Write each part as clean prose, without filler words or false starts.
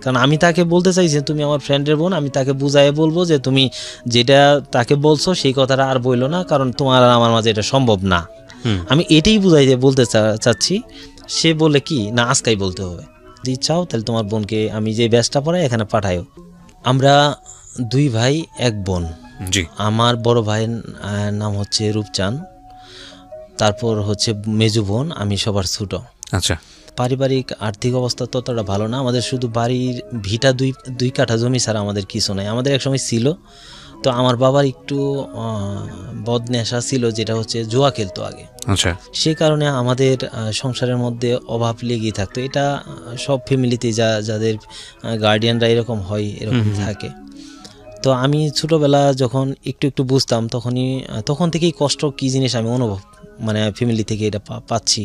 কারণ আমি তাকে বলতে চাইছি তুমি আমার ফ্রেন্ডের বোন, আমি তাকে বুঝাইয়ে বলবো যে তুমি যেটা তাকে বলছো সেই কথাটা আর বইলো না, কারণ তোমার আর আমার মাঝে এটা সম্ভব না। আমি এটাই বলতে চাচ্ছি। সে বলে কি না আজকাই বলতে হবে, যদি চাও তাহলে তোমার বোনকে আমি যে ব্যাচটা পড়াই এখানে পাঠাইও। আমরা 2 ভাই 1 বোন। জি। আমার বড় ভাইয়ের নাম হচ্ছে রূপচান, তারপর হচ্ছে মেজু বোন, আমি সবার ছোট। আচ্ছা। পারিবারিক আর্থিক অবস্থা ততটা ভালো না আমাদের, শুধু বাড়ির ভিটা 2 কাঠা জমি ছাড়া আমাদের কিছু নাই। আমাদের একসময় ছিল, তো আমার বাবার একটু বদনেশা ছিল, যেটা হচ্ছে জুয়া খেলতো আগে। আচ্ছা। সে কারণে আমাদের সংসারের মধ্যে অভাব লেগেই থাকতো। এটা সব ফ্যামিলিতে যাদের গার্ডিয়ানরা এরকম হয়, এরকম থাকে। তো আমি ছোটোবেলা যখন একটু বুঝতাম তখন থেকেই কষ্ট কী জিনিস আমি অনুভব মানে ফ্যামিলি থেকে এটা পাচ্ছি।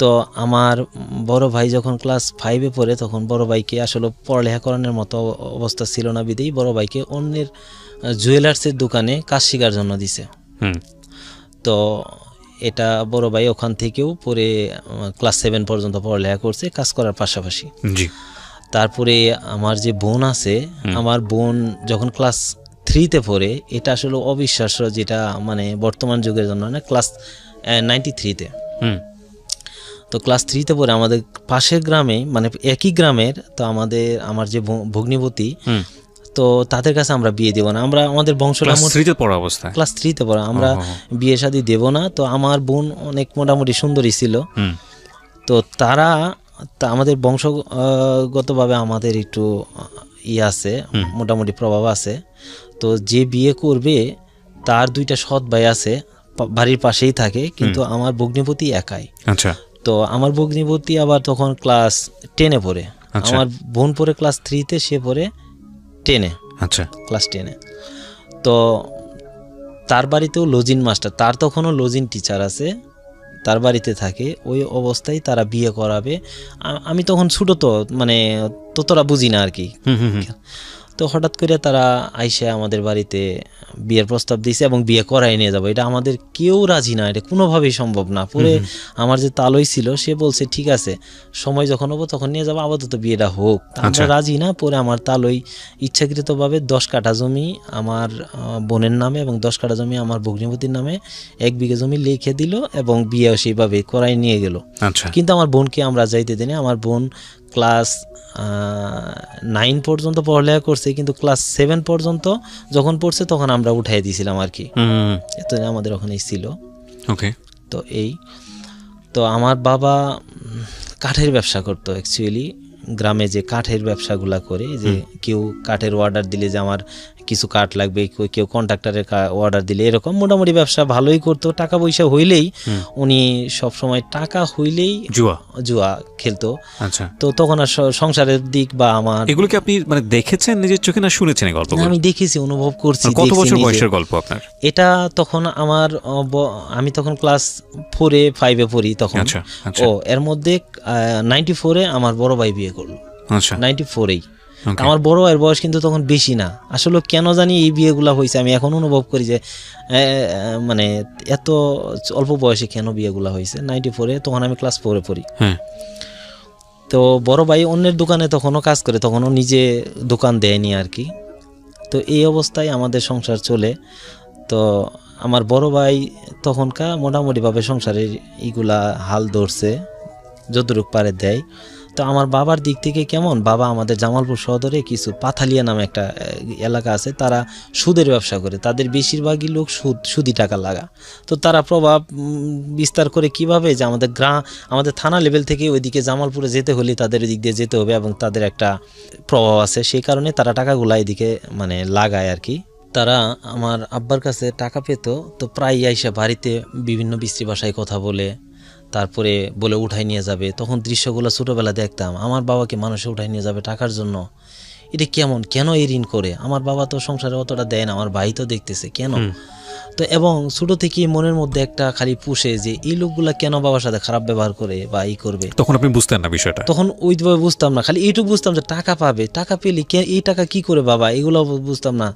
তো আমার বড় ভাই যখন ক্লাস 5-এ পড়ে, তখন বড় ভাইকে আসলে পড়ালেখা করানোর মতো অবস্থা ছিল না, বিধেই বড় ভাইকে অন্যের জুয়েলার্সের দোকানে কাজ শেখার জন্য দিছে। তো এটা বড় ভাই ওখান থেকেও পরে ক্লাস 7 পর্যন্ত পড়ালেখা করছে কাজ করার পাশাপাশি। জি। তারপরে আমার যে বোন আছে, আমার বোন যখন ক্লাস 3-তে পড়ে, এটা আসলে অবিশ্বাস্য, যেটা মানে বর্তমান যুগের জন্য না, ক্লাস 93-তে। তো ক্লাস 3-তে পড়ে আমাদের পাশের গ্রামে, মানে একই গ্রামের, তো আমার যে ভগ্নিপতি, তো তাদের কাছে আমরা বিয়ে দেব না। আমরা আমাদের বংশটা ক্লাস 3-তে পড়া অবস্থায়, ক্লাস 3-তে পড়া, আমরা বিয়ে শাদী দেব না। তো আমার বোন অনেক মোটামুটি সুন্দরী ছিল, তো তারা আমাদের বংশগতভাবে আমাদের একটু আছে, মোটামুটি প্রভাব আছে। তো যে বিয়ে করবে তার 2টা সৎ ভাই আছে, বাড়ির পাশেই থাকে, কিন্তু আমার ভগ্নিপতি একাই। আচ্ছা। তো আমার ভগ্নিপতি আবার তখন ক্লাস 10-এ পড়ে, আমার বোন পড়ে ক্লাস 3-তে, সে পড়ে 10-এ। আচ্ছা। ক্লাস 10-এ। তো তার বাড়িতেও লজিন মাস্টার, তার তখনও লজিন টিচার আছে, তার বাড়িতে থাকে। ওই অবস্থায় তারা বিয়ে করাবে। আমি তখন ছোট, তো মানে ততটা বুঝি না আর কি। তো হঠাৎ করে তারা আইসা আমাদের বাড়িতে বিয়ের প্রস্তাব দিয়েছে এবং বিয়ে করাই নিয়ে যাবো। এটা আমাদের কেউ রাজি না, এটা কোনোভাবেই সম্ভব না। পরে আমার যে তালই ছিল, সে বলছে ঠিক আছে, সময় যখন হবো তখন নিয়ে যাবো, আপাতত বিয়েটা হোক। আমরা রাজি না। পরে আমার তালই ইচ্ছাকৃতভাবে 10 কাঠা জমি আমার বোনের নামে এবং 10 কাঠা জমি আমার ভগ্নিপতির নামে 1 বিঘা জমি লিখে দিল এবং বিয়ে সেইভাবে করাই নিয়ে গেল। কিন্তু আমার বোনকে আমরা যাইতে দিই না। আমার বোন ক্লাস 9 পর্যন্ত পড়ালেখা করছে, কিন্তু ক্লাস 7 পর্যন্ত যখন পড়ছে তখন আমরা উঠাই দিয়েছিলাম আর কি। এত আমাদের ওখানেই ছিল। ওকে। তো তো আমার বাবা কাঠের ব্যবসা করতো অ্যাকচুয়ালি। গ্রামে যে কাঠের ব্যবসাগুলা করে, যে কেউ কাঠের অর্ডার দিলে যে আমার কিছু কাঠ লাগবে, কেউ কন্ট্রাক্টরের অর্ডার দিলে, এরকম মোটামুটি ব্যবসা ভালোই করতো। টাকা পয়সা হইলেই উনি সব সময় টাকা হইলেই জুয়া খেলতো। আচ্ছা। তো তখন আর সংসারের দিক বা আমার, এগুলো কি আপনি মানে দেখেছেন নিজের চোখে না শুনেছেন এই গল্পগুলো? আমি দেখেছি, অনুভব করছি। কত বছর বয়সের গল্প আপনার এটা? তখন আমি তখন ক্লাস 4-5-এ পড়ি তখন। ও এর মধ্যে 94-এ আমার বড় ভাই বিয়ে করলো। 94-এই। আমার বড় ভাইয়ের বয়স কিন্তু তখন বেশি না। আসলে কেন জানি এই বিয়েগুলা হয়েছে, আমি এখন অনুভব করি যে মানে এত অল্প বয়সে কেন বিয়েগুলা হয়েছে। 94-এ তখন আমি ক্লাস 4-এ পড়ি। তো বড় ভাই অন্যের দোকানে তখনও কাজ করে, তখনও নিজে দোকান দেয়নি আর কি। তো এই অবস্থায় আমাদের সংসার চলে। তো আমার বড় ভাই তখনকার মোটামুটিভাবে সংসারের এইগুলা হাল ধরছে, যতটুক পারে দেয়। তো আমার বাবার দিক থেকে কেমন, বাবা আমাদের জামালপুর সদরে কিছু পাথালিয়া নামে একটা এলাকা আছে, তারা সুদের ব্যবসা করে, তাদের বেশিরভাগই লোক সুদি টাকা লাগা। তো তারা প্রভাব বিস্তার করে কিভাবে, যে আমাদের থানা লেভেল থেকে ওইদিকে জামালপুরে যেতে হলে তাদের ওই দিক দিয়ে যেতে হবে এবং তাদের একটা প্রভাব আছে, সেই কারণে তারা টাকাগুলা এদিকে মানে লাগায় আর কি। তারা আমার আব্বার কাছে টাকা পেত, তো প্রায় আইসা বাড়িতে বিভিন্ন বিশ্রী ভাষায় কথা বলে, তারপরে বলে উঠাই নিয়ে যাবে। তখন দৃশ্যগুলো ছোটোবেলা দেখতাম, আমার বাবাকে মানুষে উঠাই নিয়ে যাবে টাকার জন্য। এটা কেন এই ঋণ করে? আমার বাবা তো সংসারে অতটা দেয় না, আমার ভাই তো দেখতেছে কেন। তো এবং ছোট থেকে মনের মধ্যে একটা খালি পুষে যে এই লোকগুলা কেন বাবার সাথে খারাপ ব্যবহার করে বা এই করবে, তখন আপনি বুঝতেন না বিষয়টা? তখন ওইভাবে বুঝতাম না, খালি এইটুকু বুঝতাম যে টাকা পাবে, টাকা পেলে এই টাকা কি করে বাবা, এগুলো বুঝতাম না।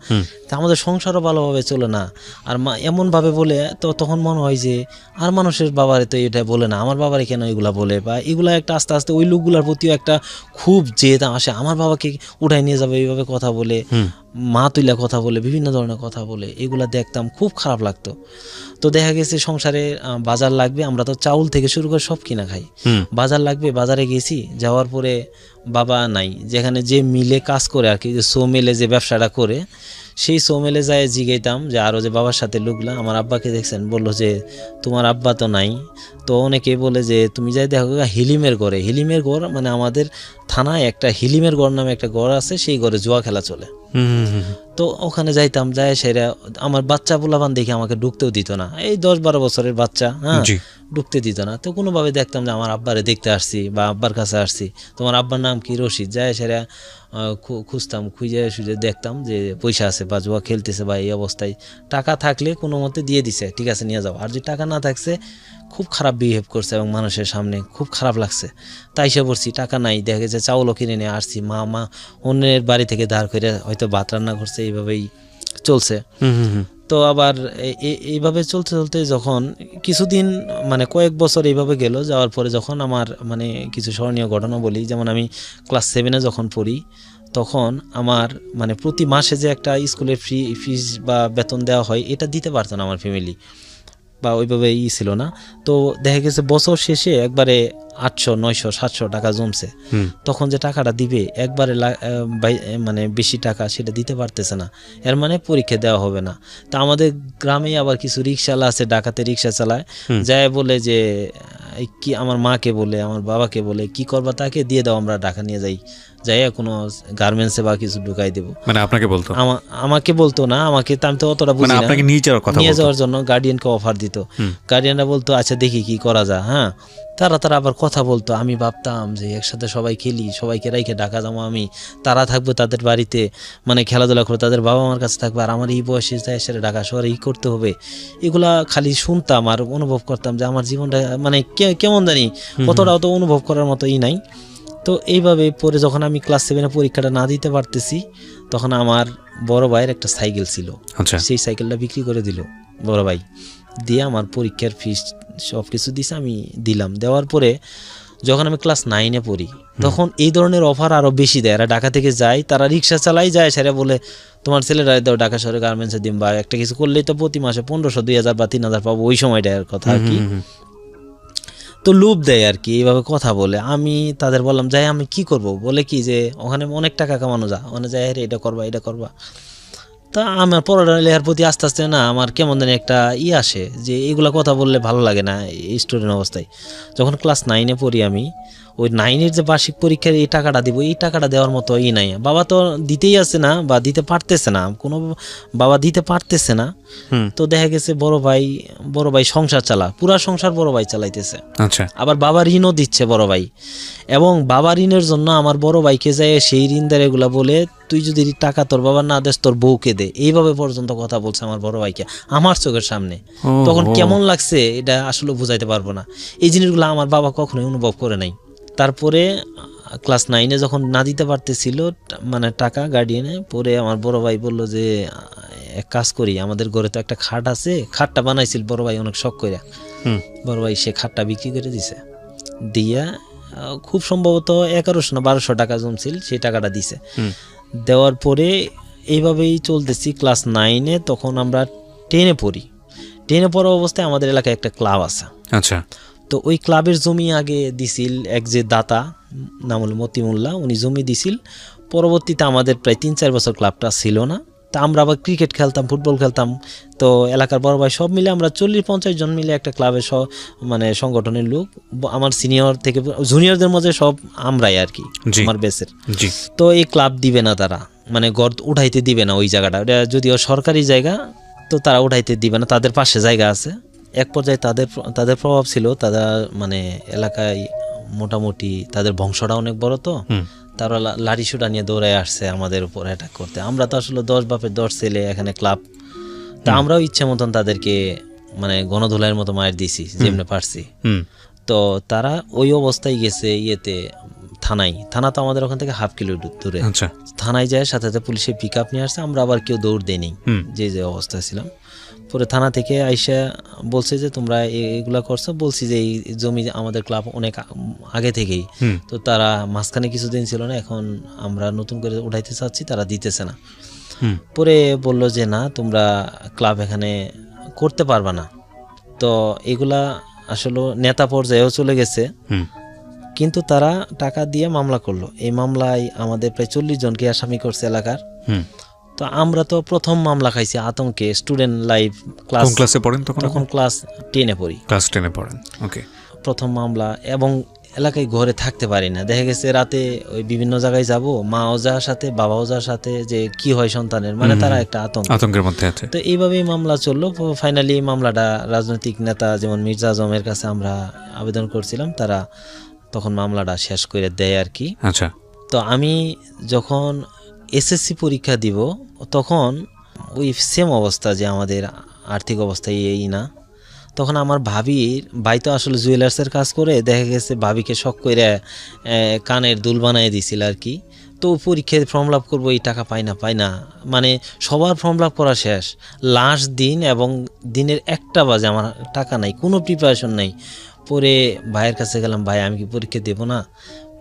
তা আমাদের সংসারও ভালোভাবে চলে না, আর মা এমনভাবে বলে, তো তখন মনে হয় যে আর মানুষের বাবারে তো এটা বলে না, আমার বাবারে কেন এগুলা বলে, বা এগুলা একটা আস্তে আস্তে ওই লোকগুলার প্রতিও একটা খুব জেদ আসে, আমার বাবাকে উঠাই নিয়ে যাবে এইভাবে কথা বলে, মা তুইলা কথা বলে, বিভিন্ন ধরনের কথা বলে, এগুলা দেখতাম, খুব খারাপ লাগতো। তো দেখা গেছে সংসারে বাজার লাগবে, আমরা তো চাউল থেকে শুরু করে সব কিনা খাই, বাজার লাগবে, বাজারে গেছি, যাওয়ার পরে বাবা নাই, যেখানে যে মিলে কাজ করে আর কি, যে সো মিলে যে ব্যবসাটা করে, সেই সো মিলে যায় জিগাইতাম যে আরও যে বাবার সাথে লোকলা আমার আব্বাকে দেখছেন, বললো যে তোমার আব্বা তো নাই। তো অনেকে বলে যে তুমি যাই দেখো হিলিমের ঘরে, হিলিমের ঘর মানে আমাদের থানায় একটা হিলিমের ঘর নামে একটা ঘর আছে, সেই ঘরে জুয়া খেলা চলে। তো ওখানে যাইতাম, যায় সেরা আমার বাচ্চা পোলাপান দেখে আমাকে ঢুকতেও দিত না, এই 10-12 বছরের বাচ্চা, হ্যাঁ, ঢুকতে দিত না। তো কোনোভাবে দেখতাম যে আমার আব্বারে দেখতে আসছি বা আব্বার কাছে আসছি, তোমার আব্বার নাম কি, রশিদ, যায় সেরা খুঁজতাম, খুঁজে সুজে দেখতাম যে পয়সা আছে বা জুয়া খেলতেছে বা এই অবস্থায়, টাকা থাকলে কোনো মতে দিয়ে দিছে, ঠিক আছে নিয়ে যাও, আর যদি টাকা না থাকছে খুব খারাপ বিহেভ করছে এবং মানুষের সামনে খুব খারাপ লাগছে। তাই সে বলছি টাকা নাই, দেখা গেছে চাউলও কিনে নিয়ে আসছি, মা অন্যের বাড়ি থেকে ধার করে হয়তো ভাত রান্না করছে, এইভাবেই চলছে। তো আবার এইভাবে চলতে চলতে যখন কিছুদিন মানে কয়েক বছর এইভাবে গেল, যাওয়ার পরে যখন আমার মানে কিছু স্মরণীয় ঘটনা বলি, যেমন আমি ক্লাস 7-এ যখন পড়ি, তখন আমার মানে প্রতি মাসে যে একটা স্কুলের ফিস বা বেতন দেওয়া হয়, এটা দিতে পারতো না আমার ফ্যামিলি, বা ওইভাবে ছিল না। তো দেখা গেছে বছর শেষে একবারে 800, 900, 700 টাকা জমছে, তখন যে টাকাটা দিবে একবারে মানে বেশি টাকা সেটা দিতে পারতেছে না, এর মানে পরীক্ষা দেওয়া হবে না। তা আমাদের গ্রামে আবার কিছু রিক্সাওয়ালা আছে, ডাকাতে রিক্সা চালায়, যায় বলে যে কি আমার মাকে বলে আমার বাবাকে বলে কি করবা তাকে দিয়ে দাও, আমরা ঢাকা নিয়ে যাই, যাই কোনো গার্মেন্টসে বা কিছু ঢুকাই দেবো। মানে আপনাকে বলতো? আমাকে বলতো না, আমাকে আমি তো অতটা বুঝি না, আপনাকে নিয়ে যাওয়ার জন্য গার্ডিয়ানকে অফার দিত, গার্ডিয়ানরা বলতো আচ্ছা দেখি কি করা যায়। হ্যাঁ, তারা আবার কথা বলতো, আমি ভাবতাম যে একসাথে সবাই খেলি, সবাইকে রাইখে ঢাকা যাবো আমি, তারা থাকবে তাদের বাড়িতে মানে খেলাধুলা করে, তাদের বাবা মার কাছে থাকবে, আর আমার এই বয়সে যায় সেটা ঢাকা শহরে ই করতে হবে। এগুলা খালি শুনতাম আর অনুভব করতাম যে আমার জীবনটা মানে কেমন জানি কতটাও তো অনুভব করার মতো ই নাই। তো এইভাবে পরে যখন আমি ক্লাস 7-এ পরীক্ষাটা না দিতে পারতেছি, তখন আমার বড় ভাইয়ের একটা সাইকেল ছিল, সেই সাইকেলটা বিক্রি করে দিল বড় ভাই, দিয়ে আমার পরীক্ষার ফিস সব কিছু দিছে, আমি দিলাম। দেওয়ার পরে যখন আমি ক্লাস 9-এ পড়ি, তখন এই ধরনের অফার আরও বেশি দেয়। এরা ঢাকা থেকে যায়, তারা রিক্সা চালাই যায়, সেরা বলে তোমার ছেলেরা দাও ঢাকা শহরে গার্মেন্টসে দিন, বা একটা কিছু করলেই তো প্রতি মাসে 1500, 2000 বা 3000 পাবো, ওই সময়টার কথা আর কি। তো লুপ দেয় আর কি, এইভাবে কথা বলে। আমি তাদের বললাম যাই আমি কি করব, বলে কি যে ওখানে অনেক টাকা কামানো যায়, ওখানে যাই এটা করবা এটা করবা। তা আমার পড়ালেখার প্রতি আস্তে আস্তে না আমার কেমন জানি একটা আসে যে এগুলা কথা বললে ভালো লাগে না এই স্টুডেন্ট অবস্থায়। যখন ক্লাস 9-এ পড়ি আমি, ওই 9-এর যে বার্ষিক পরীক্ষার এই টাকাটা দিব, এই টাকাটা দেওয়ার মতো নাই, বাবা তো দিতেই আছে না বা দিতে পারতেছে না, কোনো বাবা দিতে পারতেছে না। তো দেখা গেছে বড় ভাই সংসার চালা, পুরা সংসার বড় ভাই চালাইতেছে, আচ্ছা, আবার বাবা ঋণও দিচ্ছে বড় ভাই, এবং বাবা ঋণের জন্য আমার বড় ভাইকে যায় সেই ঋণদার এগুলা বলে তুই যদি টাকা তোর বাবা না দেস তোর বউকে দে, এইভাবে পর্যন্ত কথা বলছে আমার বড় ভাইকে আমার চোখের সামনে। তখন কেমন লাগছে এটা আসলে বুঝাইতে পারবো না, এই জিনিসগুলো আমার বাবা কখনোই অনুভব করে নাই। তারপরে ক্লাস 9-এ যখন না দিতে পারতেছিল মানে টাকা গার্ডিয়ানে, পরে আমার বড় ভাই বলল যে এক কাজ করি, আমাদের ঘরে তো একটা খাট আছে, খাটটা বানাইছিল বড় ভাই অনেক শখ করে, বড় ভাই সে খাটটা বিক্রি করে দিছে, দিয়া খুব সম্ভবত 1100 না 1200 টাকা জমছিল, সেই টাকাটা দিছে। দেওয়ার পরে এইভাবেই চলতেছি ক্লাস 9-এ। তখন আমরা 10-এ পড়ি, 10-এ পড়া অবস্থায় আমাদের এলাকায় একটা ক্লাব আছে, আচ্ছা, তো ওই ক্লাবের জমি আগে দিছিল এক যে দাতা নাম হল মতিমুল্লাহ, উনি জমি দিছিল। পরবর্তীতে আমাদের প্রায় 3-4 বছর ক্লাবটা ছিল না, তা আমরা আবার ক্রিকেট খেলতাম, ফুটবল খেলতাম। তো এলাকার বড় ভাই সব মিলে আমরা 40-50 জন মিলে একটা ক্লাবের মানে সংগঠনের লোক, আমার সিনিয়র থেকে জুনিয়রদের মধ্যে সব আমরাই আর কি, আমার বেসের। তো এই ক্লাব দিবে না তারা, মানে গড় উঠাইতে দিবে না ওই জায়গাটা, ওটা যদিও সরকারি জায়গা, তো তারা উঠাইতে দিবে না, তাদের পাশে জায়গা আছে। এক পর্যায়ে তাদের প্রভাব ছিল, তারা মানে এলাকায় মোটামুটি তাদের বংশটা অনেক বড়, তো তারা লাঠি সুটা নিয়ে দৌড়ায় আসছে আমাদের উপর অ্যাটাক করতে। আমরা তো আসলে 10 বাপের 10 ছেলে, এখানে ক্লাব তা আমরাও ইচ্ছে মতন তাদেরকে মানে গণধোলাইয়ের মতো মায়ের দিছি যেমনি পারছি। তো তারা ওই অবস্থায় গেছে থানা তো আমাদের ওখান থেকে 1/2 কিলো দূরে। থানায় যায়, সাথে সাথে পুলিশে পিক আপ নিয়ে আসছে, আমরা আবার কেউ দৌড় দেয়নি যে অবস্থায় ছিলাম। পরে থানা থেকে আইসা বলছে যে তোমরা এগুলা করছো, বলছি যে এই জমি আমাদের ক্লাব অনেক আগে থেকেই, তো তারা মাঝখানে কিছুদিন ছিল না, এখন আমরা নতুন করে উঠাইতে চাচ্ছি, তারা দিতেছে না। পরে বলল যে না, তোমরা ক্লাব এখানে করতে পারবা না। তো এগুলা আসলে নেতা পর্যায়েও চলে গেছে, কিন্তু তারা টাকা দিয়ে মামলা করলো। এই মামলায় আমাদের প্রায় 40 জনকে আসামি করছে এলাকার। তো আমরা তো প্রথম মামলা খাইছি আতঙ্কে। স্টুডেন্ট লাইফ, ক্লাসে পড়েন তখন? ক্লাস 10-এ পড়ি। ক্লাস 10-এ পড়েন, ওকে। প্রথম মামলা, এবং এলাকায় ঘরে থাকতে পারি না। দেখা গেছে রাতে ওই বিভিন্ন জায়গায় যাব, মাও যাওয়ার সাথে বাবাও যাওয়ার সাথে, যে কি হয় সন্তানের, মানে তারা একটা আতঙ্কের মধ্যে আছে। তো এইভাবেই মামলা চললো। ফাইনালি মামলাটা রাজনৈতিক নেতা যেমন মির্জা আজমের কাছে আমরা আবেদন করছিলাম, তারা তখন মামলাটা শেষ করে দেয় আর কি। আচ্ছা। তো আমি যখন এসএসসি পরীক্ষা দিব, তখন ওই সেম অবস্থা, যে আমাদের আর্থিক অবস্থা এই না। তখন আমার ভাই তো আসলে জুয়েলার্সের কাজ করে, দেখা গেছে ভাবিকে শখ করে কানের দুল বানিয়ে দিছিল আর কি। তো পরীক্ষায় ফর্ম লাভ করবো, এই টাকা পাই না, মানে সবার ফর্ম লাভ করা শেষ, লাস্ট দিন, এবং দিনের 1টা বাজে, আমার টাকা নাই, কোনো প্রিপারেশন নাই। পরে ভাইয়ের কাছে গেলাম, ভাই আমি কি পরীক্ষা দেবো না?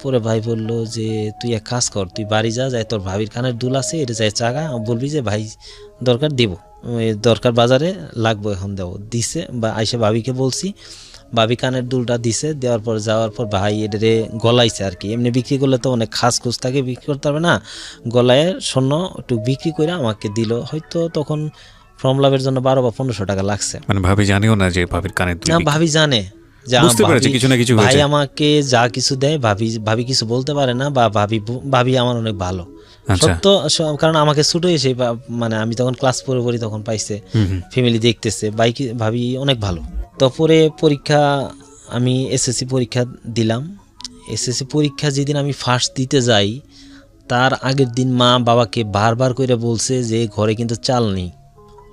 পরে ভাই বলল যে তুই এক কাজ কর, তুই বাড়ি যায় তোর ভাবির কানের দুল আছে, এটা যায় চাগা, বলবি যে ভাই দরকার দেব, দরকার বাজারে লাগবো, এখন দেবো। দিছে, বা আইসে ভাবিকে বলছি, ভাবি কানের দুলটা দিছে, দেওয়ার পর যাওয়ার পর ভাই এটারে গলাইছে আর কি। এমনি বিক্রি করলে তো অনেক খাস খুস থাকে, বিক্রি করতে পারবে না, গলায় স্বর্ণ একটু বিক্রি করে আমাকে দিল। হয়তো তখন ফর্ম লাভের জন্য 12 বা 1500 টাকা লাগছে। মানে ভাবি জানিও না যে ভাবির কানের দুল? না, ভাবি জানে, ভাই আমাকে যা কিছু দেয়, ভাবি কিছু বলতে পারে না, বা ভাবি আমার অনেক ভালো, সত্য। কারণ আমাকে ছুটো এসে, মানে আমি তখন ক্লাস 4 পড়ি, তখন পাইছে, ফ্যামিলি দেখতেছে, ভাবি অনেক ভালো। তো পরে পরীক্ষা, আমি এসএসসি পরীক্ষা দিলাম। এসএসসি পরীক্ষা যেদিন আমি ফার্স্ট দিতে যাই, তার আগের দিন মা বাবাকে বারবার করে বলছে যে ঘরে কিন্তু চাল নেই,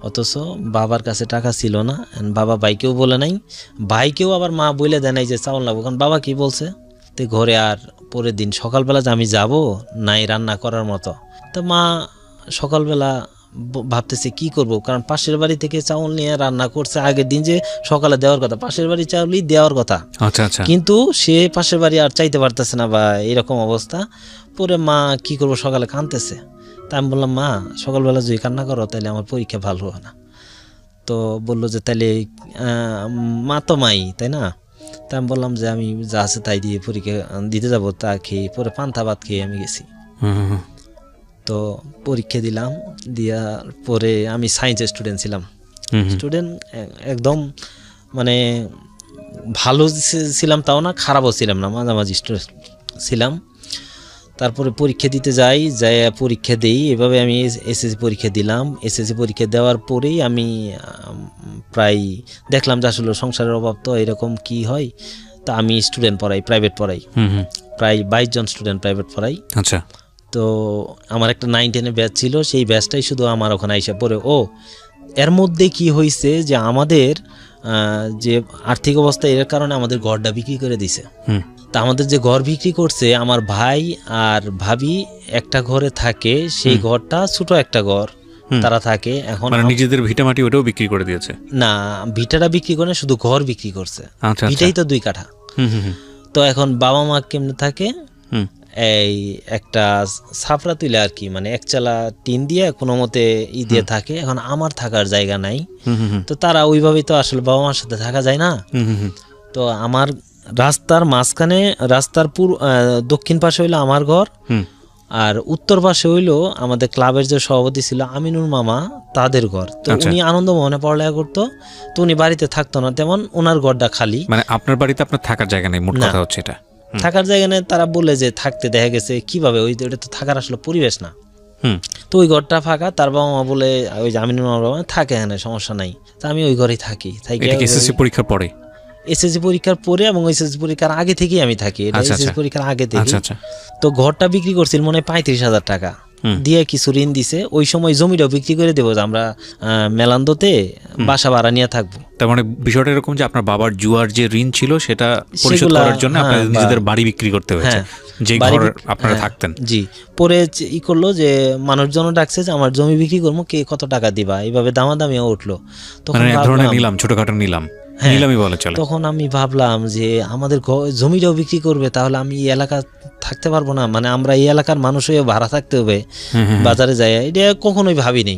অথচ বাবার কাছে টাকা ছিল না। বাবা ভাইকেও বলে নাই, ভাইকেও আবার মা বলে দেয় নাই যে চাউল লাগবো, কারণ বাবা কি বলছে, তো ঘরে। আর পরের দিন সকালবেলা যে আমি যাব, নাই রান্না করার মতো। তো মা সকালবেলা ভাবতেছে কি করব, কারণ পাশের বাড়ি থেকে চাউল নিয়ে রান্না করছে আগের দিন, যে সকালে দেওয়ার কথা, পাশের বাড়ি চাউলই দেওয়ার কথা, কিন্তু সে পাশের বাড়ি আর চাইতে পারতেছে না, বা এরকম অবস্থা। পরে মা কি করবো, সকালে কাঁদতেছে। তা আমি বললাম, মা সকালবেলা যদি কান্না করো তাহলে আমার পরীক্ষা ভালো হবে না। তো বললো যে তাহলে মা তো মাই, তাই না? তা আমি বললাম যে আমি যা আছে তাই দিয়ে পরীক্ষা দিতে যাবো। তা খেয়ে পরে পান্তা ভাত খেয়ে আমি গেছি। তো পরীক্ষা দিলাম, দেওয়ার পরে আমি সায়েন্সের স্টুডেন্ট ছিলাম, একদম মানে ভালো ছিলাম তাও না, খারাপও ছিলাম না, মাঝামাঝি ছিলাম। তারপরে পরীক্ষা দিতে যাই, পরীক্ষা দিই, এভাবে আমি এসএসসি পরীক্ষা দিলাম। এসএসসি পরীক্ষা দেওয়ার পরেই আমি প্রায় দেখলাম যে আসলে সংসারের অভাব, তো এরকম কি হয়। তা আমি স্টুডেন্ট পড়াই, প্রাইভেট পড়াই, প্রায় 22 জন স্টুডেন্ট প্রাইভেট পড়াই। আচ্ছা। তো আমার একটা 9-10 ব্যাচ ছিল, সেই ব্যাচটাই শুধু আমার ওখানে আইসা পড়ে। এর মধ্যে কি হয়েছে যে আমাদের যে আর্থিক অবস্থা, এর কারণে আমাদের ঘরটা বিক্রি করে দিছে। তা আমাদের যে ঘর বিক্রি করছে, আমার ভাই আর ভাবি একটা ঘরে থাকে, সেই ঘরটা ছোট একটা ঘর তারা থাকে। এখন নিজেদের ভিটা মাটি ওটাও বিক্রি করে দিয়েছে? না, ভিটাটা বিক্রি করে, শুধু ঘর বিক্রি করছে। ভিটাই তো 2 কাঠা। তো এখন বাবা মা কেমনে থাকে, এই একটা ছাপড়া তুলে আর কি, মানে একচালা টিন দিয়ে কোনো মতে দিয়ে থাকে। এখন আমার থাকার জায়গা নাই, তো তারা ওইভাবেই তো আসলে বাবা মার সাথে থাকা যায় না। তো আমার রাস্তার মাঝখানে, রাস্তার দক্ষিণ পাশে হইলো আমার ঘর, আর উত্তর পাশে হইলো আমাদের ক্লাবের যে সভাপতি ছিল আমিনুর মামা, তাদের ঘর। তো উনি আনন্দমোহনে পড়ালেখা করতো, তো উনি বাড়িতে থাকতো না তেমন, ওনার ঘরটা খালি। মানে আপনার বাড়িতে আপনার থাকার জায়গা নেই, মোট কথা হচ্ছে এটা। থাকার জায়গা নেই, তারা বলে যে থাকতে, দেখা গেছে কিভাবে, ওইটা তো থাকার আসলে পরিবেশ না। তো ওই ঘরটা ফাঁকা, তার বাবা মা বলে ওই আমিনুর মামা থাকে, হ্যাঁ সমস্যা নাই, তা আমি ওই ঘরেই থাকি। এসএসসি পরীক্ষার পরে? এসএসসি পরীক্ষার পরে, এবং এসএসসি পরীক্ষার আগে থেকেই আমি থাকি। এসএসসি পরীক্ষার আগে থেকে। তো ঘরটা বিক্রি করছিল মনে হয় 35,000 টাকা, দিয়ে কিছু ঋণ দিছে, ওই সময় জমিটাও বিক্রি করে দেবো, যে আমরা মেলান্দতে বাসা ভাড়া নিয়ে থাকবো। তার মানে বিষয়টা এরকম যে আপনার বাবার জুয়ার যে ঋণ ছিল সেটা পরিশোধ করার জন্য আপনাদের নিজেদের বাড়ি বিক্রি করতে হয়েছে, যে ঘর আপনারা থাকতেন। জি, পরে ই করলো যে মানুষজন ডাকছে যে আমার জমি বিক্রি করবো, কে কত টাকা দিবা, এইভাবে দামাদামিও উঠলো। তখন এক ধরনের নিলাম, ছোটখাটো নিলাম, নিলামই বলা চলে। তখন আমি ভাবলাম যে আমাদের জমিটাও বিক্রি করবে, তাহলে আমি এই এলাকা থাকতে পারবো না, মানে আমরা এই এলাকার মানুষ হয়ে ভাড়া থাকতে হবে বাজারে যাই, এটা কখনোই ভাবিনি।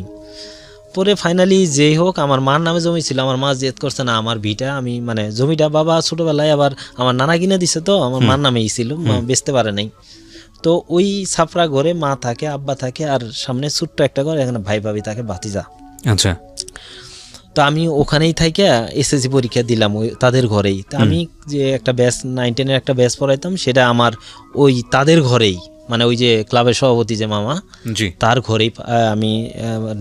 পরে ফাইনালি যেই হোক, আমার মার নামে জমি ছিল, আমার মা জেদ করছে না আমার ভিটা আমি, মানে জমিটা বাবা ছোটবেলায় আবার আমার নানা কিনে দিছে, তো আমার মার নামেই ছিল, বেচতে পারে নাই। তো ওই ছাপড়া ঘরে মা থাকে, আব্বা থাকে, আর সামনে ছোট্ট একটা ঘর, এখানে ভাই ভাবি থাকে, ভাতিজা। আচ্ছা। তো আমি ওখানেই থাকি এসএসসি পরীক্ষা দিলাম ওই তাদের ঘরেই। তো আমি যে একটা ব্যাচ 9-10 একটা ব্যাচ পড়াইতাম, সেটা আমার ওই তাদের ঘরেই, মানে ওই যে ক্লাবের সভাপতি যে মামা, তার ঘরেই আমি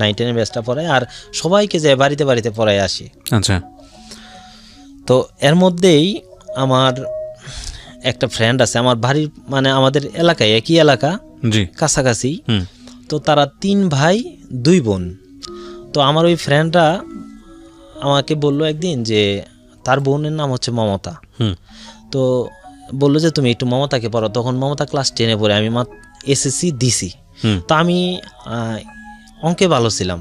9-10 ব্যাচটা পড়াই, আর সবাইকে যে বাড়িতে বাড়িতে পড়াই আসি। আচ্ছা। তো এর মধ্যেই আমার একটা ফ্রেন্ড আছে, আমার বাড়ির মানে আমাদের এলাকায়, একই এলাকা, কাছাকাছি। তো তারা 3 ভাই 2 বোন। তো আমার ওই ফ্রেন্ডটা আমাকে বললো একদিন যে তার বোনের নাম হচ্ছে মমতা। তো বললো যে তুমি একটু মমতাকে পড়ো। তখন মমতা ক্লাস 10-এ পড়ে, আমি এসএসসি দিছি। তো আমি অঙ্কে ভালো ছিলাম,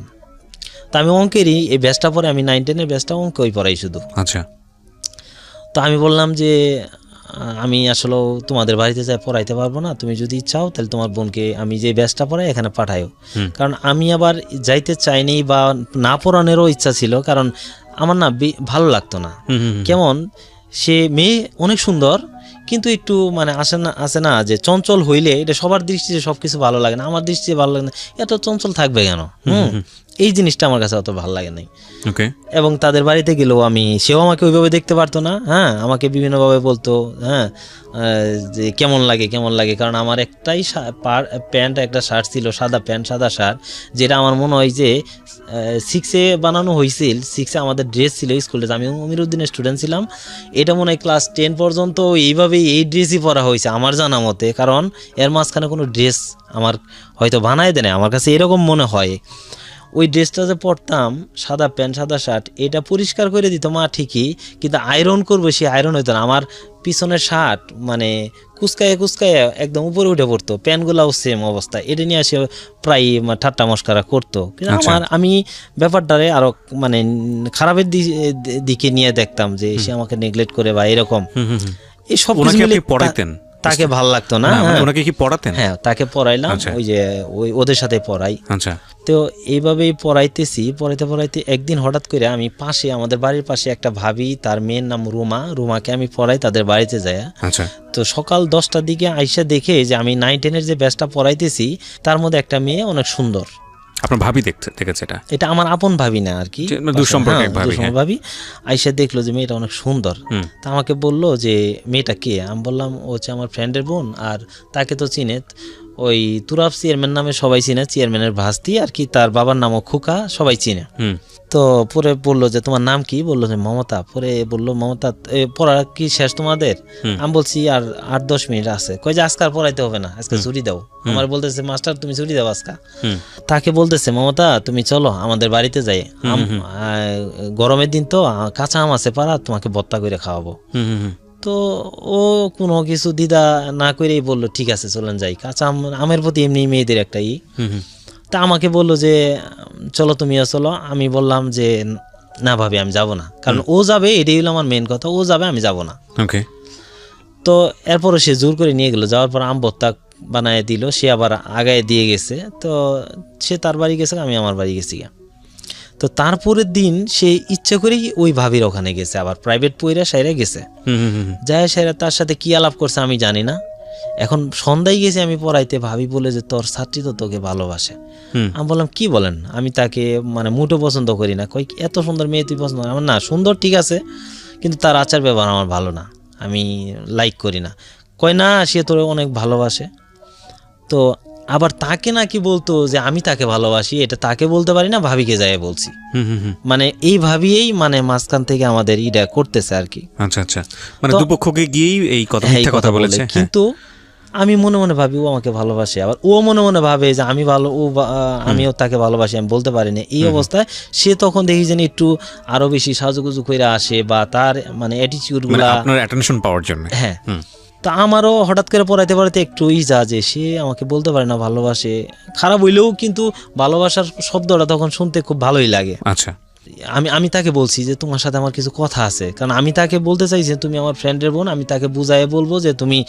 তো আমি অঙ্কেরই এই ব্যাচটা পরে, আমি 9-10-এর ব্যাচটা অঙ্কই পড়াই শুধু। আচ্ছা। তো আমি বললাম যে আমি আসলে তোমাদের বাড়িতে যাই পড়াইতে পারবো না, তুমি যদি চাও তাহলে তোমার বোনকে আমি যে ব্যাচটা পড়াই এখানে পাঠাইও। কারণ আমি আবার যাইতে চাইনি বা না পড়ানোরও ইচ্ছা ছিল, কারণ আমার না ভালো লাগতো না। কেমন সে মেয়ে অনেক সুন্দর, কিন্তু একটু মানে আসে না যে চঞ্চল হইলে এটা সবার দৃষ্টিতে সবকিছু ভালো লাগে না, আমার দৃষ্টিতে ভালো লাগে না, এত চঞ্চল থাকবে কেন? এই জিনিসটা আমার কাছে অত ভালো লাগে নাই। এবং তাদের বাড়িতে গেলেও সেও আমাকে ওইভাবে দেখতে পারতো না। হ্যাঁ, আমাকে বিভিন্নভাবে বলতো, হ্যাঁ, যে কেমন লাগে, কারণ আমার একটাই প্যান্ট একটা শার্ট ছিল, সাদা প্যান্ট সাদা শার্ট, যেটা আমার মনে হয় যে 6-এ বানানো হয়েছিল। 6-এ আমাদের ড্রেস ছিল স্কুলে, আমি আমিরউদ্দিনের স্টুডেন্ট ছিলাম, এটা মনে হয় ক্লাস 10 পর্যন্ত এইভাবেই এই ড্রেসই পরা হয়েছে আমার জানা মতে, কারণ এর মাঝখানে কোনো ড্রেস আমার হয়তো বানায় দেয় না, আমার কাছে এরকম মনে হয়। ওই ড্রেসটা যে পরতাম, সাদা প্যান্ট সাদা শার্ট, এটা পরিষ্কার করে দিত মা ঠিকই, কিন্তু আয়রন করবো সে আয়রন হইতো না। আমার পিছনের শার্ট মানে কুচকায় একদম উপরে উঠে পড়তো, প্যান্টগুলাও সেম অবস্থা। এটা নিয়ে সে প্রায় ঠাট্টা মস্করা করতো, কিন্তু আমি ব্যাপারটারে আরো মানে খারাপের দিকে নিয়ে দেখতাম, যে সে আমাকে নেগলেক্ট করে বা এরকম। এই সব পড়াইতেন, তাকে ভাল লাগতো না। ওনাকে কি পড়াতেন? হ্যাঁ, তাকে পড়াইলাম, ওই যে ওদের সাথে পড়াই। আচ্ছা। তো এইভাবেই পড়াইতে একদিন হঠাৎ করে আমি পাশে, আমাদের বাড়ির পাশে একটা ভাবি, তার মেয়ের নাম রুমাকে আমি পড়াই তাদের বাড়িতে যাই। আচ্ছা। তো সকাল 10টার দিকে আইসা দেখে যে আমি 9-10-এর যে ব্যাচটা পড়াইতেছি, তার মধ্যে একটা মেয়ে অনেক সুন্দর। আপনার ভাবি দেখেছে এটা আমার আপন ভাবি না আর কি, দুঃসম্পর্কের ভাবি। আইসা দেখলো যে মেয়েটা অনেক সুন্দর। তা আমাকে বললো যে মেয়েটা কে? আমি বললাম ও হচ্ছে আমার ফ্রেন্ডের বোন, আর তাকে তো চিনে, ওই তুরাব চেয়ারম্যান নামে সবাই চিনে, চেয়ারম্যানের ভাস্তি আর কি, তার বাবার নামও খোকা, সবাই চিনে। তো পরে বললো যে তোমার নাম কি? বললো যে মমতা। পরে বললো মমতা, পড়া কি শেষ তোমাদের? আমি বলছি আর 8-10 মিনিট আছে। কই যে আজকে আর পড়াইতে হবে না, আজকে ছুটি দাও। আমার বলতেছে মাস্টার তুমি ছুটি দাও আজকে। তাকে বলতেছে মমতা তুমি চলো আমাদের বাড়িতে যাই, গরমের দিন তো কাঁচা আম আছে পাড়া, তোমাকে ভর্তা করে খাওয়াবো। তো ও কোনো কিছু দ্বিধা না করেই বললো ঠিক আছে চলেন যাই। কাঁচা আমের প্রতি এমনি মেয়েদের একটা তা আমাকে বললো যে চলো তুমিও চলো। আমি বললাম যে না ভাবি আমি যাব না, কারণ ও যাবে, এটাই হলো আমার মেন কথা, ও যাবে আমি যাব না। তো এরপরও সে জোর করে নিয়ে গেল, যাওয়ার পর আম ভর্তা বানায় দিল, সে আবার আগায় দিয়ে গেছে। তো সে তার বাড়ি গেছে, আমি আমার বাড়ি গেছি। তো তারপরের দিন সে ইচ্ছে করেই ওই ভাবির ওখানে গেছে, আবার প্রাইভেট পইরা সাইরা গেছে। যায় সাইরা তার সাথে কি আলাপ করছে আমি জানি না। এখন সন্ধ্যায় গেছি আমি পড়াইতে, ভাবি বলে যে তোর ছাত্রী তো তোকে ভালোবাসে। আমি বললাম কি বলেন, আমি তাকে মানে মোটেও পছন্দ করি না। কই এত সুন্দর মেয়ে তুই পছন্দ? আমার না, সুন্দর ঠিক আছে, কিন্তু তার আচার ব্যবহার আমার ভালো না, আমি লাইক করি না। কয় না, সে তোর অনেক ভালোবাসে। তো আবার তাকে নাকি বলতো যে আমি তাকে ভালোবাসি, এটা তাকে বলতে পারি না, ভাবিকে যায় বলছি। মানে এই ভাবিয়েই মানে মাঝখান থেকে আমাদের ইটা করতেছে আর কি। আচ্ছা আচ্ছা, মানে দুপক্ষকে গিয়েই এই কথা বলেছে। কিন্তু আমি মনে মনে ভাবি ও আমাকে ভালোবাসে, আবার ও মনে মনে ভাবে যে আমি ভালো, আমিও তাকে ভালোবাসি, আমি বলতে পারি না। এই অবস্থায় সে তখন দেখি যেন একটু আরো বেশি সাজুগুজু করে আসে, বা তার মানে অ্যাটিটিউডগুলো আপনার অ্যাটেনশন পাওয়ার জন্য। হ্যাঁ, তা আমারও হঠাৎ করে পড়াইতে পড়াইতে একটু যা যে সে আমাকে বলতে পারে না ভালোবাসে, খারাপ হইলেও কিন্তু ভালোবাসার শব্দটা তখন শুনতে খুব ভালোই লাগে। আচ্ছা, আমি তাকে বলছি যে তোমার সাথে আমার কিছু কথা আছে, কারণ আমি তাকে বলতে চাই যে তুমি আমার ফ্রেন্ডের বোন, আমি তাকে বুঝাইয়ে বলবো যে তুমি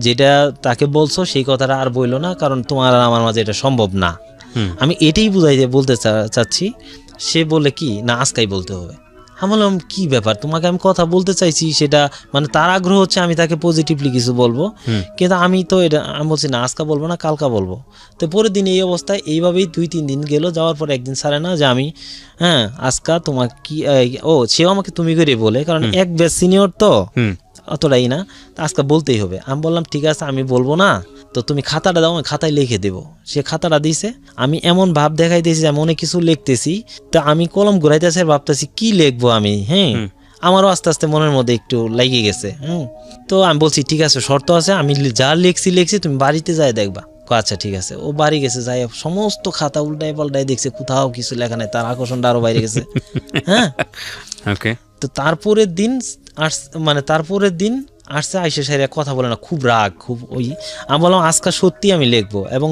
যেটা তাকে বলছো সেই কথাটা আর বইলো না, কারণ তোমার আর আমার মাঝে এটা সম্ভব না। আমি এটাই বলতে চাচ্ছি। সে বলে কি না আজকাই বলতে হবে। আমি বললাম কি ব্যাপার, তোমাকে আমি কথা বলতে চাইছি, সেটা মানে তার আগ্রহ হচ্ছে আমি তাকে পজিটিভলি কিছু বলবো, কিন্তু আমি তো এটা আমি বলছি না আজকা বলবো না কালকা বলবো। তো পরের দিন এই অবস্থায় এইভাবেই 2-3 দিন গেল, যাওয়ার পর একদিন ছাড়ে না যে আমি হ্যাঁ আজকা তোমাকে কি সেও আমাকে তুমি করে বলে, কারণ এক ব্যাচ সিনিয়র তো অতটাই না, আজকে বলতেই হবে। আমি বললাম ঠিক আছে আমি বলবো না, তো তুমি খাতাটা দাও, আমি খাতায় লিখে দেবো। সে খাতাটা দিছে, আমি এমন ভাব দেখাইতেছি আমি অনেক কিছু লিখতেছি, তো আমি কলম ঘুরাইতেছি আর ভাবতেছি কি লিখবো আমি। হ্যাঁ, আমারও আস্তে আস্তে মনের মধ্যে একটু লেগে গেছে। তো আমি বলছি ঠিক আছে শর্ত আছে, আমি যা লিখছি তুমি বাড়িতে যাই দেখবা। আচ্ছা ঠিক আছে। ও বাড়ি গেছে, যাই সমস্ত খাতা উল্টাই পাল্টাই দেখছে, কোথাও কিছু লেখা নাই, তার আকর্ষণটা আরো বাইরে গেছে। হ্যাঁ, তো তারপরের দিন আসছে আইসে সাইরে কথা বলে না, খুব রাগ, খুব আমি বললাম আজকে সত্যি আমি লিখবো, এবং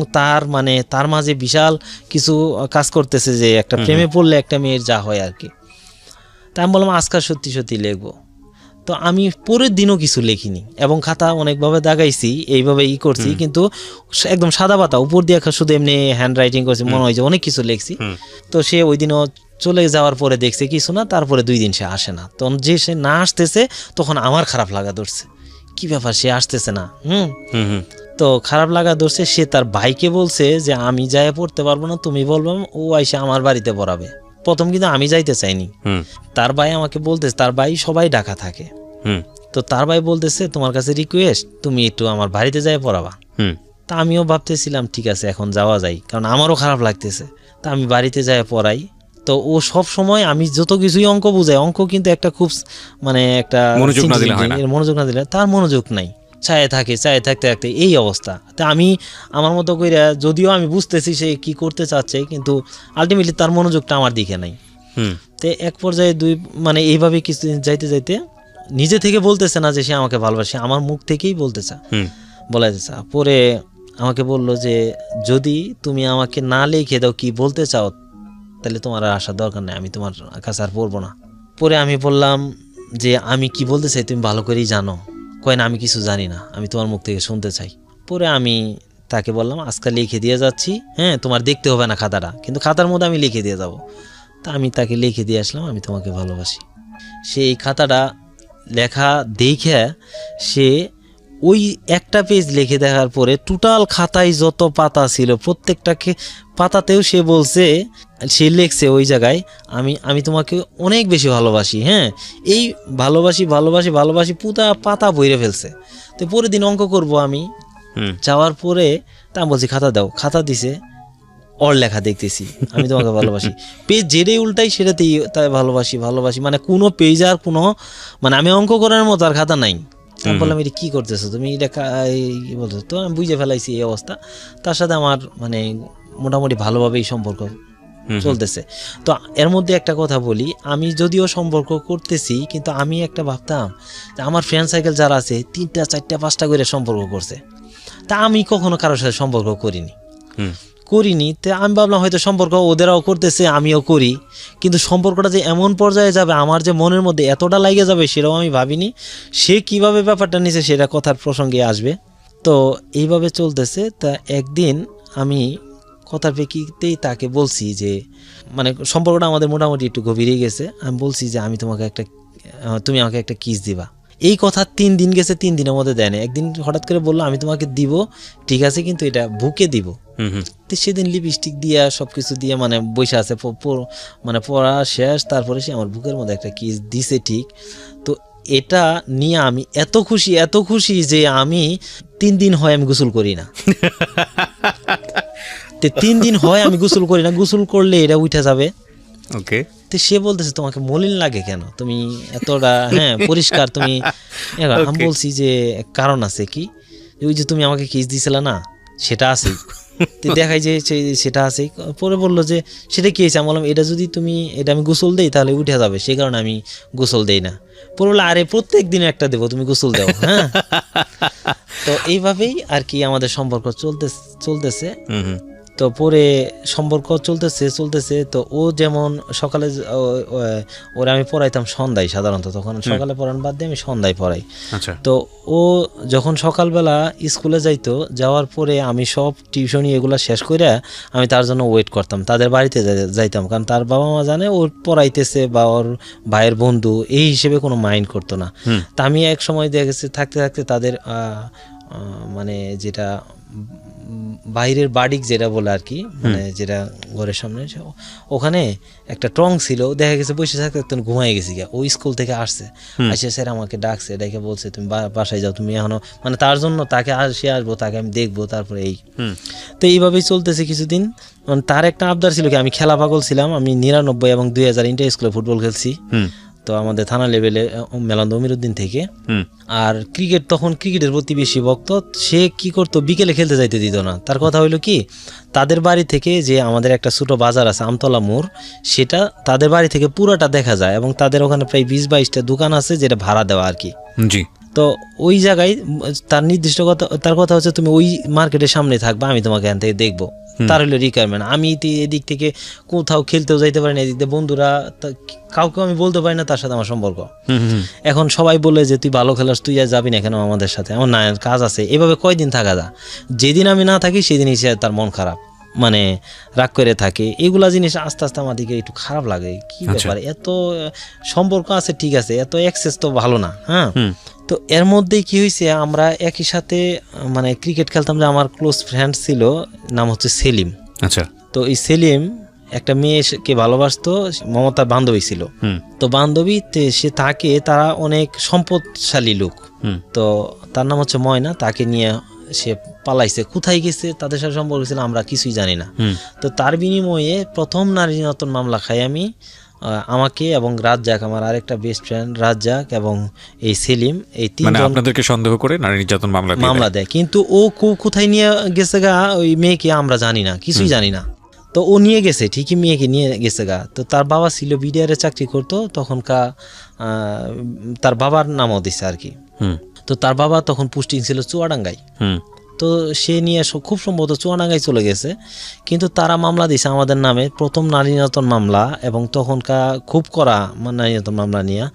তার মাঝে বিশাল কিছু কাজ করতেছে, যে একটা প্রেমে পড়লে একটা মেয়ের যা হয় আর কি। তা আমি বললাম আজকে সত্যি সত্যি লিখবো। তো আমি পরের দিনও কিছু লিখিনি, এবং খাতা অনেকভাবে দাগাইছি, এইভাবে করছি, কিন্তু একদম সাদা পাতা উপর দিয়ে শুধু এমনি হ্যান্ড রাইটিং করছি, মনে হয় যে অনেক কিছু লিখছি। তো সে ওই দিনও চলে যাওয়ার পরে দেখছে কিছু না, তারপরে 2 দিন সে আসে না। তখন যে সে না আসতেছে তখন আমার খারাপ লাগা ধরছে, কি ব্যাপার সে আসতেছে না। তো খারাপ লাগা ধরছে, সে তার ভাইকে বলছে যে আমি যাই পড়তে পারবো না, তুমি বলবো, ও আইসে আমার বাড়িতে পড়াবে। প্রথম কিন্তু আমি যাইতে চাইনি, তার ভাই আমাকে বলতেছে, তার ভাই সবাই ঢাকা থাকে, তো তার ভাই বলতেছে তোমার কাছে রিকোয়েস্ট, তুমি একটু আমার বাড়িতে যাই পড়াবা। তা আমিও ভাবতেছিলাম ঠিক আছে এখন যাওয়া যায়, কারণ আমারও খারাপ লাগতেছে। তা আমি বাড়িতে যাই পড়াই। তো ও সব সময় আমি যত কিছুই অঙ্ক বুঝাই, অঙ্ক কিন্তু একটা খুব মানে একটা মনোযোগ না দিলে তার মনোযোগ নাই, চায়ে থাকতে থাকতে এই অবস্থা। তা আমি আমার মতো করে, যদিও আমি বুঝতেছি সে কি করতে চাচ্ছে, কিন্তু আলটিমেটলি তার মনোযোগটা আমার দিকে নাই। তো এক পর্যায়ে মানে এইভাবে কিছুদিন যাইতে যাইতে নিজে থেকে বলতেছে না যে সে আমাকে ভালোবাসে, আমার মুখ থেকেই বলতেছে। পরে আমাকে বলল যে যদি তুমি আমাকে না লিখে দাও কি বলতে চাও, তাহলে তোমার আর আসার দরকার নেই, আমি তোমার কাছে আর পড়বো না। পরে আমি বললাম যে আমি কি বলতে চাই তুমি ভালো করেই জানো। কয় না আমি কিছু জানি না, আমি তোমার মুখ থেকে শুনতে চাই। পরে আমি তাকে বললাম আজকে লিখে দিয়ে যাচ্ছি, হ্যাঁ তোমার দেখতে হবে না খাতাটা, কিন্তু খাতার মধ্যে আমি লিখে দিয়ে যাব। তা আমি তাকে লিখে দিয়ে আসলাম আমি তোমাকে ভালোবাসি। সেই খাতাটা লেখা দেখে সে ওই একটা পেজ লিখে দেখার পরে টোটাল খাতায় যত পাতা ছিল প্রত্যেকটা পাতাতেও সে বলছে, সে লিখছে ওই জায়গায় আমি তোমাকে অনেক বেশি ভালোবাসি। হ্যাঁ, এই ভালোবাসি পুরা পাতা বইরে ফেলছে। তো পরের দিন অঙ্ক করব আমি, যাওয়ার পরে তা বলছি খাতা দাও, খাতা দিছে, ওর লেখা দেখতেছি আমি তোমাকে ভালোবাসি। পেজ যেটাই উল্টাই সেটাতেই তাই ভালোবাসি, মানে কোনো পেজ আর কোনো মানে আমি অঙ্ক করার মতো আর খাতা নাই। আমি বললাম এটা কী করতেছো তুমি, এটা বলছো। তো আমি বুঝে ফেলাইছি এই অবস্থা। তার সাথে আমার মানে মোটামুটি ভালোভাবেই সম্পর্ক চলতেছে। তো এর মধ্যে একটা কথা বলি, আমি যদিও সম্পর্ক করতেছি, কিন্তু আমি একটা ভাবতাম যে আমার ফ্রেন্ড সার্কেল যারা আছে 3টা 4টা 5টা করে সম্পর্ক করছে, তা আমি কখনো কারোর সাথে সম্পর্ক করিনি। তো আমি ভাবলাম হয়তো সম্পর্ক ওদেরাও করতেছে আমিও করি, কিন্তু সম্পর্কটা যে এমন পর্যায়ে যাবে আমার যে মনের মধ্যে এতটা লাগে যাবে সেটাও আমি ভাবিনি। সে কিভাবে ব্যাপারটা নিছে সেটা কথার প্রসঙ্গে আসবে। তো এইভাবে চলতেছে। তা একদিন আমি কথার প্রেক্ষিতেই তাকে বলছি যে মানে সম্পর্কটা আমাদের মোটামুটি একটু গভীরে গেছে। আমি বলছি যে তুমি আমাকে একটা কিস দিবা। এই কথা 3 দিন গেছে, 3 দিনের মধ্যে দেয় না। একদিন হঠাৎ করে বললো আমি তোমাকে দিব, ঠিক আছে, কিন্তু এটা বুকে দিব। তো সেদিন লিপস্টিক দিয়া সবকিছু দিয়ে মানে বসে আছে, মানে পড়া শেষ, তারপরে সে আমার বুকের মধ্যে একটা কিস দিছে। ঠিক তো এটা নিয়ে আমি এত খুশি যে আমি 3 দিন হয় আমি গোসল করি না। 3 দিন হয় আমি গোসল করি না, গোসল করলে এটা উঠে যাবে। ওকে। তো সে বলতেছে তোমাকে মলিন লাগে কেন, তুমি এতটা পরিষ্কার তুমি। আমি বলছি যে কারণ আছে কি, ওই যে তুমি আমাকে কিস দিছিলা না, সেটা আছে। দেখাই যে সেটা আছে। পরে বললো যে সেটা কি হয়েছে? আমি বললাম এটা যদি তুমি এটা আমি গোসল দেই তাহলে উঠে যাবে, সেই কারণে আমি গোসল দেই না। পরে বললো আরে প্রত্যেক দিন একটা দেবো, তুমি গোসল দাও। হ্যাঁ, তো এইভাবেই আর কি আমাদের সম্পর্ক চলতেছে। তো পরে সম্পর্ক চলতেছে। তো ও যেমন সকালে ওরা আমি পড়াইতাম সন্ধ্যায়, সাধারণত তখন সকালে পড়ান বাদ দিয়ে আমি সন্ধ্যায় পড়াই। তো ও যখন সকালবেলা স্কুলে যাইতো, যাওয়ার পরে আমি সব টিউশনি এগুলা শেষ করে আমি তার জন্য ওয়েট করতাম, তাদের বাড়িতে যাইতাম, কারণ তার বাবা মা জানে ও পড়াইতেছে বা ওর ভাইয়ের বন্ধু এই হিসেবে কোনো মাইন্ড করতো না। তা আমি এক সময় দেখে গেছে থাকতে তাদের মানে যেটা বাইরের বাড়ি যেটা বলে আর কি, মানে যেটা ঘরের সামনে, ওখানে একটা টং ছিল, দেখা গেছে বসে থাকতে একদম ঘুমাই গেছি। ও স্কুল থেকে আসছে, আসে স্যার আমাকে ডাকছে, ডেকে বলছে তুমি বাসায় যাও, তুমি এখনো, মানে তার জন্য তাকে আসবো, তাকে আমি দেখবো, তারপরে এই। তো এইভাবেই চলতেছে কিছুদিন। মানে তার একটা আবদার ছিল কি, আমি খেলা পাগল ছিলাম, আমি 99 এবং 2000 ইন্টার স্কুলে ফুটবল খেলছি, তো আমাদের থানা লেভেলে মেলান্দ অমিরুদ্দিন থেকে। আর ক্রিকেট, তখন ক্রিকেটের প্রতি বেশি ভক্ত। সে কি করতো, বিকেলে খেলতে যাইতে দিত না। তার কথা হইলো কি, তাদের বাড়ি থেকে যে আমাদের একটা ছোট বাজার আছে আমতলা মোড়, সেটা তাদের বাড়ি থেকে পুরোটা দেখা যায়, এবং তাদের ওখানে প্রায় 20-22টা দোকান আছে যেটা ভাড়া দেওয়া আর কি। জি। তো ওই জায়গায় তার নির্দিষ্ট কথা, তার কথা হচ্ছে তুমি ওই মার্কেটের সামনে থাকবা, আমি তোমাকে এখান থেকে দেখবো। তার হলো রিকোয়ারমেন্ট। আমি এদিক থেকে কোথাও খেলতেও যাইতে পারি না, এদিক দিয়ে বন্ধুরা কাউকে আমি বলতে পারি না তার সাথে আমার সম্পর্ক। এখন সবাই বলে যে তুই ভালো খেলাস, তুই আর যাবি না কেন আমাদের সাথে? আমার না, কাজ আছে। এভাবে কয়দিন থাকা যা, যেদিন আমি না থাকি সেদিনই সে তার মন খারাপ, মানে রাগ করে থাকে। এগুলা জিনিস আস্তে আস্তে আমার দিকে একটু খারাপ লাগে। কি ব্যাপার, এত সম্পর্ক আছে ঠিক আছে, এত অ্যাক্সেস তো ভালো না। হ্যাঁ, তো এর মধ্যেই কি হয়েছে, আমরা একই সাথে মানে ক্রিকেট খেলতাম। যে আমার ক্লোজ ফ্রেন্ড ছিল, নাম হচ্ছে সেলিম। আচ্ছা, তো এই সেলিম একটা মেয়েকে ভালোবাসতো, মমতার বান্ধবী ছিল। তো বান্ধবী সে তাকে, তারা অনেক সম্পদশালী লোক, তো তার নাম হচ্ছে ময়না। তাকে নিয়ে সে পালাইছে, কোথায় গেছে, তাদের সাথে সম্পর্ক ছিল আমরা কিছুই জানি না। তো তার বিনিময়ে প্রথম নারী নির্যাতন মামলা খাই আমি, আমাকে এবং রাজ্জাক, আমার আরেকটা বেস্ট ফ্রেন্ড রাজ্জাক এবং এই সেলিম, এই তিনজন আপনাদেরকে সন্দেহ করে নারী নির্যাতন মামলা দেয়। কিন্তু ও কোথায় নিয়ে গেছে গা ওই মেয়েকে আমরা জানি না, কিছুই জানি না। তো ও নিয়ে গেছে ঠিকই, মেয়েকে নিয়ে গেছে গা। তো তার বাবা ছিল বিডিআর এ চাকরি করতো তখনকার, তার বাবার নামও দিছে আর কি। তো তার বাবা তখন পোস্টিং ছিল চুয়াডাঙ্গায়। তো সে নিয়ে খুব সম্ভবত চুয়াডাঙ্গায় চলে গেছে। কিন্তু তারা মামলা দিয়েছে আমাদের নামে, প্রথম নারী নির্যাতন মামলা, এবং তখনকার খুব করা নারী নির্যাতন মামলা নিয়ে।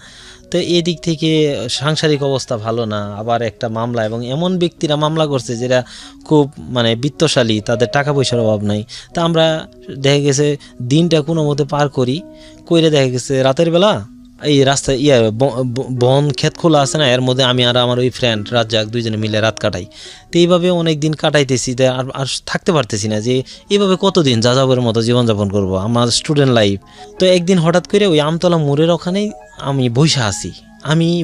তো এদিক থেকে সাংসারিক অবস্থা ভালো না, আবার একটা মামলা, এবং এমন ব্যক্তিরা মামলা করছে যেটা খুব মানে বিত্তশালী, তাদের টাকা পয়সার অভাব নাই। তা আমরা দেখা গেছে দিনটা কোনো মতে পার করে দেখা গেছে রাতের বেলা এই রাস্তায় বন ক্ষেত খোলা আছে না, এর মধ্যে আমি আর আমার ওই ফ্রেন্ড রাজ্জাক দুইজনে মিলে রাত কাটাই। তো এইভাবে অনেক দিন কাটাইতেছি, আর থাকতে পারতেছি না যে এইভাবে কতদিন যাযাবরের মতো জীবনযাপন করব, আমার স্টুডেন্ট লাইফ। তো একদিন হঠাৎ করে ওই আমতলা মোড়ের ওখানেই আমি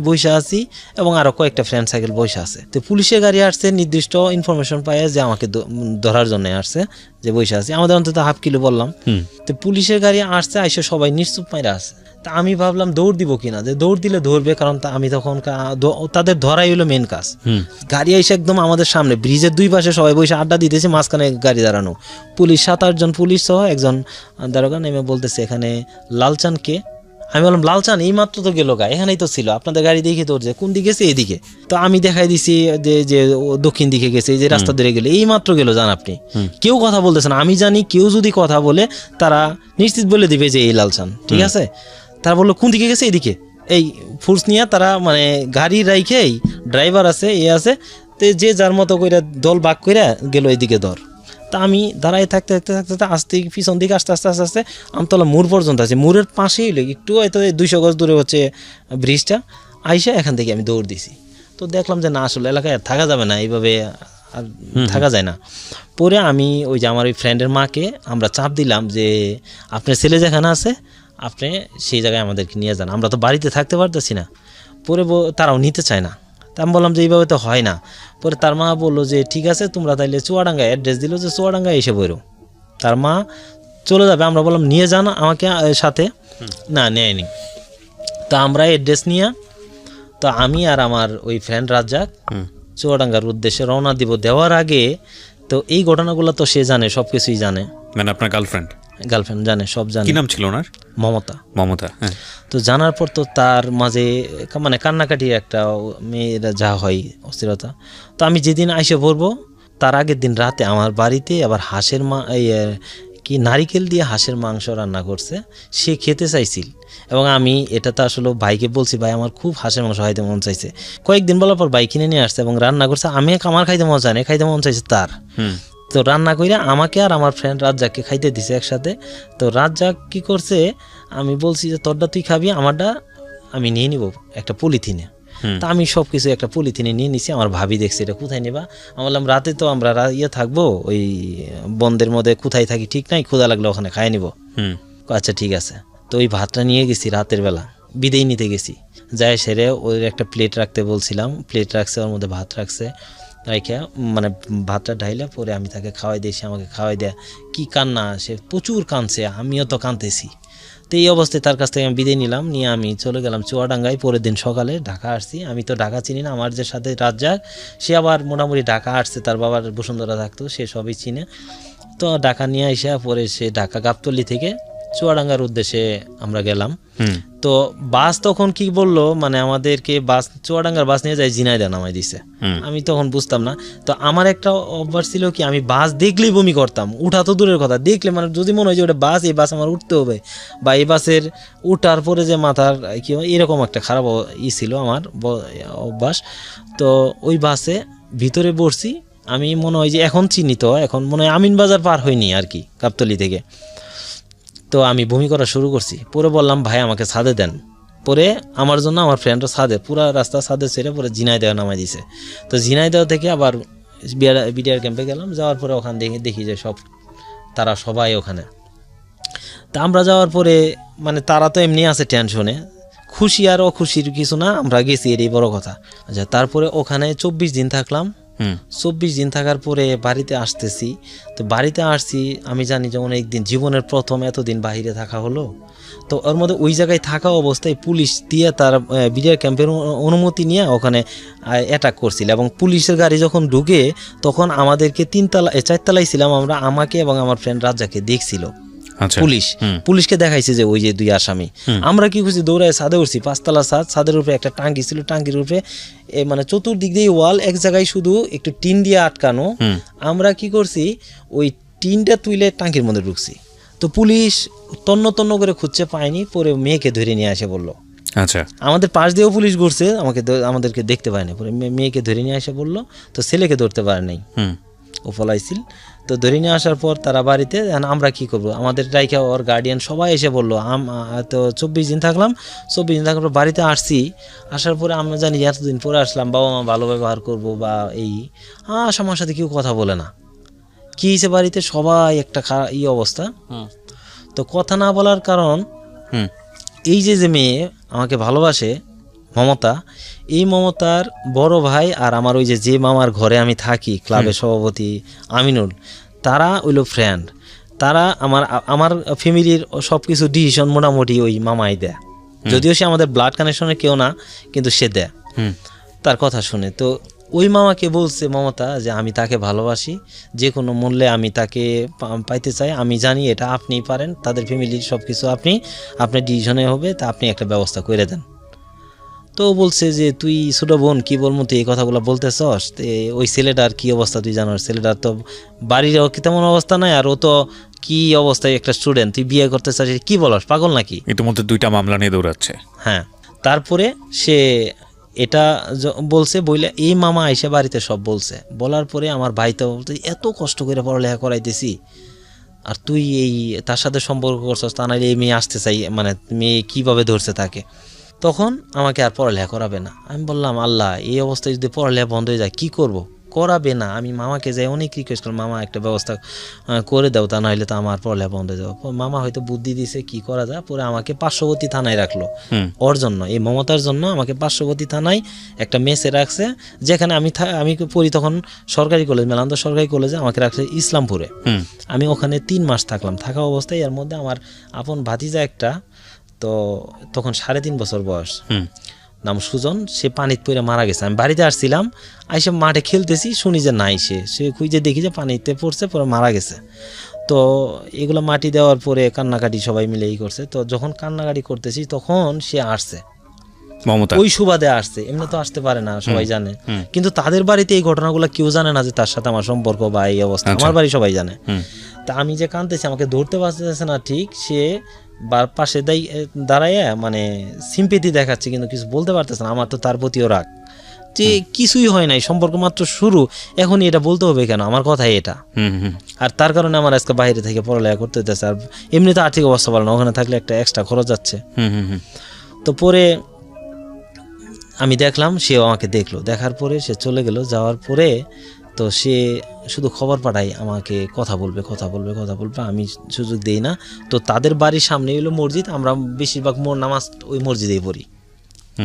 বসে আছি এবং আরও কয়েকটা ফ্রেন্ড সাইকেল বসে আছে। তো পুলিশের গাড়ি আসছে, নির্দিষ্ট ইনফরমেশন পায় যে আমাকে ধরার জন্য আসছে, যে বসে আছি, আমাদের অন্তত হাফ কিলো বললাম। তো পুলিশের গাড়ি আসছে, আইসে সবাই নিশ্চুপ মাইরা আছে। তা আমি ভাবলাম দৌড় দিব কিনা, যে দৌড় দিলে ধরবে, কারণ আমি তখন তাদের ধরাই হলো মেন কাজ। গাড়ি এসে একদম আমাদের সামনে, ব্রিজের দুই পাশে সবাই বসে আড্ডা দিতেছে, মাঝখানে গাড়ি দাঁড়ানো, পুলিশ 7-8 জন পুলিশ সহ একজন দারোগা নেমে বলতেছে এখানে লালচান কে? আমি বললাম লালচান এই মাত্র তো গেল গা, এখানেই তো ছিল, আপনাদের গাড়ি দেখে তো যে কোন দিকে গেছে, এদিকে। তো আমি দেখাই দিছি যে দক্ষিণ দিকে গেছে, এই যে রাস্তা ধরে গেলে এই মাত্র গেল, জান আপনি। কেউ কথা বলতেছে না, আমি জানি কেউ যদি কথা বলে তারা নিশ্চিত বলে দিবে যে এই লালচান, ঠিক আছে। তারা বললো কোন দিকে গেছে, এদিকে। এই ফোর্স নিয়ে তারা মানে গাড়ি রাইখেই, ড্রাইভার আছে আছে, তো যে যার মতো করে দল ভাগ করে গেল এইদিকে ধর। তা আমি দাঁড়াই থাকতে আস্তে পিছন দিকে আস্তে আমতলা মোড় পর্যন্ত আছে, মোড়ের পাশেই একটু হয়তো 200 গজ দূরে হচ্ছে ব্রিজটা। আইসা এখান থেকে আমি দৌড় দিছি। তো দেখলাম যে না, আসলে এলাকায় থাকা যাবে না, এইভাবে আর থাকা যায় না। পরে আমি ওই যে আমার ওই ফ্রেন্ডের মাকে আমরা চাপ দিলাম যে আপনার ছেলে যেখানে আছে আপনি সেই জায়গায় আমাদেরকে নিয়ে যান, আমরা তো বাড়িতে থাকতে পারতেছি না। পরে তারাও নিতে চায় না। তা আমি বললাম যে এইভাবে তো হয় না। পরে তার মা বললো যে ঠিক আছে তোমরা তাইলে চুয়াডাঙ্গায়, অ্যাড্রেস দিল যে চুয়াডাঙ্গায় এসে বইরো। তার মা চলে যাবে, আমরা বললাম নিয়ে যান আমাকে সাথে, না নেয়নি। তো আমরা অ্যাড্রেস নিয়ে, তো আমি আর আমার ওই ফ্রেন্ড রাজ্জাক চুয়াডাঙ্গার উদ্দেশ্যে রওনা দিব। দেওয়ার আগে তো এই ঘটনাগুলো তো সে জানে, সব কিছুই জানে। মানে আপনার গার্লফ্রেন্ড জানে, সব জানে। কি নাম ছিল ওনার? মমতা। হ্যাঁ। তো জানার পর তো তার মাঝে মানে কান্নাকাটি একটা মেয়েরা যা হয় অস্থিরতা। তো আমি যেদিন আইসে পড়বো তার আগের দিন রাতে আমার বাড়িতে আবার হাঁসের কি নারিকেল দিয়ে হাঁসের মাংস রান্না করছে, সে খেতে চাইছিল। এবং আমি এটা তো আসলে ভাইকে বলছি, ভাই আমার খুব হাঁসের মাংস খাইতে মন চাইছে। কয়েকদিন বলার পর ভাই কিনে নিয়ে আসছে এবং রান্না করছে। আমি আমার খাইতে মন চাই না, খাইতে মন চাইছে তার। তো রান্না করে আমাকে আর আমার ফ্রেন্ড রাজ্জাককে খাইতে দিছে একসাথে। তো রাজ্জাক কি করছে, আমি বলছি যে তোরটা তুই খাবি, আমারটা আমি নিয়ে নিব একটা পলিথিনে। তা আমি সব কিছু একটা পলিথিনে নিয়ে নিছি। আমার ভাবি দেখছে এটা কোথায় নেবা। আমি বললাম রাতে তো আমরা থাকবো ওই বন্ধের মধ্যে, কোথায় থাকি ঠিক নাই, ক্ষুধা লাগলে ওখানে খাই নিব। আচ্ছা ঠিক আছে। তো ওই ভাতটা নিয়ে গেছি রাতের বেলা, বিদেয় নিতে গেছি। যাই সেরে ওই একটা প্লেট রাখতে বলছিলাম, প্লেট রাখছে, ওর মধ্যে ভাত রাখছে, রাইখা মানে ভাতটা ঢাইলা পরে আমি তাকে খাওয়াই দিয়েছি। আমাকে খাওয়াই দেয়া কি কান্না, সে প্রচুর কাঁদছে, আমিও তো কাঁদতেছি। তো এই অবস্থায় তার কাছ থেকে আমি বিদায় নিলাম, নিয়ে আমি চলে গেলাম চুয়াডাঙ্গায়। পরের দিন সকালে ঢাকা আসছি। আমি তো ঢাকা চিনি না, আমার যে সাথে রাজ্জাক সে আবার মোটামুটি ঢাকা আসছে, তার বাবার বসুন্ধরা থাকতো, সে সবই চিনে। তো ঢাকা নিয়ে আসা পরে সে ঢাকা গাবতলী থেকে চুয়াডাঙ্গার উদ্দেশ্যে আমরা গেলাম। তো বাস তখন কি বললো, মানে আমাদেরকে বাস চুয়াডাঙ্গার বাস নিয়ে যায় ঝিনাইদহ নামাই দিছে। আমি তখন বুঝতাম না। তো আমার একটা অভ্যাস ছিল কি, আমি বাস দেখলেই বমি করতাম, উঠা তো দূরের কথা, দেখলে মানে যদি মনে হয় যে ওটা বাস, এই বাস আমার উঠতে হবে, বা এই বাসের উঠার পরে যে মাথার কি এরকম একটা খারাপ ছিল আমার অভ্যাস। তো ওই বাসে ভিতরে বসছি, আমি মনে হয় যে এখন চিহ্নিত, এখন মনে হয় আমিনবাজার পার হয়নি আর কি গাবতলী থেকে। তো আমি বমি করা শুরু করছি। পরে বললাম ভাই আমাকে ছাদে দেন। পরে আমার জন্য আমার ফ্রেন্ডরা ছাদে, পুরা রাস্তা ছাদে ছেড়ে পরে ঝিনাইদহ নামাই দিছে। তো ঝিনাইদহ থেকে আবার বিডিআর ক্যাম্পে গেলাম। যাওয়ার পরে ওখানে দেখি যে তারা সবাই ওখানে। তা আমরা যাওয়ার পরে মানে তারা তো এমনি আছে টেনশনে, খুশি আর অখুশির কিছু না, আমরা গেছি এটাই বড় কথা। আচ্ছা, তারপরে ওখানে 24 দিন থাকলাম। 24 দিন থাকার পরে বাড়িতে আসতেছি। তো বাড়িতে আসছি, আমি জানি যে অনেক দিন, জীবনের প্রথম এতদিন বাহিরে থাকা হলো। তো ওর মধ্যে ওই জায়গায় থাকা অবস্থায় পুলিশ দিয়ে তার বিডিআর ক্যাম্পের অনুমতি নিয়ে ওখানে অ্যাটাক করছিল। এবং পুলিশের গাড়ি যখন ঢুকে তখন আমাদেরকে 4তলায় ছিলাম আমরা, আমাকে এবং আমার ফ্রেন্ড রাজ্জাককে দেখছিল পুলিশকে দেখাইছে যে ওই যে 2 আসামি। আমরা কি করছি, দৌড়ায় ছাদে উঠছি, 5তলা ছাদ, ছাদের উপরে একটা টাঙ্কি ছিল, টাঙ্কির উপরে মানে চতুর্দিক দিয়ে ওয়াল, এক জায়গায় শুধু একটু টিন দিয়ে আটকানো। আমরা কি করছি, ওই টিনটা তুলে টাঙ্কির মধ্যে ঢুকছি। তো পুলিশ তন্ন করে খুঁজছে, পায়নি। পরে মেয়েকে ধরে নিয়ে আসে বললো। আচ্ছা, আমাদের পাশ দিয়েও পুলিশ ঘুরছে, আমাদেরকে দেখতে পায়নি। পরে মেয়েকে ধরে নিয়ে আসে বললো। তো ছেলেকে ধরতে পারে নাই, ও পলাইছিল। তো ধরে নিয়ে আসার পর তারা বাড়িতে, আমরা কি করবো, আমাদের রাইখা ওর গার্ডিয়ান সবাই এসে বললো। তো 24 দিন থাকলাম। 24 দিন থাকার পর বাড়িতে আসছি। আসার পরে আমরা জানি এতদিন পরে আসলাম, বাবা মা ভালো ব্যবহার করবো বা এই আমার সাথে কেউ কথা বলে না। কি হয়েছে বাড়িতে, সবাই একটা অবস্থা। তো কথা না বলার কারণ, এই যে মেয়ে আমাকে ভালোবাসে, মমতা, এই মমতার বড় ভাই আর আমার ওই যে মামার ঘরে আমি থাকি, ক্লাবের সভাপতি আমিনুল, তারা হইল ফ্রেন্ড। তারা আমার ফ্যামিলির সব কিছু ডিসিশন মোটামুটি ওই মামাই দেয়, যদিও সে আমাদের ব্লাড কানেকশনের কেউ না, কিন্তু সে দেয় তার কথা শুনে। তো ওই মামাকে বলছে মমতা যে আমি তাকে ভালোবাসি, যে কোনো মূল্যে আমি তাকে পাইতে চাই, আমি জানি এটা আপনি পারেন, তাদের ফ্যামিলির সব কিছু আপনার ডিসিশনে হবে, তা আপনি একটা ব্যবস্থা করে দেন। তো বলছে যে তুই ছোট বোন, কি বলবো তুই এই কথাগুলো বলতেছস, ওই ছেলেটার কি অবস্থা তুই জানোস, ছেলেটার তো বাড়ির তেমন অবস্থা নাই, আর ও তো কি অবস্থায় একটা স্টুডেন্ট, তুই বিয়ে করতে চাস, কি বলস, পাগল নাকি? ইতিমধ্যে 2টা মামলা নিয়ে দৌড়াচ্ছে। হ্যাঁ, তারপরে সে এটা বলছে, বইলে এই মামা এসে বাড়িতে সব বলছে। বলার পরে আমার ভাই তো বলতে, এত কষ্ট করে পড়ালেখা করাইতেছি আর তুই এই তার সাথে সম্পর্ক করছস, তা নাহলে এই মেয়ে আসতে চাই, মানে মেয়ে কীভাবে ধরছে তাকে। তখন আমাকে আর পড়ালেখা করাবে না। আমি বললাম আল্লাহ, এই অবস্থায় যদি পড়ালেখা বন্ধ হয়ে যায় কি করব? করাবে না। আমি মামাকে যাই অনেক রিকোয়েস্ট করলাম, মামা একটা ব্যবস্থা করে দাও, তা নাহলে তো আমার পড়ালেখা বন্ধ হয়ে যাবে। মামা হয়তো বুদ্ধি দিছে কি করা যায়। পরে আমাকে পার্শ্ববর্তী থানায় রাখলো ওর জন্য, এই মমতার জন্য আমাকে পার্শ্ববর্তী থানায় একটা মেসে রাখছে, যেখানে আমি পড়ি তখন সরকারি কলেজ, মেলান্দ সরকারি কলেজে, আমাকে রাখছে ইসলামপুরে। আমি ওখানে 3 মাস থাকলাম। থাকা অবস্থায় এর মধ্যে আমার আপন ভাতিজা একটা, তো তখন 3.5 বছর বয়স, নাম সুজন, সে পানিতে পড়ে মারা গেছে। আমি বাড়িতে আসছিলাম, আইসে মাঠে খেলতেছি, শুনি যে নাই, সে খুঁজে দেখি যে পানিতে পড়ছে, পরে মারা গেছে। তো এগুলো মাটি দেওয়ার পরে কান্নাকাটি সবাই মিলে করছে। তো যখন কান্নাকাটি করতেছি তখন সে আসছে, ওই সুবাদে আসছে, এমনি তো আসতে পারে না, সবাই জানে। কিন্তু তাদের বাড়িতে এই ঘটনাগুলো কেউ জানে না যে তার সাথে আমার সম্পর্ক বা এই অবস্থা। আমার বাড়ি সবাই জানে। তা আমি যে কাঁদতেছি, আমাকে ধরতে পারতেছে না ঠিক, সে পাশে দাঁড়াইয়া মানে সিম্পেথি দেখাচ্ছে, কিন্তু কিছু বলতে পারতেছে না। আমার তো তার প্রতিও রাগ যে কিছুই হয় নাই, সম্পর্ক মাত্র শুরু, এখনই এটা বলতে হবে কেন, আমার কথাই এটা। আর তার কারণে আমার আজকে বাইরে থেকে পড়ালেখা করতে হইতেছে। আর এমনি তো আর্থিক অবস্থা ভালো না, ওখানে থাকলে একটা এক্সট্রা খরচ যাচ্ছে। তো পরে আমি দেখলাম, সেও আমাকে দেখলো, দেখার পরে সে চলে গেল। যাওয়ার পরে তো সে শুধু খবর পাঠায় আমাকে, কথা বলবে। আমি সুযোগ দিই না। তো তাদের বাড়ির সামনে হলো মসজিদ, আমরা বেশিরভাগ নামাজ ওই মসজিদেই পড়ি,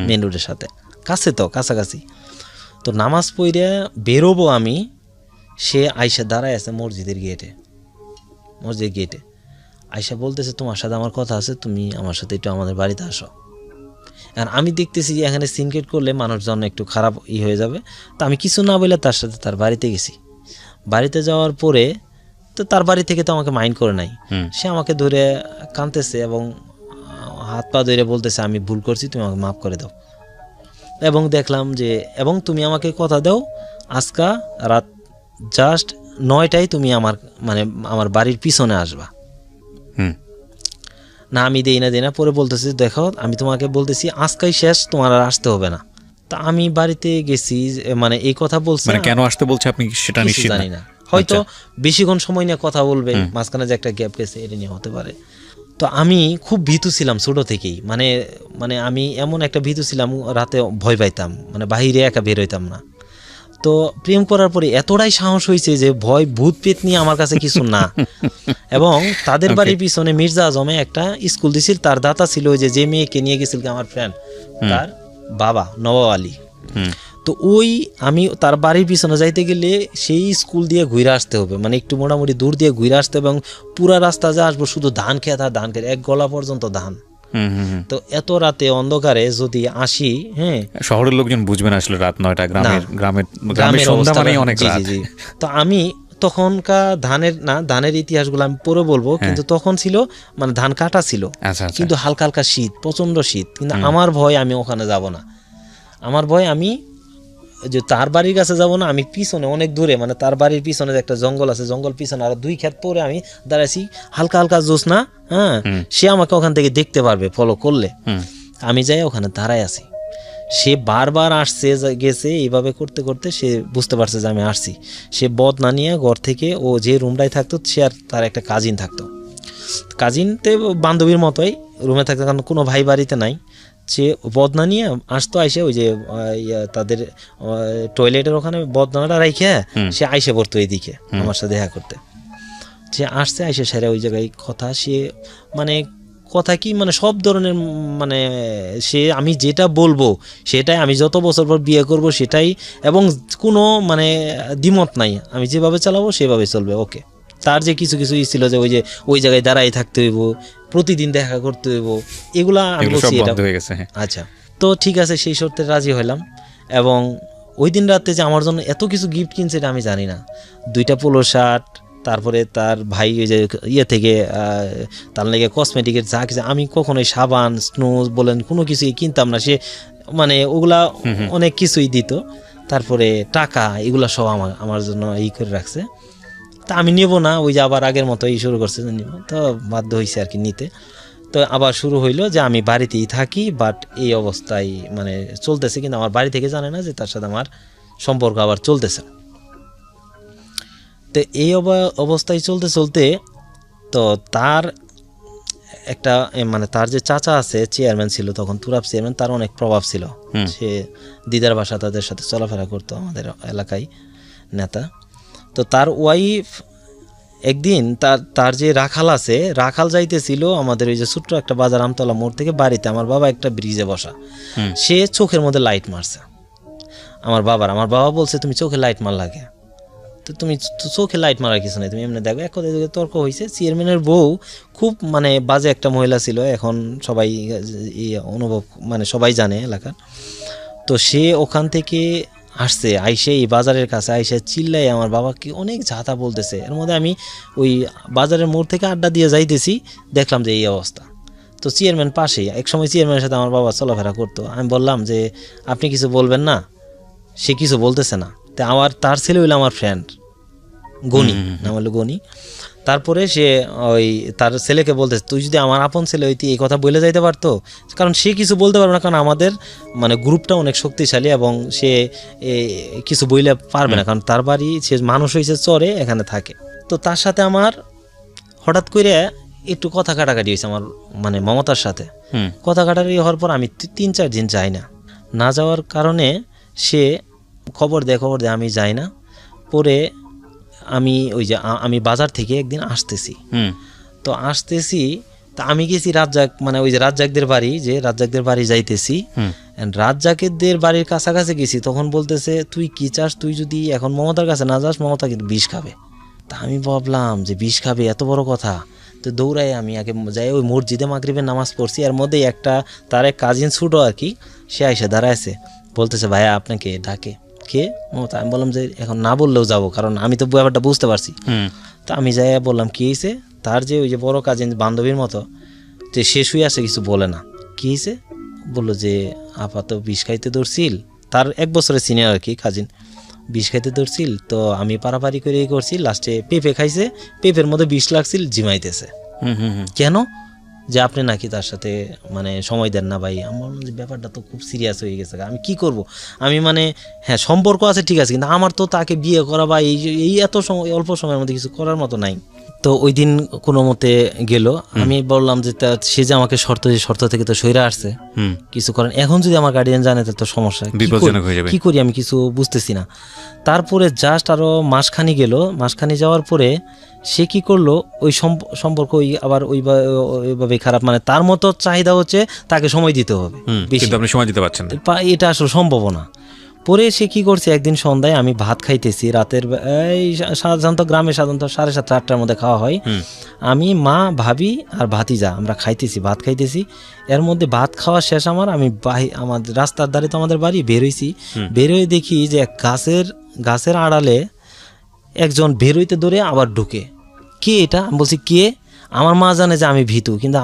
মেন রোডের সাথে কাছে, তো কাছাকাছি। তো নামাজ পড়ে বেরোবো আমি, সে আয়সা দাঁড়ায় আছে মসজিদের গেটে। আয়সা বলতেছে, তোমার সাথে আমার কথা আছে, তুমি আমার সাথে একটু আমাদের বাড়িতে আসো। আর আমি দেখতেছি যে এখানে সিনক্রেট করলে মানুষজন একটু খারাপ হয়ে যাবে। তো আমি কিছু না বলে তার সাথে তার বাড়িতে গেছি। বাড়িতে যাওয়ার পরে তো তার বাড়ি থেকে তো আমাকে মাইন্ড করে নাই, সে আমাকে ধরে কাঁদতেছে এবং হাত পা ধরে বলতেছে, আমি ভুল করছি, তুমি আমাকে মাফ করে দাও। এবং দেখলাম যে, এবং তুমি আমাকে কথা দাও, আজকা রাত জাস্ট 9টায় তুমি আমার বাড়ির পিছনে আসবা। না আমি দেই না। পরে বলতেছি, দেখো আমি তোমাকে বলতেছি আজকাই শেষ, তোমার আর আসতে হবে না। তা আমি বাড়িতে গেছি, মানে এই কথা বলছি, কেন আসতে বলছে আপনি সেটা নিশ্চিত জানি না, হয়তো বেশিক্ষণ সময় নিয়ে কথা বলবে, মাঝখানে যে একটা গ্যাপ গেছে এটা নিয়ে হতে পারে। তো আমি খুব ভীতু ছিলাম ছোট থেকেই, মানে আমি এমন একটা ভীতু ছিলাম, রাতে ভয় পাইতাম, মানে বাহিরে একা বের হইতাম না। তো প্রেম করার পরে এতটাই সাহস হয়েছে যে ভয় ভূত পেত নিয়ে আমার কাছে কিছু না। এবং তাদের বাড়ির পিছনে মির্জা আজমে একটা স্কুল দিছিল, তার দাতা ছিল ওই যে মেয়েকে নিয়ে গেছিল আমার ফ্রেন্ড, তার বাবা নবাব আলী। তো আমি তার বাড়ির পিছনে যাইতে গেলে সেই স্কুল দিয়ে ঘুরে আসতে হবে, মানে একটু মোটামুটি দূর দিয়ে ঘুরে আসতে হবে, এবং পুরা রাস্তা যা আসবো শুধু ধান খেত আর ধান খেত, এক গলা পর্যন্ত ধান। তো এত রাতে অন্ধকারে যদি আসি, শহরের লোকজন বুঝবে না আসলে রাত 9টা, গ্রামের সন্ধ্যা মানে অনেক রাত। তো আমি তখনকার ধানের ইতিহাসগুলো আমি পরে বলবো, কিন্তু তখন ছিল মানে ধান কাটা ছিল, কিন্তু হালকা হালকা শীত, প্রচন্ড শীত। কিন্তু আমার ভয়, আমি ওখানে যাব না। আমার ভয়, আমি যে তার বাড়ির কাছে যাব না, আমি পিছনে অনেক দূরে, মানে তার বাড়ির পিছনে যে একটা জঙ্গল আছে, জঙ্গল পিছনে আর 2 ক্ষেত পরে আমি দাঁড়াইছি, হালকা হালকা জ্যোৎস্না, সে আমাকে ওখান থেকে দেখতে পারবে ফলো করলে। আমি যাই ওখানে দাঁড়ায় আছি, সে বারবার আসছে গেছে, এইভাবে করতে করতে সে বুঝতে পারছে যে আমি আসছি। সে বদনা নিয়ে ঘর থেকে, ও যে রুমটায় থাকতো, সে আর তার একটা কাজিন থাকতো, কাজিনতে বান্ধবীর মতোই রুমে থাকতো, কারণ কোনো ভাই বাড়িতে নাই। সে বদনা নিয়ে আসতো, আইসে ওই যে তাদের টয়লেটের ওখানে বদনাটা রাইখে সে আইসে পড়তো এইদিকে আমার সাথে দেখা করতে। সে আসছে, আইসে সেরা ওই জায়গায় কথা, সে মানে কথা কি মানে সব ধরনের, মানে সে আমি যেটা বলবো সেটাই, আমি যত বছর পর বিয়ে করব সেটাই, এবং কোনো মানে দ্বিমত নাই, আমি যেভাবে চালাবো সেভাবে চলবে। ওকে, তার যে কিছু কিছু ছিল যে ওই জায়গায় দাঁড়াই থাকতে হইব, প্রতিদিন দেখা করতে হইব, এগুলা আমি বলছি এটা আচ্ছা। তো ঠিক আছে, সেই শর্তে রাজি হইলাম। এবং ওই দিন রাতে যে আমার জন্য এত কিছু গিফট কিনছে এটা আমি জানি না। 2টা পোলো শার্ট, তারপরে তার ভাই ওই যে থেকে তার লেগে কসমেটিকের যা কিছু, আমি কখনোই সাবান স্নো বলেন কোনো কিছুই কিনতাম না, সে মানে ওগুলা অনেক কিছুই দিত। তারপরে টাকা, এগুলা সব আমার জন্য করে রাখছে। তা আমি নেব না, ওই যে আবার আগের মতো শুরু করছে নিব, তো বাধ্য হয়েছে আর কি নিতে। তো আবার শুরু হইলো যে আমি বাড়িতেই থাকি, বাট এই অবস্থায় মানে চলতেছে, কিন্তু আমার বাড়ি থেকে জানে না যে তার সাথে আমার সম্পর্ক আবার চলতেছে। তো এই অবস্থায় চলতে তো তার একটা মানে তার যে চাচা আছে, চেয়ারম্যান ছিল তখন, তুরাব চেয়ারম্যান, তার অনেক প্রভাব ছিল, সে দিদার বাসা তাদের সাথে চলাফেরা করতো, আমাদের এলাকায় নেতা। তো তার ওয়াইফ একদিন তার যে রাখাল আছে, রাখাল যাইতেছিল আমাদের ওই যে ছোট্ট একটা বাজার আমতলা মোড় থেকে বাড়িতে, আমার বাবা একটা ব্রিজে বসা, সে চোখের মধ্যে লাইট মারছে আমার বাবা বলছে, তুমি চোখে লাইট মার লাগে। তো তুমি চোখে লাইট মারা কিছু নাই, তুমি এমনি দেখো। এক কথা তর্ক হয়েছে। চেয়ারম্যানের বউ খুব মানে বাজে একটা মহিলা ছিল, এখন সবাই অনুভব মানে সবাই জানে এলাকার। তো সে ওখান থেকে আসছে, আইসে এই বাজারের কাছে আইসে চিল্লাই আমার বাবাকে অনেক ঝাঁতা বলতেছে। এর মধ্যে আমি ওই বাজারের মোড় থেকে আড্ডা দিয়ে যাইতেছি, দেখলাম যে এই অবস্থা। তো চেয়ারম্যান পাশেই, একসময় চেয়ারম্যানের সাথে আমার বাবা চলাফেরা করতো। আমি বললাম যে আপনি কিছু বলবেন না, সে কিছু বলতেছে না। তো তার ছেলে হইলো আমার ফ্রেন্ড গনি, নাম হলো গনি। তারপরে সে ওই তার ছেলেকে বলতেছে, তুই যদি আমার আপন ছেলে হইতি এই কথা বলে যাইতে পারতো, কারণ সে কিছু বলতে পারবে না, কারণ আমাদের মানে গ্রুপটা অনেক শক্তিশালী এবং সে কিছু বইলে পারবে না, কারণ তার বাড়ি, সে মানুষ হয়েছে চরে, এখানে থাকে। তো তার সাথে আমার হঠাৎ করে একটু কথা কাটাকাটি হয়েছে আমার মানে মমতার সাথে। কথা কাটাকাটি হওয়ার পর আমি 3-4 দিন যাই না যাওয়ার কারণে সে খবর দেয়, আমি যাই না। পরে আমি ওই যে আমি বাজার থেকে একদিন আসতেছি, তো তা আমি গেছি রাজ্জাক, মানে ওই যে রাজ্জাকদের বাড়ি, যে রাজ্জাকদের বাড়ি যাইতেছি, রাজ্জাকের বাড়ির কাছাকাছি গেছি। তখন বলতেছে, তুই কি চাস, তুই যদি এখন মমতার কাছে না যাস, মমতা কিন্তু বিষ খাবে। তা আমি ভাবলাম যে বিষ খাবে, এত বড় কথা। তো দৌড়াই আমি আগে যাই ওই মসজিদে মাগরিবের নামাজ পড়ছি। এর মধ্যে তার এক কাজিন ছুটো আর কি, সে আইসে দাঁড়াইছে, বলতেছে ভাইয়া আপনাকে ডাকে। কে? মমতা। আমি বললাম যে এখন না বললেও যাবো, কারণ আমি তো ব্যাপারটা বুঝতে পারছি। তো আমি যাই বললাম কি হয়েছে। তার যে ওই যে বড় কাজিন বান্ধবীর মতো, যে সে শুয়ে আসে, কিছু বলে না। কি হয়েছে? বললো যে আপা তো বিষ খাইতে ধরছিল, তার 1 বছরের সিনিয়র আর কি কাজিন, বিষ খাইতে ধরছিল। তো আমি পারাপারি করে করছি, লাস্টে পেঁপে খাইছে, পেঁপের মধ্যে বিষ লাগছিল, জিমাইতেছে। কেন? যে আপনি নাকি তার সাথে মানে সময় দেন না ভাই। আমার ব্যাপারটা তো খুব সিরিয়াস হয়ে গেছে, আমি কি করব। আমি মানে হ্যাঁ সম্পর্ক আছে ঠিক আছে, কিন্তু আমার তো তাকে বিয়ে করা বা এই এত সময়, অল্প সময়ের মধ্যে কিছু করার মতো নাই। তো ওই দিন কোনো মতে গেল। আমি বললাম যে সে যে আমাকে শর্ত থেকে তো সইরা আসছে, কিছু করেন। এখন যদি আমার গার্ডিয়ান জানে তাহলে তো সমস্যা, কি করি আমি কিছু বুঝতেছি না। তারপরে জাস্ট আরো মাসখানি গেল, মাসখানি যাওয়ার পরে সে কি করলো, ওই সম্পর্ক আবার ওইভাবে খারাপ, মানে তার মতো চাহিদা হচ্ছে তাকে সময় দিতে হবে, কিন্তু আপনি সময় দিতে পারছেন না, এটা আসলে সম্ভব না। পরে সে কি করছে, একদিন সন্ধ্যায় আমি ভাত খাইতেছি, রাতের এই সাধারণত গ্রামে সাধারণত 7:30-8টার মধ্যে খাওয়া হয়। আমি, মা, ভাবি আর ভাতিজা আমরা ভাত খাইতেছি। এর মধ্যে ভাত খাওয়া শেষ আমি আমাদের রাস্তার ধারে তো আমাদের বাড়ি, বেরোইছি। বেরোয় দেখি যে গাছের আড়ালে একজন বেরোইতে ধরে আবার ঢুকে। কে এটা? আমি বলছি কে? আমার মা জানে যে আমি ভীতু, কিন্তু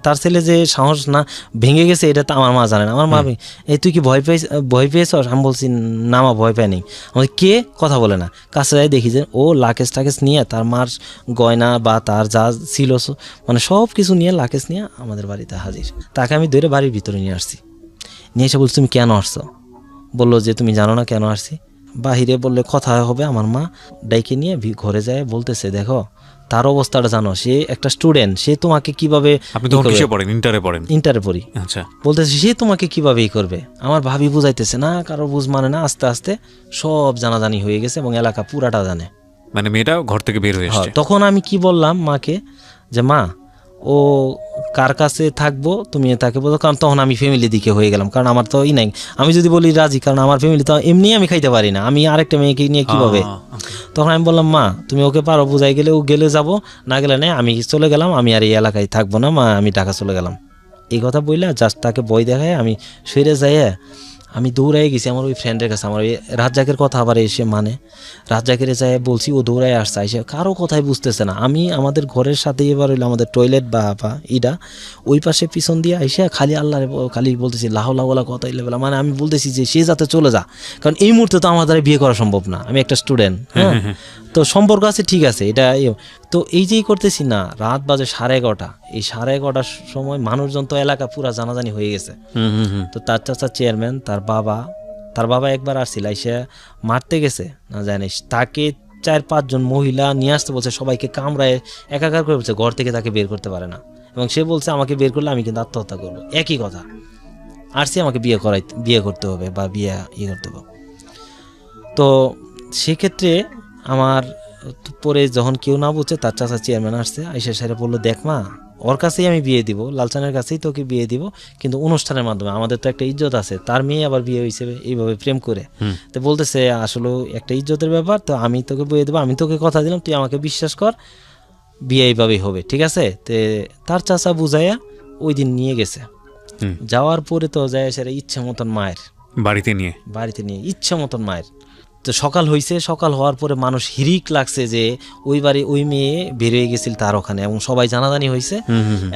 তার ছেলে যে সাহস না ভেঙে গেছে এটা তো আমার মা জানে না। আমার মা, এই তুই কি ভয় পেয়েছ? আমি বলছি না মা, ভয় পাই নি। আমি কে? কথা বলে না। কাছে যাই দেখি যে ও লাকেশ টাকেশ নিয়ে, তার মার গয়না বা তার যা ছিল মানে সব কিছু নিয়ে, লাকেশ নিয়ে আমাদের বাড়িতে হাজির। তাকে আমি ধরে বাড়ির ভিতরে নিয়ে আসছি। নিয়ে এসে বলছি তুমি কেন আসছো? বললো যে তুমি জানো না কেন আসছি। বাহিরে বললে কথা হবে, আমার মা ডাইকে নিয়ে ঘরে যায়, বলতেছে দেখো তার অবস্থাটা জানো, সে একটা স্টুডেন্ট, সে তোমাকে কিভাবে, আপনি তখন কিসে পড়েন? ইন্টারে পড়ি। আচ্ছা। বলতেছে সে তোমাকে কিভাবে করবে। আমার ভাবি বুঝাইতেছে না, কারো বুঝ মানে না। আস্তে আস্তে সব জানাজানি হয়ে গেছে এবং এলাকা পুরাটা জানে, মানে মেয়েটা ঘর থেকে বের হয়ে এসেছে। তখন আমি কি বললাম মাকে যে মা ও কার কাছে থাকবো তুমি তাকে বলো, কারণ তখন আমি ফ্যামিলি দিকে হয়ে গেলাম, কারণ আমার তো নাই। আমি যদি বলি রাজি, কারণ আমার ফ্যামিলি তো এমনি আমি খাইতে পারি না, আমি আরেকটা মেয়েকে নিয়ে কিভাবে। তখন আমি বললাম মা তুমি ওকে পারো বুঝাই, গেলে ও গেলে যাবো, না গেলে নেই, আমি চলে গেলাম, আমি আর এই এলাকায় থাকবো না মা, আমি ঢাকা চলে গেলাম। এই কথা বললে জাস্ট তাকে বই দেখায় আমি সরে যাই। আমি দৌড়াই গেছি আমার ওই ফ্রেন্ডের কাছে, আমার ওই রাজ্জাকের কথা আবার এসে মানে রাজ্জাকের যাই বলছি, ও দৌড়াই আসছে, এসে কারো কথাই বুঝতেছে না। আমি আমাদের ঘরের সাথে এবার হইলো আমাদের টয়লেট বা ইটা, ওই পাশে পিছন দিয়ে এসে খালি আল্লাহ খালি বলতেছি লাহলা কথা লেবেলা, মানে আমি বলতেছি যে সে যাতে চলে যা, কারণ এই মুহূর্তে তো আমার দ্বারা বিয়ে করা সম্ভব না, আমি একটা স্টুডেন্ট। হ্যাঁ, তো সম্পর্ক আছে ঠিক আছে, এটা তো এই যেই করতেছি না, রাত বাজে 11:30। এই 11:30টার সময় মানুষজন তো এলাকা পুরা জানাজানি হয়ে গেছে। তো তার চাচা চেয়ারম্যান, তার বাবা একবার আসছিল, এসে মারতে গেছে না জানিস, তাকে 4-5 জন মহিলা নিয়ে আসতে বলছে, সবাইকে কামড়ায় একাকার করে বলছে, ঘর থেকে তাকে বের করতে পারে না, এবং সে বলছে আমাকে বের করলে আমি কিন্তু আত্মহত্যা করবো। একই কথা, আসছে আমাকে বিয়ে করতে হবে বা বিয়ে করতে হবে। তো সেক্ষেত্রে আমার পরে যখন কেউ না বুঝছে, তার চাচা চেয়ারম্যান আসছে, আইসা সারে বললো দেখ মা ওর কাছেই আমি বিয়ে দিব, লালচানের কাছেই তোকে বিয়ে দিব, কিন্তু অনুষ্ঠানের মাধ্যমে, আমাদের তো একটা ইজ্জত আছে, তার মেয়ে আবার বিয়ে হয়েছে এইভাবে প্রেম করে। তো বলতেছে আসলে একটা ইজ্জতের ব্যাপার, তো আমি তোকে বিয়ে দেবো, আমি তোকে কথা দিলাম, তুই আমাকে বিশ্বাস কর, বিয়ে এইভাবেই হবে, ঠিক আছে। তে তার চাচা বুঝাইয়া ওই দিন নিয়ে গেছে। যাওয়ার পরে তো যায় সেটা ইচ্ছে মতন মায়ের বাড়িতে নিয়ে ইচ্ছে মতন মায়ের। তো সকাল হয়েছে, সকাল হওয়ার পরে মানুষ হিরিক লাগছে যে ওই বাড়ি ওই মেয়ে বেরিয়ে গেছিল তার ওখানে, এবং সবাই জানাজানি হয়েছে,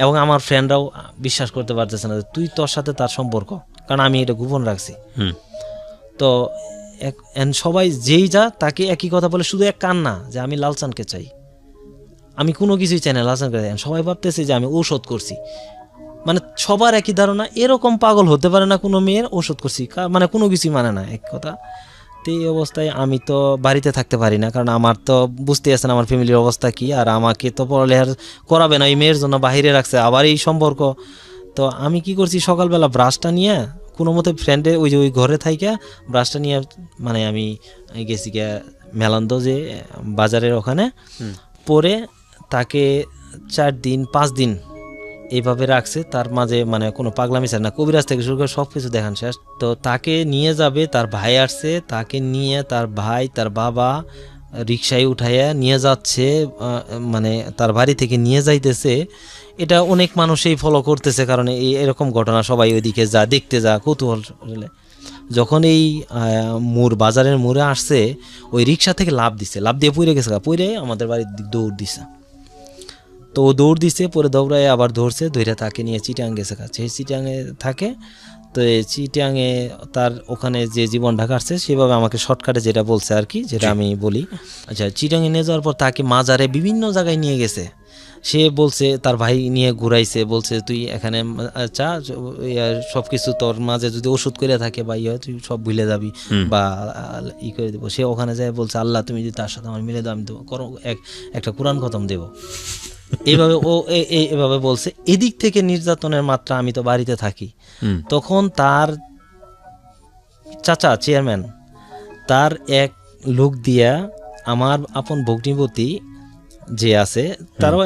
এবং আমার ফ্রেন্ডরাও বিশ্বাস করতে পারতেছে না তুই তোর সাথে তার সম্পর্ক, কারণ আমি এটা গোপন রাখছি। তো সবাই যেই যা তাকে একই কথা বলে, শুধু এক কান্না যে আমি লালচানকে চাই, আমি কোনো কিছুই চাই না লালচানকে চাই। সবাই ভাবতেছে যে আমি ঔষধ করছি, মানে সবার একই ধারণা, এরকম পাগল হতে পারে না কোনো মেয়ের, ওষুধ করছি মানে কোনো কিছুই মানে না এক কথা। তো এই অবস্থায় আমি তো বাড়িতে থাকতে পারি না, কারণ আমার তো বুঝতে আছেন আমার ফ্যামিলির অবস্থা কি, আর আমাকে তো পড়ালেখার করাবে না, এই মেয়ের জন্য বাহিরে রাখছে, আবার এই সম্পর্ক। তো আমি কি করছি, সকালবেলা ব্রাশটা নিয়ে কোনো মতে ফ্রেন্ডে ওই যে ওই ঘরে থাইকা ব্রাশটা নিয়ে মানে আমি গেছি গিয়া মেলান্দ যে বাজারের ওখানে, পরে তাকে 4 দিন 5 দিন এইভাবে রাখছে। তার মাঝে মানে কোনো পাগলামি চায় না, কবিরাজ থেকে শুরু করে সব কিছু দেখান শেষ। তো তাকে নিয়ে যাবে, তার ভাই আসছে, তাকে নিয়ে তার ভাই তার বাবা রিক্সায় উঠাইয়া নিয়ে যাচ্ছে, মানে তার বাড়ি থেকে নিয়ে যাইতেছে। এটা অনেক মানুষই ফলো করতেছে, কারণ এরকম ঘটনা সবাই ওইদিকে যা দেখতে যা কৌতূহল। যখন এই বাজারের মোড়ে আসছে, ওই রিক্সা থেকে লাফ দিয়ে পড়ে গেছে, পড়ে আমাদের বাড়ির দিক দৌড় দিছে। তো ও দৌড় দিছে, পরে দৌড়ায় আবার ধরছে, ধরে তাকে নিয়ে চিটাং গেছে, সেই চিটাংয়ে থাকে। তো এই চিটাংয়ে তার ওখানে যে জীবনটা কাটছে সেভাবে আমাকে শর্টকাটে যেটা বলছে আর কি, যেটা আমি বলি। আচ্ছা, চিটাংয়ে নিয়ে যাওয়ার পর তাকে মাজারে বিভিন্ন জায়গায় নিয়ে গেছে। সে বলছে তার ভাই নিয়ে ঘুরাইছে, বলছে তুই এখানে চা, সব কিছু তোর মাঝে যদি ওষুধ করে থাকে বা ইয়ে তুই সব ভুলে যাবি বা ই করে দেবো। সে ওখানে যায় বলছে আল্লাহ তুমি যদি তার সাথে আমার মিলে দাও, আমি দেবো একটা কোরআন খতম দেবো। এইভাবে ও এভাবে বলছে। এদিক থেকে নির্যাতনের মাত্রা, আমি তো বাড়িতে থাকি তখন, তার চাচা চেয়ারম্যান তার এক লোক দিয়া আমার আপন ভগ্নিপতি যে আছে, তারও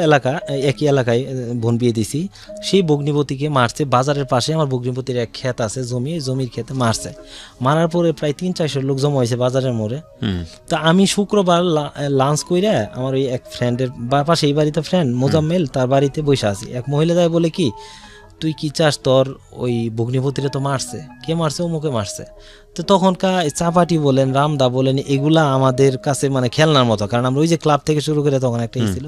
একই এলাকায় বোন বিয়ে দিছি, সেই ভগ্নিপতিকে মারছে। বাজারের পাশে আমার ভগ্নিপতির এক ক্ষেত আছে, জমির ক্ষেতে মারছে। মারার পরে প্রায় 300-400 লোক জমা হয়েছে বাজারের মোড়ে। তা আমি শুক্রবার লাঞ্চ কইরা আমার ওই এক ফ্রেন্ডের পাশে, এই বাড়িতে ফ্রেন্ড মোজাম্মেল, তার বাড়িতে বসে আছি। এক মহিলা যায় বলে কি, তুই কি চাস, তোর ওই ভগ্নিপতিরে তো মারছে, কে মারছে, অমুকে মারছে। তো তখনকার চাপাটি বলেন, রামদা বলেন, এগুলা আমাদের কাছে মানে খেলনার মতো, কারণ আমরা ওই যে ক্লাব থেকে শুরু করে তখন একটা ছিল।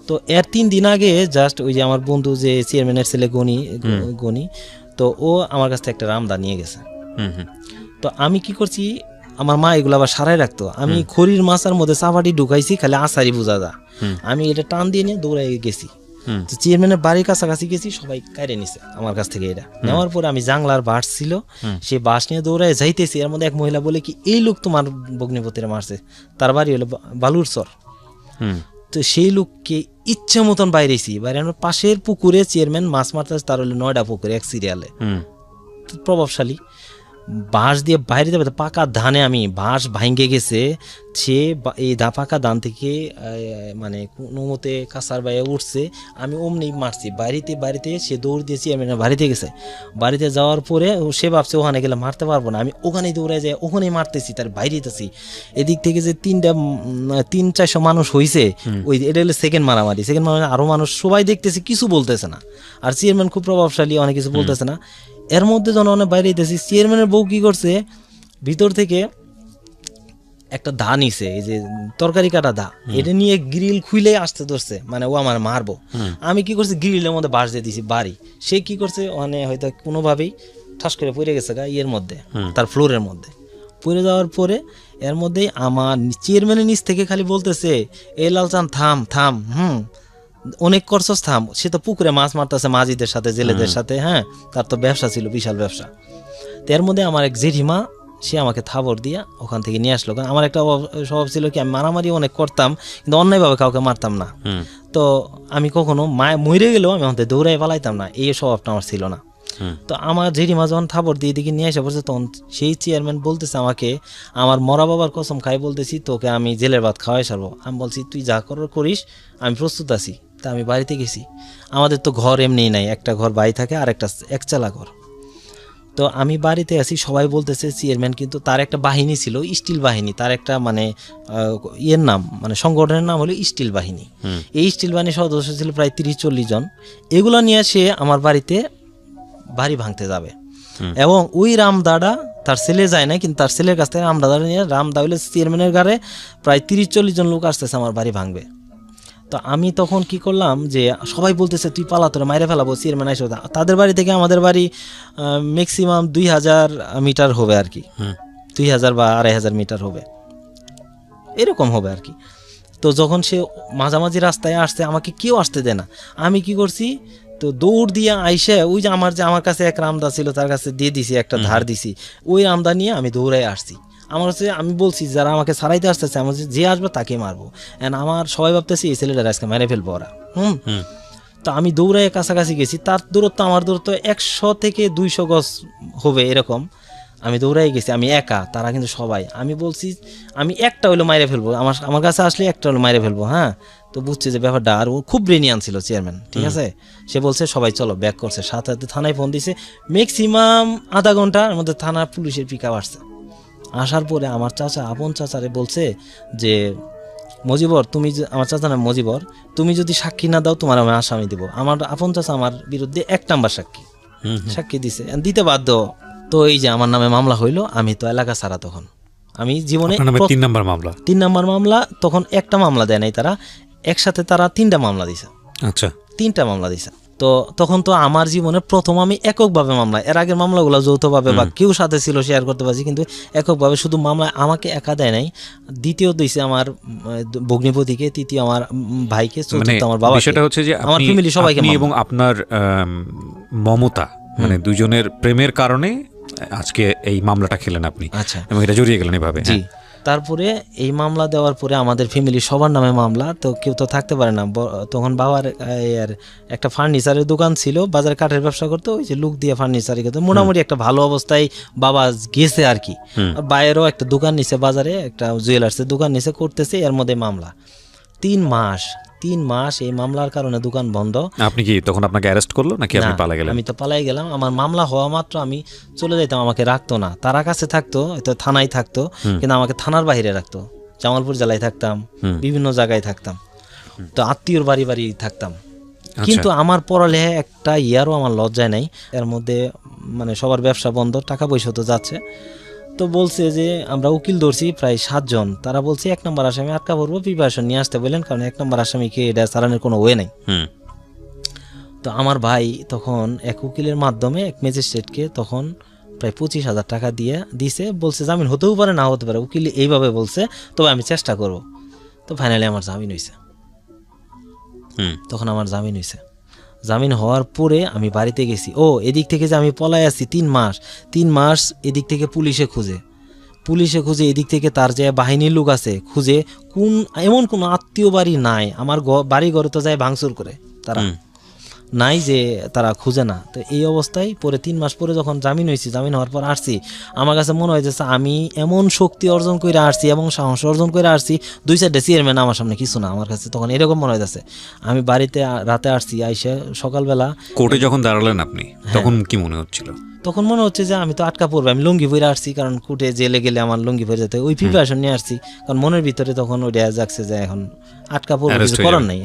তো এর 3 দিন আগে জাস্ট ওই যে আমার বন্ধু যে চেয়ারম্যানের ছেলে গনি, তো ও আমার কাছ থেকে একটা রামদা নিয়ে গেছে। তো আমি কি করছি, আমার মা এগুলো আবার সারাই রাখতো, আমি খড়ির মাছার মধ্যে চাপাটি ঢুকাইছি, খালি আসারি বোঝা যা, আমি এটা টান দিয়ে নিয়ে দৌড়াই গেছি। তো চেয়ারম্যানের বাড়ির কাছাকাছি গেছি, সবাই কাইরে নিছে আমার কাছ থেকে। এটা নেওয়ার পরে আমি জাংলার বাস ছিল, সে বাস নিয়ে দৌড়ায় যাইতেছি। এর মধ্যে এক মহিলা বলে কি, এই লোক তোমার ভগ্নিপতিরা মারছে, তার বাড়ি হলো বালুরচর। তো সেই লোককে ইচ্ছে মতন বাইরেছি, বাইরে আমার পাশের পুকুরে চেয়ারম্যান মাছ মারতে, তার হলো 9টা পুকুরে এক সিরিয়ালে, প্রভাবশালী। বাঁশ দিয়ে বাইরে যাবে, পাকা ধানে আমি বাঁশ ভাঙ্গে গেছে। সে এই পাকা ধান থেকে মানে কোনো মতে কাঁচার বাইরে উঠছে, আমি অমনি মারছি বাড়িতে। সে দৌড় দিয়েছি, আমি বাড়িতে গেছে। বাড়িতে যাওয়ার পরে সে ভাবছে ওখানে গেলে মারতে পারবো না, আমি ওখানেই দৌড়ে যাই, ওখানেই মারতেছি, তার বাইরেতেছি। এদিক থেকে যে 300-400 মানুষ হয়েছে, ওই এটা হলো সেকেন্ড মারামারি। আরও মানুষ সবাই দেখতেছে, কিছু বলতেছে না। আর চেয়ারম্যান খুব প্রভাবশালী, অনেক কিছু বলতেছে না। এর মধ্যে জনগণের বাইরে দিতেছি, চেয়ারম্যানের বউ কি করছে, ভিতর থেকে একটা দা নিছে, এই যে তরকারি কাটা দা, এটা নিয়ে গ্রিল খুলে আসতে ধরছে, মানে ও আমার মারবো। আমি কি করছি, গ্রিলের মধ্যে বাঁশ দিয়ে দিছি বাড়ি। সে কি করছে, মানে হয়তো কোনোভাবেই ঠাস করে পড়ে গেছে ইয়ের মধ্যে, তার ফ্লোরের মধ্যে পড়ে যাওয়ার পরে এর মধ্যেই আমার চেয়ারম্যানের নিচ থেকে খালি বলতেছে, এ লালচান থাম থাম, অনেক করছস থাম। সে তো পুকুরে মাছ মারতেছে মাঝিদের সাথে, জেলেদের সাথে, হ্যাঁ, তার তো ব্যবসা ছিল, বিশাল ব্যবসা। তো এর মধ্যে আমার এক জেঠিমা, সে আমাকে থাবর দিয়া ওখান থেকে নিয়ে আসলো। কারণ আমার একটা স্বভাব ছিল কি, আমি মারামারি অনেক করতাম, কিন্তু অন্যায়ভাবে কাউকে মারতাম না। তো আমি কখনো মরে গেলেও আমি আমাদের দৌড়াই পালাইতাম না, এই স্বভাবটা আমার ছিল না। তো আমার জেঠিমা যখন থাবর দিয়ে দিকে নিয়ে আসা পড়ছে, তখন সেই চেয়ারম্যান বলতেছে আমাকে, আমার মরা বাবার কসম খাই বলতেছি, তোকে আমি জেলের ভাত খাওয়াই সারবো। আমি বলছি, তুই যা করিস আমি প্রস্তুত আছি, তা আমি বাড়িতে গেছি, আমাদের তো ঘর এমনিই নাই, একটা ঘর বাড়ি থাকে আর একটা একচালা ঘর। তো আমি বাড়িতে আছি, সবাই বলতেছে চেয়ারম্যান, কিন্তু তার একটা বাহিনী ছিল, স্টিল বাহিনী, তার একটা মানে ইয়ের নাম, মানে সংগঠনের নাম হলো স্টিল বাহিনী। এই স্টিল বাহিনীর সদস্য ছিল প্রায় 30-40 জন। এগুলো নিয়ে সে আমার বাড়িতে বাড়ি ভাঙতে যাবে, এবং ওই রামদাটা তার ছেলে যায় না, কিন্তু তার ছেলের কাছ থেকে রামদাটা নিয়ে, রামদা হইলে চেয়ারম্যানের গাড়ে প্রায় 30-40 জন লোক আসতেছে আমার বাড়ি ভাঙবে। তো আমি তখন কি করলাম, যে সবাই বলতেছে তুই পালা, তোরা মাইরে ফেলাবো, চেয়ারম্যান আইসো। তাদের বাড়ি থেকে আমাদের বাড়ি ম্যাক্সিমাম 2000 মিটার হবে আর কি, 2000 বা 2500 মিটার হবে, এরকম হবে আর কি। তো যখন সে মাঝামাঝি রাস্তায় আসছে, আমাকে কেউ আসতে দেয় না। আমি কি করছি, তো দৌড় দিয়ে আইসে ওই যে আমার কাছে এক রামদা ছিল, তার কাছে দিয়ে দিছি, একটা ধার দিছি, ওই রামদা নিয়ে আমি দৌড়াই আসছি। আমার কাছে আমি বলছি যারা আমাকে ছাড়াইতে আসতেছে, আমার যে আসবে তাকে মারবো, অ্যান্ড আমার সবাই ভাবতেছি এই ছেলেটার আজকে মেরে ফেলবো ওরা। তো আমি দৌড়াই কাছাকাছি গেছি, তার দূরত্ব আমার দূরত্ব 100 থেকে 200 গজ হবে এরকম। আমি দৌড়াই গেছি, আমি একা, তারা কিন্তু সবাই। আমি বলছি আমি একটা হইলো মাইরে ফেলবো, আমার কাছে আসলে একটা হলো মাইরে ফেলবো। হ্যাঁ, তো বুঝছে যে ব্যাপারটা, আর ও খুব ব্রেনিয়ান ছিল চেয়ারম্যান, ঠিক আছে। সে বলছে সবাই চলো ব্যাক করছে, সাথে সাথে থানায় ফোন দিছে, ম্যাক্সিমাম আধা ঘন্টার মধ্যে থানা পুলিশের পিকআপ আসছে। আসার পরে আমার চাচা, আপন চাচারে বলছে যে মজিবর, তুমি আমার চাচা নাম মজিবর, তুমি যদি সাক্ষী না দাও তোমার আমি আসামি দিব। আমার আপন চাচা আমার বিরুদ্ধে 1 নাম্বার সাক্ষী দিছে, দিতে বাধ্য। তো এই যে আমার নামে মামলা হইলো, আমি তো এলাকা ছাড়া। তখন আমি জীবনে 3 নাম্বার মামলা, 3 নাম্বার মামলা। তখন একটা মামলা দেয় নাই তারা, একসাথে তারা 3টা মামলা দিছে। আচ্ছা, 3টা মামলা দিছে। তো তখন তো আমার জীবনে প্রথম আমি এককভাবে মামলা, এর আগের মামলাগুলো যৌথভাবে বা কেউ সাথে ছিল শেয়ার করতে পারছি, কিন্তু এককভাবে শুধু মামলা আমাকে একা দেয় নাই। দ্বিতীয় দিয়েছে আমার ভগ্নিপতিকে, তৃতীয় আমার ভাইকে, চতুর্থ আমার বাবা। সেটা হচ্ছে যে আমার ফ্যামিলি সবাইকে, এবং আপনার মমতা, মানে দুজনের প্রেমের কারণে আজকে এই মামলাটা খেলেন আপনি। আচ্ছা, এবং এটা জড়িয়ে গেলেন এভাবে। জি। তারপরে এই মামলা দেওয়ার পরে আমাদের ফ্যামিলি সবার নামে মামলা, তো কেউ তো থাকতে পারে না। তখন বাবার একটা ফার্নিচারের দোকান ছিল, বাজারে কাঠের ব্যবসা করতো, ওই যে লোক দিয়ে ফার্নিচার করতো। মোটামুটি একটা ভালো অবস্থায় বাবা গেছে আর কি। বাইরেও একটা দোকান নিছে, বাজারে একটা জুয়েলার্সের দোকান নিছে, করতেছে। এর মধ্যে মামলা 3 মাস এই মামলার কারণে দোকান বন্ধ। আপনি কি তখন আপনাকে অ্যারেস্ট করলো নাকি আপনি পালাই গেলেন? আমি তো পালাই গেলাম। আমার মামলা হওয়া মাত্র আমি চলে যাইতাম, আমাকে রাখতো না, তারা কাছে থাকতো, হয়তো থানায় থাকতো, কিন্তু আমাকে থানার বাইরে রাখতো। জামালপুর জেলায় থাকতাম, বিভিন্ন জায়গায় থাকতাম, তো আত্মীয়র বাড়ি বাড়ি থাকতাম। কিন্তু আমার পড়ালেখা একটা ইয়ারও আমার লজ্জায় নাই। এর মধ্যে মানে সবার ব্যবসা বন্ধ, টাকা পয়সা তো যাচ্ছে। তো বলছে যে আমরা উকিল ধরছি প্রায় 7 জন, তারা বলছে 1 নম্বর আসামি আটকা পড়বো, প্রিপারেশন নিয়ে আসতে বললেন, কারণ 1 নম্বর আসামিকে এটা চালানোর কোনো ওয়ে নাই। তো আমার ভাই তখন এক উকিলের মাধ্যমে এক ম্যাজিস্ট্রেটকে তখন প্রায় 25,000 টাকা দিছে, বলছে জামিন হতেও পারে না হতে পারে, উকিল এইভাবে বলছে, তবে আমি চেষ্টা করব। তো ফাইনালি আমার জামিন হয়েছে। তখন আমার জামিন হয়েছে। জামিন হওয়ার পরে আমি বাড়িতে গেছি। এদিক থেকে যে আমি পলাই আছি 3 মাস এদিক থেকে পুলিশে খুঁজে, এদিক থেকে তার যে বাহিনীর লোক আছে খুঁজে, এমন কোনো আত্মীয় বাড়ি নাই আমার বাড়ি ঘরে তো যায় ভাঙচুর করে, তারা নাই যে তারা খুঁজে না। তো এই অবস্থায় পরে 3 মাস পরে যখন জামিন হয়েছি, জামিন হওয়ার পর আসছি, আমার কাছে মনে হয়েছে আমি এমন শক্তি অর্জন করে আসছি এবং সাহস অর্জন করে আসছি, 2-4টা চেয়ারম্যান আমার সামনে কিছু না। আমার কাছে তখন এরকম মনে হয়েছে। আমি বাড়িতে রাতে আসছি, আইসে সকালবেলা কোর্টে যখন দাঁড়ালেন আপনি, তখন কি মনে হচ্ছিল? তখন মনে হচ্ছে যে আমি তো আটকা পড়বো, আমি লুঙ্গি পরে আসছি, কারণ কোর্টে জেলে গেলে আমার লুঙ্গি পরে যেতে, ওই প্রিপারেশন নিয়ে আসছি। কারণ মনের ভিতরে তখন ওইটা যাচ্ছে যে এখন আটকা পড়বো, কিছু করার নাই।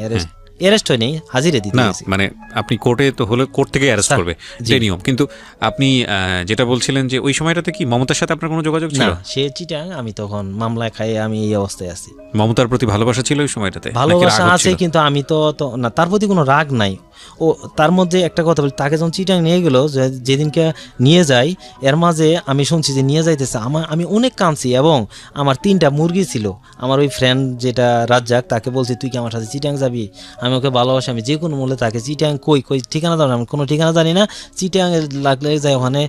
অ্যারেস্ট হয়নি, হাজিরে দিতে না, মানে আপনি কোর্টে তো হলে কোর্ট থেকে অ্যারেস্ট করবে, যে নিয়ম। কিন্তু আপনি যেটা বলছিলেন যে ওই সময়টাতে কি মমতার সাথে আপনার কোনো যোগাযোগ ছিল? না, সে চিটাং, আমি তখন মামলায় খাই, আমি এই অবস্থায় আছি। মমতার প্রতি ভালোবাসা ছিল ওই সময়টাতে? ভালোবাসা আছে, কিন্তু আমি তো না, তার প্রতি কোনো রাগ নাই। তার মধ্যে একটা কথা বলি, তাকে যখন চিটাং নিয়ে গেল, যেদিনকে নিয়ে যাই, এর মাঝে আমি শুনছি যে নিয়ে যাইতেছে, আমি অনেক কাঁদছি। এবং আমার 3টা মুরগি ছিল, আমার ওই ফ্রেন্ড যেটা রাজ্জাক, তাকে বলছি তুই কি আমার সাথে চিটাং যাবি, আমি ওকে ভালোবাসি, আমি যে কোনো মূল্যে তাকে চিটাং কই ঠিকানা দাও, আমি কোনো ঠিকানা জানি না, চিটাং লাগলে যাই ওখানে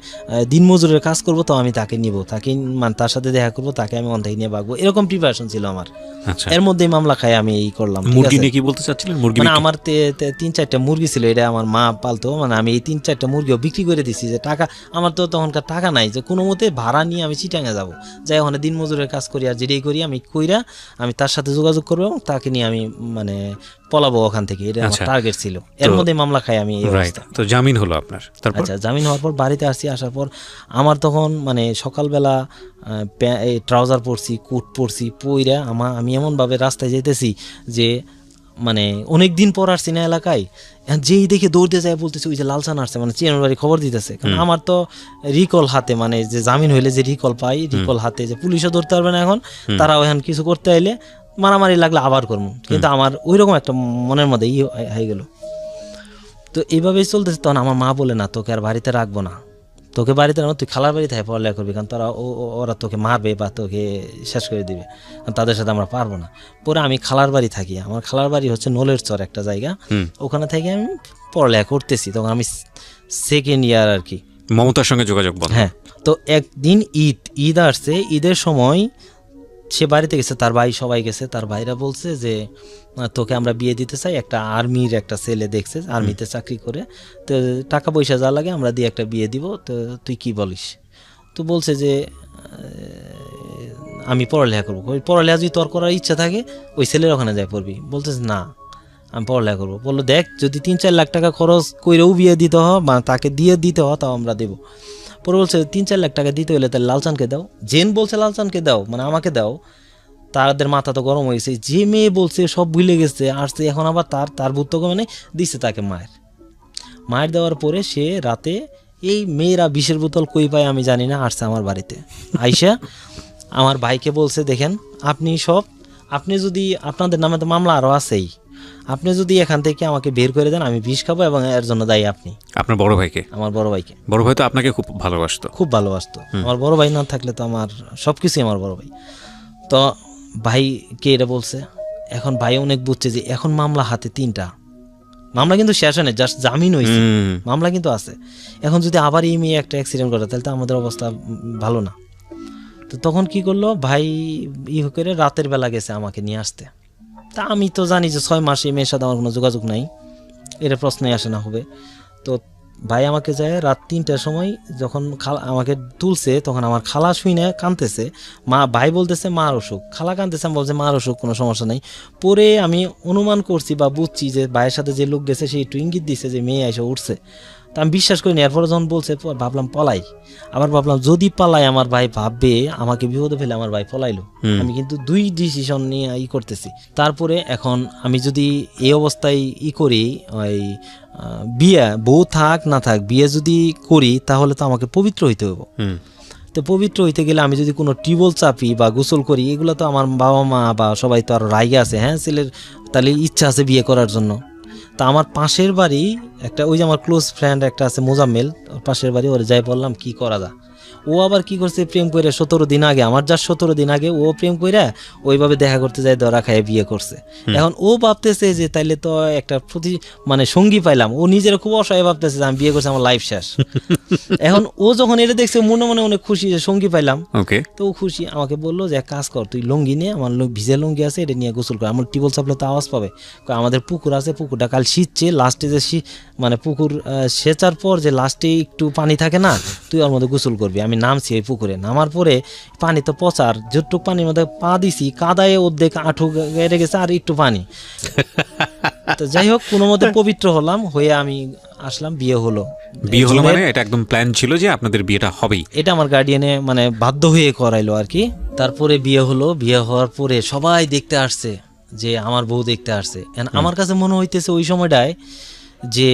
দিনমজুরের কাজ করব, তো আমি তাকে নিব, মানে তার সাথে দেখা করবো, তাকে আমি ওখান থেকে নিয়ে ভাগবো, এরকম প্রিপারেশন ছিল আমার। এর মধ্যেই মামলা খাই আমি এই করলাম। মুরগি নিয়ে কি বলতে চাচ্ছিলেন? মুরগি মানে আমার 3-4টা মুরগি ছিল, এটা আমার মা পালতো, মানে আমি এই 3-4টা মুরগিও বিক্রি করে দিছি। যে টাকা আমার তো তখনকার টাকা নাই যে কোনো মতে ভাড়া নিয়ে আমি চিটাঙে যাবো, যাই ওখানে দিনমজুরের কাজ করি আর যেটাই করি আমি কইরা আমি তার সাথে যোগাযোগ করবো এবং তাকে নিয়ে আমি মানে পলাবো ওখান থেকে, এটা আমার টার্গেট ছিল। এর মধ্যে মামলা খাই আমি এই অবস্থা। তো জামিন হলো আপনার, তারপর? আচ্ছা, জামিন হওয়ার পর বাড়িতে আসি, আসার পর আমার তখন মানে সকালবেলা ট্রাউজার পরছি, কোট পরছি, পইরা আমি এমনভাবে রাস্তায় যেতেছি যে মানে অনেক দিন পর আসছি না এলাকায়, যেই দেখে দৌড়তে যায় বলতেছে ওই যে লালসান আসছে, মানে চেনের বাড়ি খবর দিতেছে। কারণ আমার তো রিকল হাতে, মানে যে জামিন হইলে যে রিকল পাই, রিকল হাতে, যে পুলিশও ধরতে পারবে না এখন, তারা ওখান কিছু করতে আইলে মারামারি লাগলে আবার করবো। কিন্তু আমার ওই রকম একটা মনের মধ্যে হয়ে গেল। তো এইভাবেই চলতেছে। তখন আমার মা বলে, না তোকে আর বাড়িতে রাখবো না, তোকে বাড়িতে রাখবো, তুই খালার বাড়িতে পড়ালেখা করবি, কারণ ওরা তোকে মারবে বা তোকে শেষ করে দিবে, তাদের সাথে আমরা পারবো না। পরে আমি খালার বাড়ি থাকি, আমার খালার বাড়ি হচ্ছে নোলের চর একটা জায়গা, ওখানে থেকে আমি পড়ালেখা করতেছি। তখন আমি সেকেন্ড ইয়ার আর কি। মমতার সঙ্গে যোগাযোগ বন্ধ। হ্যাঁ। তো একদিন ঈদ আসছে, ঈদের সময় সে বাড়িতে গেছে, তার ভাই সবাই গেছে, তার ভাইরা বলছে যে তোকে আমরা বিয়ে দিতে চাই, একটা আর্মির একটা ছেলে দেখছে, আর্মিতে চাকরি করে, তো টাকা পয়সা যা লাগে আমরা দিয়ে একটা বিয়ে দিব, তো তুই কি বলিস? তো বলছে যে আমি পড়ালেখা করবো। ওই পড়ালেখা যদি তোর করার ইচ্ছা থাকে ওই ছেলের ওখানে যাই পড়বি। বলতেছে না আমি পড়ালেখা করবো। বললো দেখ যদি 3-4 লাখ টাকা খরচ করেও বিয়ে দিতে হয় বা তাকে দিয়ে দিতে হয় তাও আমরা দেবো। পরে বলছে 3-4 লাখ টাকা দিতে হলে তাহলে লালচানকে দাও। জেন বলছে লালচানকে দাও, মানে আমাকে দাও। তাদের মাথা তো গরম হয়ে গেছে, যে মেয়ে বলছে সব ভুলে গেছে, আসছে এখন আবার তার ভূত মানে দিচ্ছে তাকে মায়ের দেওয়ার পরে সে রাতে, এই মেয়েরা বিষের বোতল কই পায় আমি জানি না, আসছে আমার বাড়িতে আইসা আমার ভাইকে বলছে দেখেন আপনি যদি আপনাদের নামে তো মামলা আরও আছেই, আপনি যদি এখান থেকে আমাকে বের করে দেন আমি বিষ খাবো এবং এর জন্য দায়ী আপনি। আপনার বড় ভাইকে? আমার বড় ভাইকে। বড় ভাই তো আপনাকে খুব ভালোবাসতো? খুব ভালোবাসতো। আমার বড় ভাই না থাকলে তো আমার সবকিছুই আমার বড় ভাই। তো ভাইকে এটা বলছে, এখন ভাই অনেক বুঝছে যে এখন মামলা হাতে 3টা মামলা, কিন্তু শেষ হয় না, জাস্ট জামিন হয়েছে, মামলা কিন্তু আছে। এখন যদি আবার এই মেয়ে একটা অ্যাক্সিডেন্ট করে তাহলে তো আমাদের অবস্থা ভালো না। তো তখন কি করলো ভাই, করে রাতের বেলা গেছে আমাকে নিয়ে আসতে। তা আমি তো জানি যে 6 মাস এই মেয়ের সাথে আমার কোনো যোগাযোগ নাই, এটা প্রশ্নই আসে না হবে। তো ভাই আমাকে যায় রাত 3টার সময় যখন আমাকে তুলছে, তখন আমার খালা শুই না কাঁদতেছে, ভাই বলতেছে মার অসুখ, খালা কাঁদতেছে, আমি বলছে মার অসুখ, কোনো সমস্যা নেই। পরে আমি অনুমান করছি বা বুঝছি যে ভাইয়ের সাথে যে লোক গেছে সে একটু ইঙ্গিত দিচ্ছে যে মেয়ে এসে উঠছে। তা আমি বিশ্বাস করিনি। এরপরে যখন বলছে ভাবলাম পলাই, আবার ভাবলাম যদি পালাই আমার ভাই ভাববে আমাকে বিপদে ফেলে আমার ভাই পলাইলো। আমি কিন্তু 2 ডিসিশন নিয়ে করতেছি। তারপরে এখন আমি যদি এই অবস্থায় করি, ওই বিয়ে বউ থাক না থাক বিয়ে যদি করি তাহলে তো আমাকে পবিত্র হইতে হবে। তো পবিত্র হইতে গেলে আমি যদি কোনো টিউবওয়েল চাপি বা গোসল করি, এগুলো তো আমার বাবা মা বা সবাই তো আরো রাইগে আছে, হ্যাঁ ছেলের তাহলে ইচ্ছা আছে বিয়ে করার জন্য। তা আমার পাশের বাড়ি একটা, ওই যে আমার ক্লোজ ফ্রেন্ড একটা আছে মোজাম্মেল, পাশের বাড়ি, ওরে যাই বললাম কি করা যায়। ও আবার কি করছে, প্রেম করে 17 দিন আগে, আমার যা 17 দিন আগে ও প্রেম করে ওইভাবে দেখা করতে যায়, ধরা খায় বিয়ে করছে। এখন ও ভাবতেছে যে তাইলে তো একটা মানে সঙ্গী পাইলাম, ও নিজের খুব অসহায় ভাবতেছে যে আমি বিয়ে করছি আমার লাইফ শেষ। এখন ও যখন এটা দেখছে মনে মনে অনেক খুশি যে সঙ্গী পাইলাম। তো ও খুশি, আমাকে বললো যে এক কাজ কর, তুই লুঙ্গি নিয়ে, আমার ভিজে লুঙ্গি আছে, এটা নিয়ে গোসল কর, আমার টিউবওয়েল চাপলে তো আওয়াজ পাবে। আমাদের পুকুর আছে, পুকুরটা কাল শীতছে, লাস্টে যে মানে পুকুর সেচার পর যে লাস্টে একটু পানি থাকে না, তুই ওর মধ্যে গোসল করবি। আমি নামছি ওই পুকুরে, নামার পরে পানি তো পচার, যতটুক পানির মধ্যে পা দিছি কাদায় অর্ধেক আঁঠু গেড়ে গেছে আর একটু পানি। তো যাই হোক কোনো মতে পবিত্র হলাম, হয়ে আমি আসলাম, বিয়ে হলো। মানে এটা একদম প্ল্যান ছিল যে আপনাদের বিয়েটা হবেই? এটা আমার গার্ডিয়ানে মানে বাধ্য হয়ে করাইলো আর কি। তারপরে বিয়ে হলো, বিয়ে হওয়ার পরে সবাই দেখতে আসছে যে আমার বউ দেখতে আসছে। আমার কাছে মনে হইতেছে ওই সময়টায় যে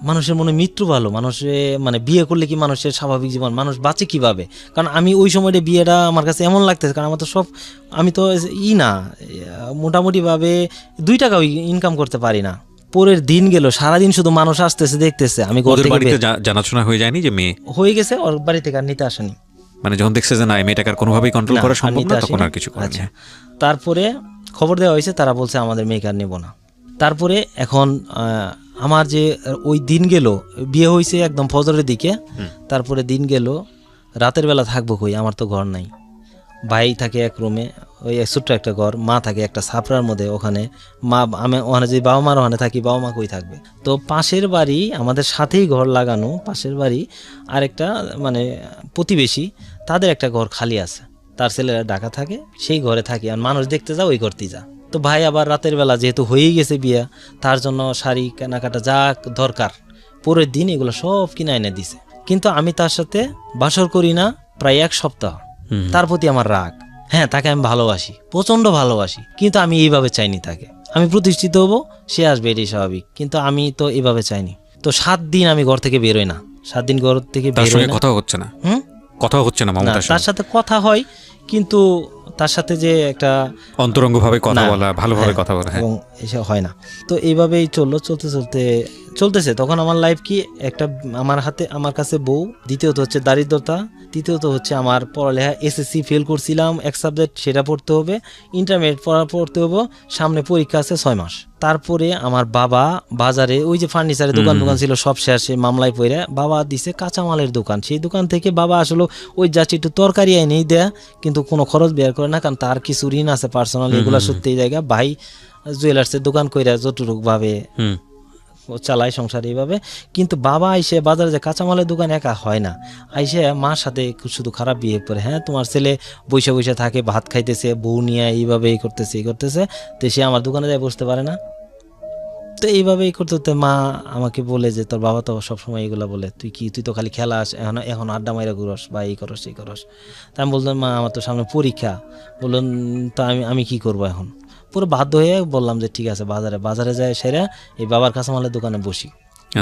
মানুষের মনে মৃত্যু ভালো, মানুষে মানে বিয়ে করলে কি মানুষের স্বাভাবিক জীবন, মানুষ বাঁচে কিভাবে। কারণ আমি ওই সময়টা বিয়েটা আমার কাছে এমন লাগতেছে, কারণ আমার তো আমি তো না মোটামুটিভাবে 2 টাকাও ইনকাম করতে পারি না। পরের দিন গেল, সারাদিন শুধু মানুষ আসতেছে দেখতেছে, আমি জানাশোনা হয়ে যায়নি যে মেয়ে হয়ে গেছে, ওর বাড়ি থেকে আর নিতে আসেনি। মানে যখন দেখছে যে না এই মেয়েটাকে কোনোভাবেই কন্ট্রোল করা সম্ভব না, তখন আর কিছু করে না। তারপরে খবর দেওয়া হয়েছে, তারা বলছে আমাদের মেয়েকে আর নেব না। তারপরে এখন আমার যে ওই দিন গেল, বিয়ে হয়েছে একদম ফজরের দিকে, তারপরে দিন গেল, রাতের বেলা থাকবো কই, আমার তো ঘর নাই। ভাই থাকে এক রুমে, ওই ছোট্ট একটা ঘর, মা থাকে একটা ছাপড়ার মধ্যে, ওখানে আমি ওখানে যদি বাবা মার ওখানে থাকি, বাবা মা কই থাকবে। তো পাশের বাড়ি, আমাদের সাথেই ঘর লাগানো, পাশের বাড়ি আরেকটা মানে প্রতিবেশী, তাদের একটা ঘর খালি আছে, তার ছেলেরা ঢাকা থাকে, সেই ঘরে থাকি। আর মানুষ দেখতে যা ওই করতেই যা। তো ভাই আবার রাতের বেলা যেহেতু হয়েই গেছে বিয়া, তার জন্য শাড়ি কেনাকাটা যা দরকার পরের দিন এগুলো সব কিনে এনে দিছে। কিন্তু আমি তার সাথে বাসর করি না প্রায় 1 সপ্তাহ। তার প্রতি আমার রাগ। হ্যাঁ, তাকে আমি ভালোবাসি, প্রচন্ড ভালোবাসি, কিন্তু আমি এইভাবে চাইনি তাকে। আমি প্রতিষ্ঠিত হব, সে আসবে, এটাই স্বাভাবিক, কিন্তু আমি তো এইভাবে চাইনি। তো 7 দিন আমি ঘর থেকে বেরোই না, 7 দিন ঘর থেকে বেরোই না। কথা হচ্ছে না, কথা হচ্ছে না মামুন তার সাথে কথা হয়, কিন্তু তার সাথে যে একটা অন্তরঙ্গভাবে কথা বলা, ভালোভাবে কথা বলা এবং এসব হয় না। তো এইভাবেই চলতেছে। তখন আমার লাইফ কি, একটা আমার হাতে, আমার কাছে বউ, দ্বিতীয়ত হচ্ছে দারিদ্রতা, তৃতীয়ত হচ্ছে আমার পড়ালেখা, এসএসসি ফেল করছিলাম, এক সাবজেক্ট সেটা পড়তে হবে, ইন্টারমিডিয়েট পড়তে হবে, সামনে পরীক্ষা আছে 6 মাস। তারপরে আমার বাবা বাজারে ওই যে ফার্নিচারের দোকান ছিল সব শেষে মামলায় পড়ে, বাবা দিছে কাঁচামালের দোকান। সেই দোকান থেকে বাবা আসলে ওই যাচ্ছে একটু তরকারি এনেই দেয়া, কিন্তু কোনো খরচ বের করে না, কারণ তার কিছু ঋণ আছে পার্সোনাল, এগুলো সত্যি জায়গা। ভাই জুয়েলার্সের দোকান কইরা যতটুকু ভাবে চালায় সংসার এইভাবে। কিন্তু বাবা আইসে বাজারে যে কাঁচামালের দোকান একা হয় না, আইসে মার সাথে শুধু খারাপ বিহেভ করে। হ্যাঁ, তোমার ছেলে বসে থাকে, ভাত খাইতেছে, বউ নিয়ে এইভাবে এই করতেছে তো সে আমার দোকানে যায় বসতে পারে না। তো এইভাবেই করতে মা আমাকে বলে যে তোর বাবা তো সবসময় এগুলো বলে, তুই তো খালি খেলাস, এখন আড্ডা মাইরা ঘুরস বা এই করস এই করস। তা আমি বললাম, মা আমার তো সামনে পরীক্ষা। বললেন, তো আমি কি করবো এখন? পুরো বাধ্য হয়ে বললাম যে ঠিক আছে, বাজারে যায় সেরা এই বাবার কাঁচামালের দোকানে বসি।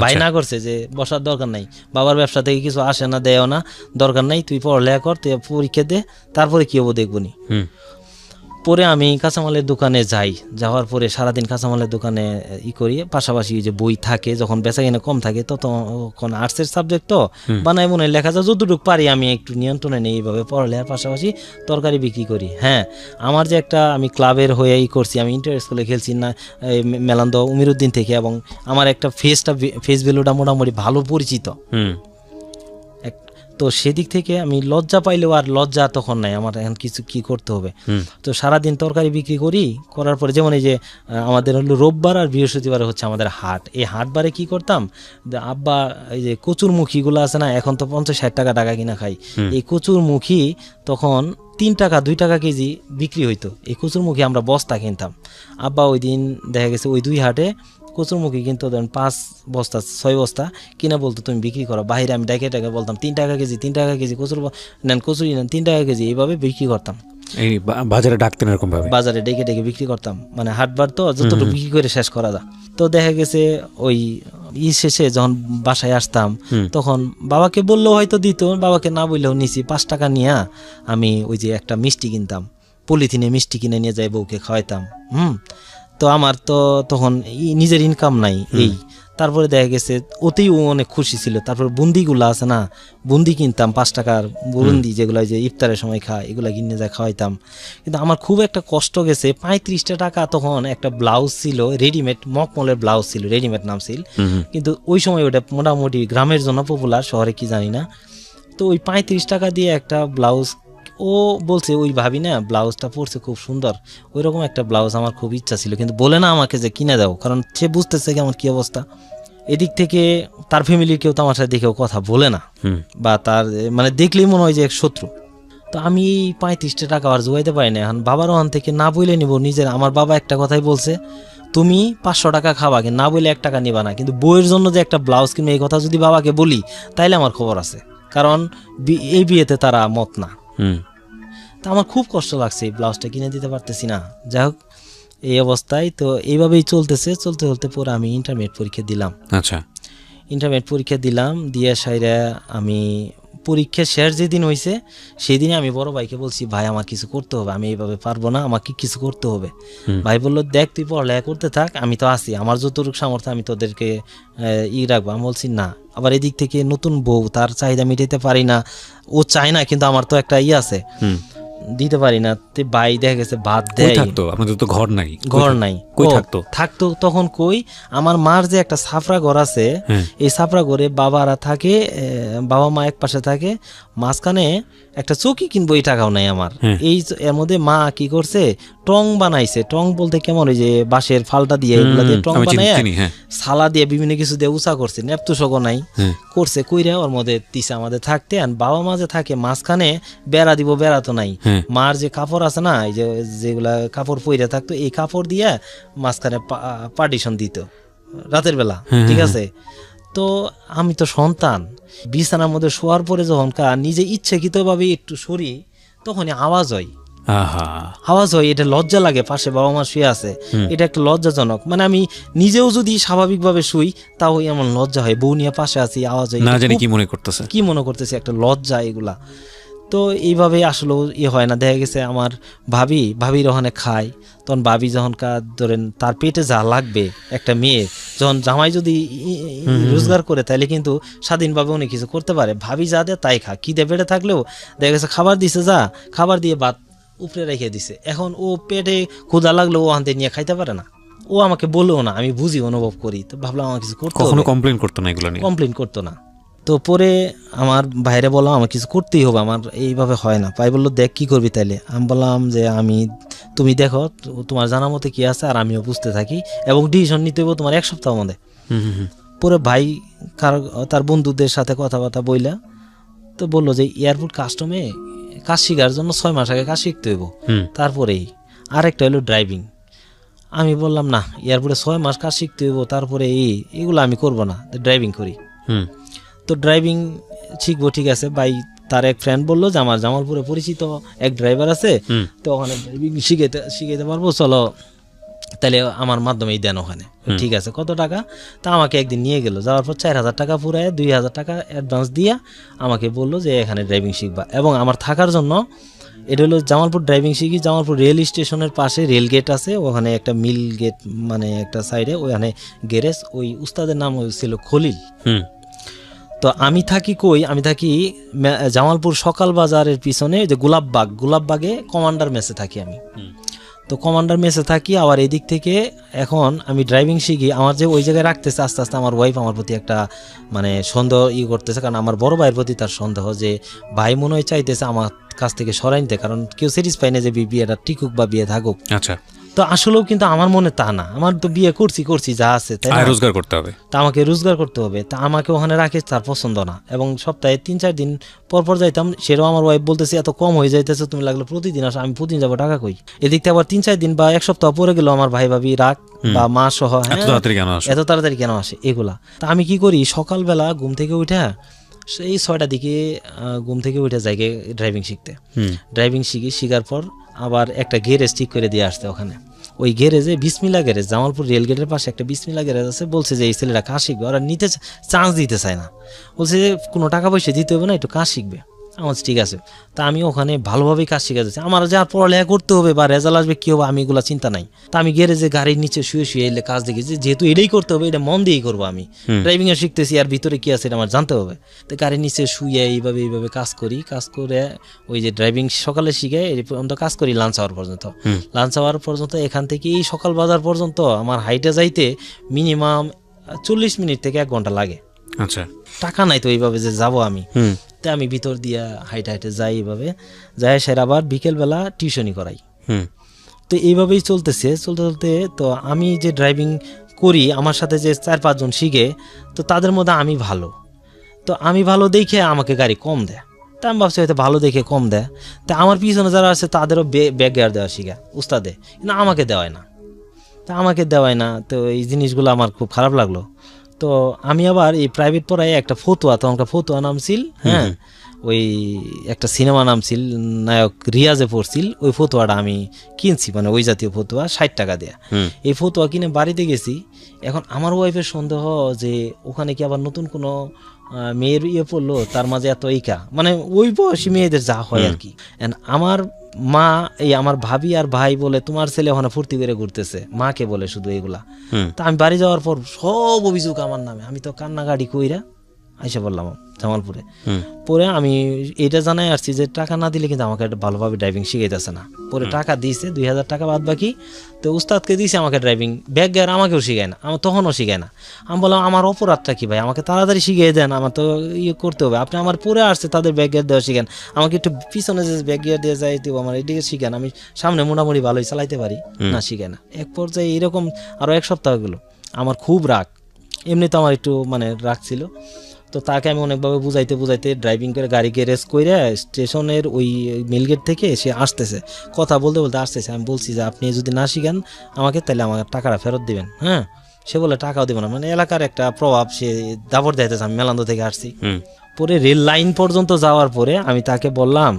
ভাই না করছে যে বসার দরকার নাই, বাবার ব্যবসা থেকে কিছু আসে না, দেয়ও না, দরকার নাই, তুই পড়ালেখা কর, তুই পরীক্ষা দে, তারপরে কি হবো দেখবনি। পরে আমি কাঁচামালের দোকানে যাওয়ার পরে সারাদিন কাঁচামালের দোকানে করি, পাশাপাশি যে বই থাকে, যখন বেচা কিনা কম থাকে তখন আর্টসের সাবজেক্ট তো বানায় মনে লেখা যায়, যতটুকু পারি আমি একটু নিয়ন্ত্রণে নেই, এইভাবে পড়ালেখার পাশাপাশি তরকারি বিক্রি করি। হ্যাঁ, আমার যে একটা আমি ক্লাবের হয়ে করছি, আমি ইন্টার স্কুলে খেলছি না মেলান্দ উমিরুদ্দিন থেকে, এবং আমার একটা ফেস ভ্যালুটা মোটামুটি ভালো পরিচিত। তো সেদিক থেকে আমি লজ্জা পাইলেও আর লজ্জা তখন নাই, আমার এখন কিছু কি করতে হবে। তো সারাদিন তরকারি বিক্রি করার পরে, যেমন এই যে আমাদের হলো রোববার আর বৃহস্পতিবারে হচ্ছে আমাদের হাট, এই হাটবারে কি করতাম, আব্বা এই যে কচুরমুখীগুলো আছে না, এখন তো 50-60 টাকা কিনা খাই, এই কচুরমুখী তখন 3 টাকা 2 টাকা কেজি বিক্রি হইতো। এই কচুরমুখী আমরা বস্তা কিনতাম। আব্বা ওই দিন দেখা গেছে ওই 2 হাটে কচুরমুখী কিন্তু 5 বস্তা 6 বস্তা কিনা বলতো, তুমি বিক্রি করো। বাইরে আমি ডাকে বলতাম 3 টাকা কেজি, 3 টাকা কেজি কচুরি নেন 3 টাকা কেজি, এইভাবে বিক্রি করতাম। এই বাজারে ডাকতেন এরকম ভাবে, বাজারে ডেকে বিক্রি করতাম, মানে হাটবার তো যতটুকু বিক্রি করে শেষ করা যায়। তো দেখা গেছে ওই শেষে যখন বাসায় আসতাম, তখন বাবাকে বললেও হয়তো দিত, বাবাকে না বললেও নিছি 5 টাকা নিয়ে আমি ওই যে একটা মিষ্টি কিনতাম, পলিথিনে মিষ্টি কিনে নিয়ে যাই, বউকে খাওয়াইতাম। তো আমার তো তখন নিজের ইনকাম নাই, তারপরে দেখা গেছে ওতেই ও অনেক খুশি ছিল। তারপর বুন্দিগুলো আছে না, বুন্দি কিনতাম 5 টাকার বুন্দি, যেগুলো যে ইফতারের সময় খায়, এগুলো কিনে যায় খাওয়াইতাম। কিন্তু আমার খুব একটা কষ্ট গেছে, 35 টাকা তখন একটা ব্লাউজ ছিল, রেডিমেড মকমলের ব্লাউজ ছিল, রেডিমেড নাম ছিল, কিন্তু ওই সময় ওটা মোটামুটি গ্রামের জন্য পপুলার, শহরে কি জানি না। তো ওই 35 টাকা দিয়ে একটা ব্লাউজ, ও বলছে ওই ভাবি না ব্লাউজটা পরছে খুব সুন্দর, ওই রকম একটা ব্লাউজ আমার খুব ইচ্ছা ছিল, কিন্তু বলে না আমাকে যে কিনে দাও, কারণ সে বুঝতেছে কি আমার কি অবস্থা। এদিক থেকে তার ফ্যামিলির কেউ তো আমার সাথে দেখেও কথা বলে না, বা তার মানে দেখলেই মনে হয় যে এক শত্রু। তো আমি 35 টাকা আর জোগাইতে পারি না। এখন বাবার ওখান থেকে না বলে নিব নিজের, আমার বাবা একটা কথাই বলছে, তুমি 500 টাকা খাবা, কিন্তু না বলে 1 টাকা নিবা না, কিন্তু বইয়ের জন্য যে একটা ব্লাউজ কিনবে, এই কথা যদি বাবাকে বলি তাইলে আমার খবর আছে, কারণ এই বিয়েতে তারা মত না। তা আমার খুব কষ্ট লাগছে, এই ব্লাউজটা কিনে দিতে পারতেছি না। যাই হোক, এই অবস্থায় তো এইভাবেই চলতে পরে আমি ইন্টারমিডিয়েট পরীক্ষা দিলাম। আচ্ছা, ইন্টারমিডিয়েট পরীক্ষা দিলাম, দিয়ে সাইরা আমি পরীক্ষা শেষ যেদিন হয়েছে সেই দিনে আমি বড় ভাইকে বলছি, ভাই আমার কিছু করতে হবে, আমি এইভাবে পারবো না, আমাকে কিছু করতে হবে। ভাই বললো, দেখ তুই পড়ালেখা করতে থাক, আমি তো আছি, আমার যতটুকু সামর্থ্য আমি তোদেরকে রাখবো। আমি বলছি না। আবার এদিক থেকে নতুন বউ, তার চাহিদা মিটাইতে পারি না, ও চায় না, কিন্তু আমার তো একটা আছে, দিতে পারি না। ভাই দেখা গেছে ভাত দেয়, আপনাদের তো ঘর নাই, কই থাকতো তখন কই, আমার মার যে একটা সাফরা ঘর আছে, এই সাফরা ঘরে বাবারা থাকে, বাবা মা এক পাশে থাকে, মাঝখানে একটা চৌকি কিনবো এই টাকাও নাই আমার। এই এর মধ্যে মা কি করছে, টং বানাইছে। টং বলতে কেমন, ওই যে বাঁশের ফালটা দিয়ে এগুলা দিয়ে টং বানায় সালা দিয়ে বিভিন্ন কিছু দিয়ে উঁচা করছে, নেপতুসগো নাই করছে, কইরা ওর মধ্যে দিছে আমাদের থাকতে। আর বাবা মা যে থাকে মাঝখানে বেড়া দিব, বেড়া তো নাই। মার যে কাপড় আছে না, এই যে যেগুলা কাপড় পইরা থাকতো, এই কাপড় দিয়ে মাঝখানে পার্টিশন দিত রাতের বেলা, ঠিক আছে। তো আমি তো সন্তান, বিছানার মধ্যে শোয়ার পরে যখন নিজে ইচ্ছাকৃতভাবে একটু সরি, তখনই আওয়াজ হয়, এটা লজ্জা লাগে। পাশে বাবা মা শুয়ে আছে, এটা একটা লজ্জাজনক। মানে আমি নিজেও যদি স্বাভাবিকভাবে শুই, তাও এমন লজ্জা হয়। বউ নিয়ে পাশে আছি, আওয়াজ হয়, না জানি কি মনে করতেছে, একটা লজ্জা এগুলা। তো এইভাবে আসলে হয় না। দেখা গেছে আমার ভাবির ওখানে খায়, তখন ভাবি যখন ধরেন তার পেটে যা লাগবে, একটা মেয়ে যখন জামাই যদি রোজগার করে, তাহলে কিন্তু স্বাধীনভাবে অনেক কিছু করতে পারে। ভাবি যা দেয় তাই খা, খিদে পেটে থাকলেও দেখা গেছে খাবার দিছে, যা খাবার দিয়ে ভাত উপরে রেখে দিছে। এখন ও পেটে ক্ষুধা লাগলেও ও হাতে নিয়ে খাইতে পারে না, ও আমাকে বলেও না, আমি বুঝি, অনুভব করি। তো ভাবলাম আমার কিছু করতে, কখনো কমপ্লেন করতো না, এগুলো নিয়ে কমপ্লেন করতো না। তো পরে আমার বাইরে বললাম আমার কিছু করতেই হবে, আমার এইভাবে হয় না। ভাই বললো দেখ কি করবি তাইলে। আমি বললাম যে তুমি দেখো তোমার জানা মতে কি আছে, আর আমিও বুঝতে থাকি, এবং ডিসিশন নিতে হবে তোমার 1 সপ্তাহ মধ্যে। পরে ভাই তার বন্ধুদের সাথে কথাবার্তা বইলা তো বললো যে এয়ারপোর্ট কাস্টমে কাজ শিখার জন্য 6 মাস আগে কাজ শিখতে হইব, তারপরেই। আরেকটা হলো ড্রাইভিং। আমি বললাম না, এয়ারপোর্টে 6 মাস কাজ শিখতে হইব, তারপরে এগুলো আমি করব না, ড্রাইভিং করি। তো ড্রাইভিং শিখবো, ঠিক আছে। ভাই তার এক ফ্রেন্ড বললো যে আমার জামালপুরে পরিচিত এক ড্রাইভার আছে, তো ওখানে ড্রাইভিং শিখাইতে পারবো, চলো তাহলে আমার মাধ্যমেই দেন ওখানে। ঠিক আছে, কত টাকা? তা আমাকে একদিন নিয়ে গেল, যাওয়ার পর 4000 টাকা পুরায় 2000 টাকা অ্যাডভান্স দিয়া আমাকে বললো যে এখানে ড্রাইভিং শিখবা। এবং আমার থাকার জন্য, এটা হলো জামালপুর ড্রাইভিং শিখি, জামালপুর রেল স্টেশনের পাশে রেল গেট আছে, ওখানে একটা মিল গেট, মানে একটা সাইডে ওখানে গ্যারেজ। ওই উস্তাদের নাম ছিল খলিল। তো আমি থাকি জামালপুর সকাল বাজারের পিছনে, যে গোলাপবাগে কমান্ডার মেসে থাকি আমি। তো কমান্ডার মেসে থাকি। আবার এদিক থেকে এখন আমি ড্রাইভিং শিখি, আমার যে ওই জায়গায় রাখতেছে, আস্তে আস্তে আমার ওয়াইফ আমার প্রতি একটা মানে সন্দেহ করতেছে, কারণ আমার বড় ভাইয়ের প্রতি তার সন্দেহ, যে ভাই মনে হয় চাইতেছে আমার কাছ থেকে সরাই নিতে, কারণ কেউ স্যাটিসফাই না যে বিয়েটা টিকুক বা বিয়ে থাকুক। আচ্ছা। তো আসলেও কিন্তু আমার মনে তা না, আমার তো বিয়ে করছি যা আছে, তাই না, রোজগার করতে হবে, তা আমাকে রোজগার করতে হবে। তা আমাকে ওখানে রাখে তার পছন্দ না, এবং সপ্তাহে 3-4 দিন পর যাইতাম। সেটাও আমার ওয়াইফ বলতেছে এত কম হয়ে যাইতেছে, তুমি লাগলে প্রতিদিন আসো। আমি প্রতিদিন যাবো, টাকা কই? এদিক থেকে আবার 3-4 দিন বা 1 সপ্তাহ পরে গেল আমার ভাই ভাবি রাগ, বা মা সহ, এত তাড়াতাড়ি কেন আসে এগুলা। তা আমি কি করি, সকালবেলা ঘুম থেকে উঠে সেই 6টার দিকে ঘুম থেকে উঠে যাই ড্রাইভিং শিখতে। ড্রাইভিং শিখার পর আবার একটা গ্যারেজ ঠিক করে দিয়ে আসতে ওখানে। ওই গ্যারেজে বিসমিল্লা গ্যারেজ, জামালপুর রেল গেটের পাশে একটা বিসমিল্লা গ্যারেজ আছে। বলছে যে এই ছেলেরা কাজ শিখবে, ওরা নিতে চান্স দিতে চায় না, বলছে যে কোনো টাকা পয়সা দিতে হবে না, একটু কাজ শিখবে। আমার ঠিক আছে। তা আমি ওখানে ভালোভাবেই কাজ শিখে যাচ্ছি। আমার যা পড়ালেখা করতে হবে বা রেজাল্ট আসবে কী হবে, আমি এগুলো চিন্তা নাই। তা আমি গ্যারেজে গাড়ির নিচে শুয়ে এলে কাজ দেখেছি, যেহেতু এটাই করতে হবে, এটা মন দিয়েই করবো। আমি ড্রাইভিংয়ে শিখতেছি, আর ভিতরে কী আছে এটা আমার জানতে হবে। তো গাড়ির নিচে শুয়ে এইভাবে কাজ করে ওই যে ড্রাইভিং সকালে শিখে এই পর্যন্ত কাজ করি লাঞ্চ আওয়ার পর্যন্ত। এখান থেকে এই সকাল বাজার পর্যন্ত আমার হাইটে যাইতে মিনিমাম 40 মিনিট থেকে 1 ঘন্টা লাগে। আচ্ছা। টাকা নাই তো এইভাবে যে যাবো আমি। তো আমি ভিতর দিয়া হাইটে যাই, এইভাবে যাই, সেরা আবার বিকেলবেলা টিউশনি করাই। তো এইভাবেই চলতে তো আমি যে ড্রাইভিং করি, আমার সাথে যে 4-5 জন শিখে, তো তাদের মধ্যে আমি ভালো দেখে আমাকে গাড়ি কম দেয়। তা আমি ভাবছি হয়তো ভালো দেখে কম দেয়। তা আমার পিছনে যারা আছে তাদেরও ব্যাক গিয়ার দেওয়া শিখা উস্তাদে, কিন্তু আমাকে দেওয়ায় না। তো এই জিনিসগুলো আমার খুব খারাপ লাগলো। তো আমি আবার এই প্রাইভেট পড়ায় একটা ফতুয়া নামছিল, হ্যাঁ, ওই একটা সিনেমা নামছিল, নায়ক রিয়াজে পড়ছিল, ওই ফতুয়াটা আমি কিনছি, মানে ওই জাতীয় ফতুয়া 60 টাকা দেয়া। এই ফতুয়া কিনে বাড়িতে গেছি। এখন আমার ওয়াইফের সন্দেহ যে ওখানে কি আবার নতুন কোনো মেয়ের পড়লো, তার মাঝে এত মানে ওই বয়সী মেয়েদের যা হয় আর কি। আমার মা, আমার ভাবি আর ভাই বলে তোমার ছেলে ওখানে ফুর্তি করে ঘুরতেছে, মাকে বলে শুধু এগুলা। তা আমি বাড়ি যাওয়ার পর সব অভিযোগ আমার নামে। আমি তো কান্নাকাটি কইরা আইসা বললাম জামালপুরে। পরে আমি এটা জানাই আসছি যে টাকা না দিলে কিন্তু আমাকে ভালোভাবে ড্রাইভিং শিখাইতেছে না। পরে টাকা দিয়েছে 2000 টাকা বাদ বাকি, তো উস্তাদকে দিয়েছে আমাকে ড্রাইভিং, ব্যাগ গিয়ার আমাকেও শিখায় না, আমার তখনও শিখায় না। আমি বললাম আমার অপরাধটা কি ভাই, আমাকে তাড়াতাড়ি শিখিয়ে দেন, আমার তো ইয়ে করতে হবে, আপনি আমার পরে আসছে তাদের ব্যাগ গিয়ার দেওয়া শিখেন, আমাকে একটু পিছনে যে ব্যাগ গিয়ার দিয়ে যাই দেবো আমার এদিকে শিখেন, আমি সামনে মোটামুটি ভালোই চালাইতে পারি, না শিখে না। এক পর্যায়ে এরকম আরও 1 সপ্তাহ গেলো, আমার খুব রাগ, এমনি তো আমার একটু মানে রাগ ছিল। তো তাকে আমি অনেকভাবে বুঝাইতে ড্রাইভিং করে গাড়ি গ্যারেজ করে স্টেশনের ওই মিলগেট থেকে সে আসতেছে, কথা বলতে বলতে আসতেছে। আমি বলছি যে আপনি যদি না শিখেন আমাকে তাহলে আমার টাকাটা ফেরত দিবেন। হ্যাঁ, সে বলে টাকাও দেবো না, মানে এলাকার একটা প্রভাব, সে দাবর দিতেছে আমি মেলান্দ থেকে আসছি। পরে রেল লাইন পর্যন্ত যাওয়ার পরে আমি তাকে বললাম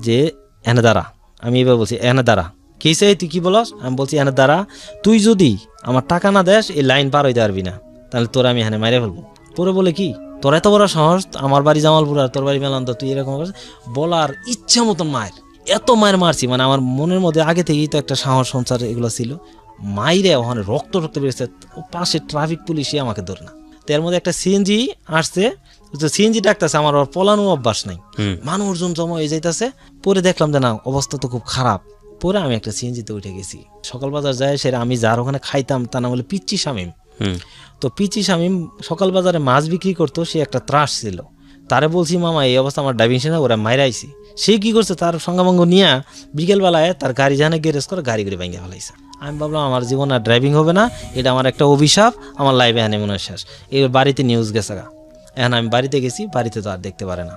যে এনে দাঁড়া, আমি এবার বলছি এনে দাঁড়া, কি সে তুই কি বলস? আমি বলছি এনে দাঁড়া, তুই যদি আমার টাকা না দেস এই লাইন পার হইতে পারবি না, তাহলে তোরা আমি এখানে মাইরে ফেলবো। পরে বলে কি তোর এত বড় সাহস, আমার বাড়ি জামালপুর আর তোর বাড়ি মেলান্দ, তুই এরকম বলার ইচ্ছা মতন মায়ের, এত মায়ের মারছি, মানে আমার মনের মধ্যে আগে থেকেই তো একটা সাহস সঞ্চার এগুলো ছিল। মাইরে ওখানে রক্ত বেরিয়েছে, পাশে ট্রাফিক পুলিশই আমাকে ধরে না। তো এর মধ্যে একটা সিএনজি আসছে, সিএনজি ডাকতেছে, আমার ওর পলানো অভ্যাস নাই, মানুষজন জমা হয়ে যাইতেছে। পরে দেখলাম যে না অবস্থা তো খুব খারাপ। পরে আমি একটা সিএনজিতে উঠে গেছি, সকাল বাজার যায়, সেটা আমি যার ওখানে খাইতাম তার নাম হলো পিচ্চি শামীম। তো পিচ্চি শামীম সকাল বাজারে মাছ বিক্রি করতো, সে একটা ত্রাস ছিল। তারে বলছি মামা এই অবস্থা আমার ড্রাইভিং শেখা, ওরা মাইরাইছি। সে কি করছে, তার সঙ্গাভঙ্গ নিয়ে বিকেলবেলায় তার গাড়ি জানে গ্যারেজ করে গাড়ি করে ভেঙে ফেলাইছে। আমি ভাবলাম আমার জীবন আর ড্রাইভিং হবে না, এটা আমার একটা অভিশাপ, আমার লাইফে এখানে মনে হয় শেষ। এবার বাড়িতে নিউজ গেছে গা, এখন আমি বাড়িতে গেছি, বাড়িতে তো আর দেখতে পারে না।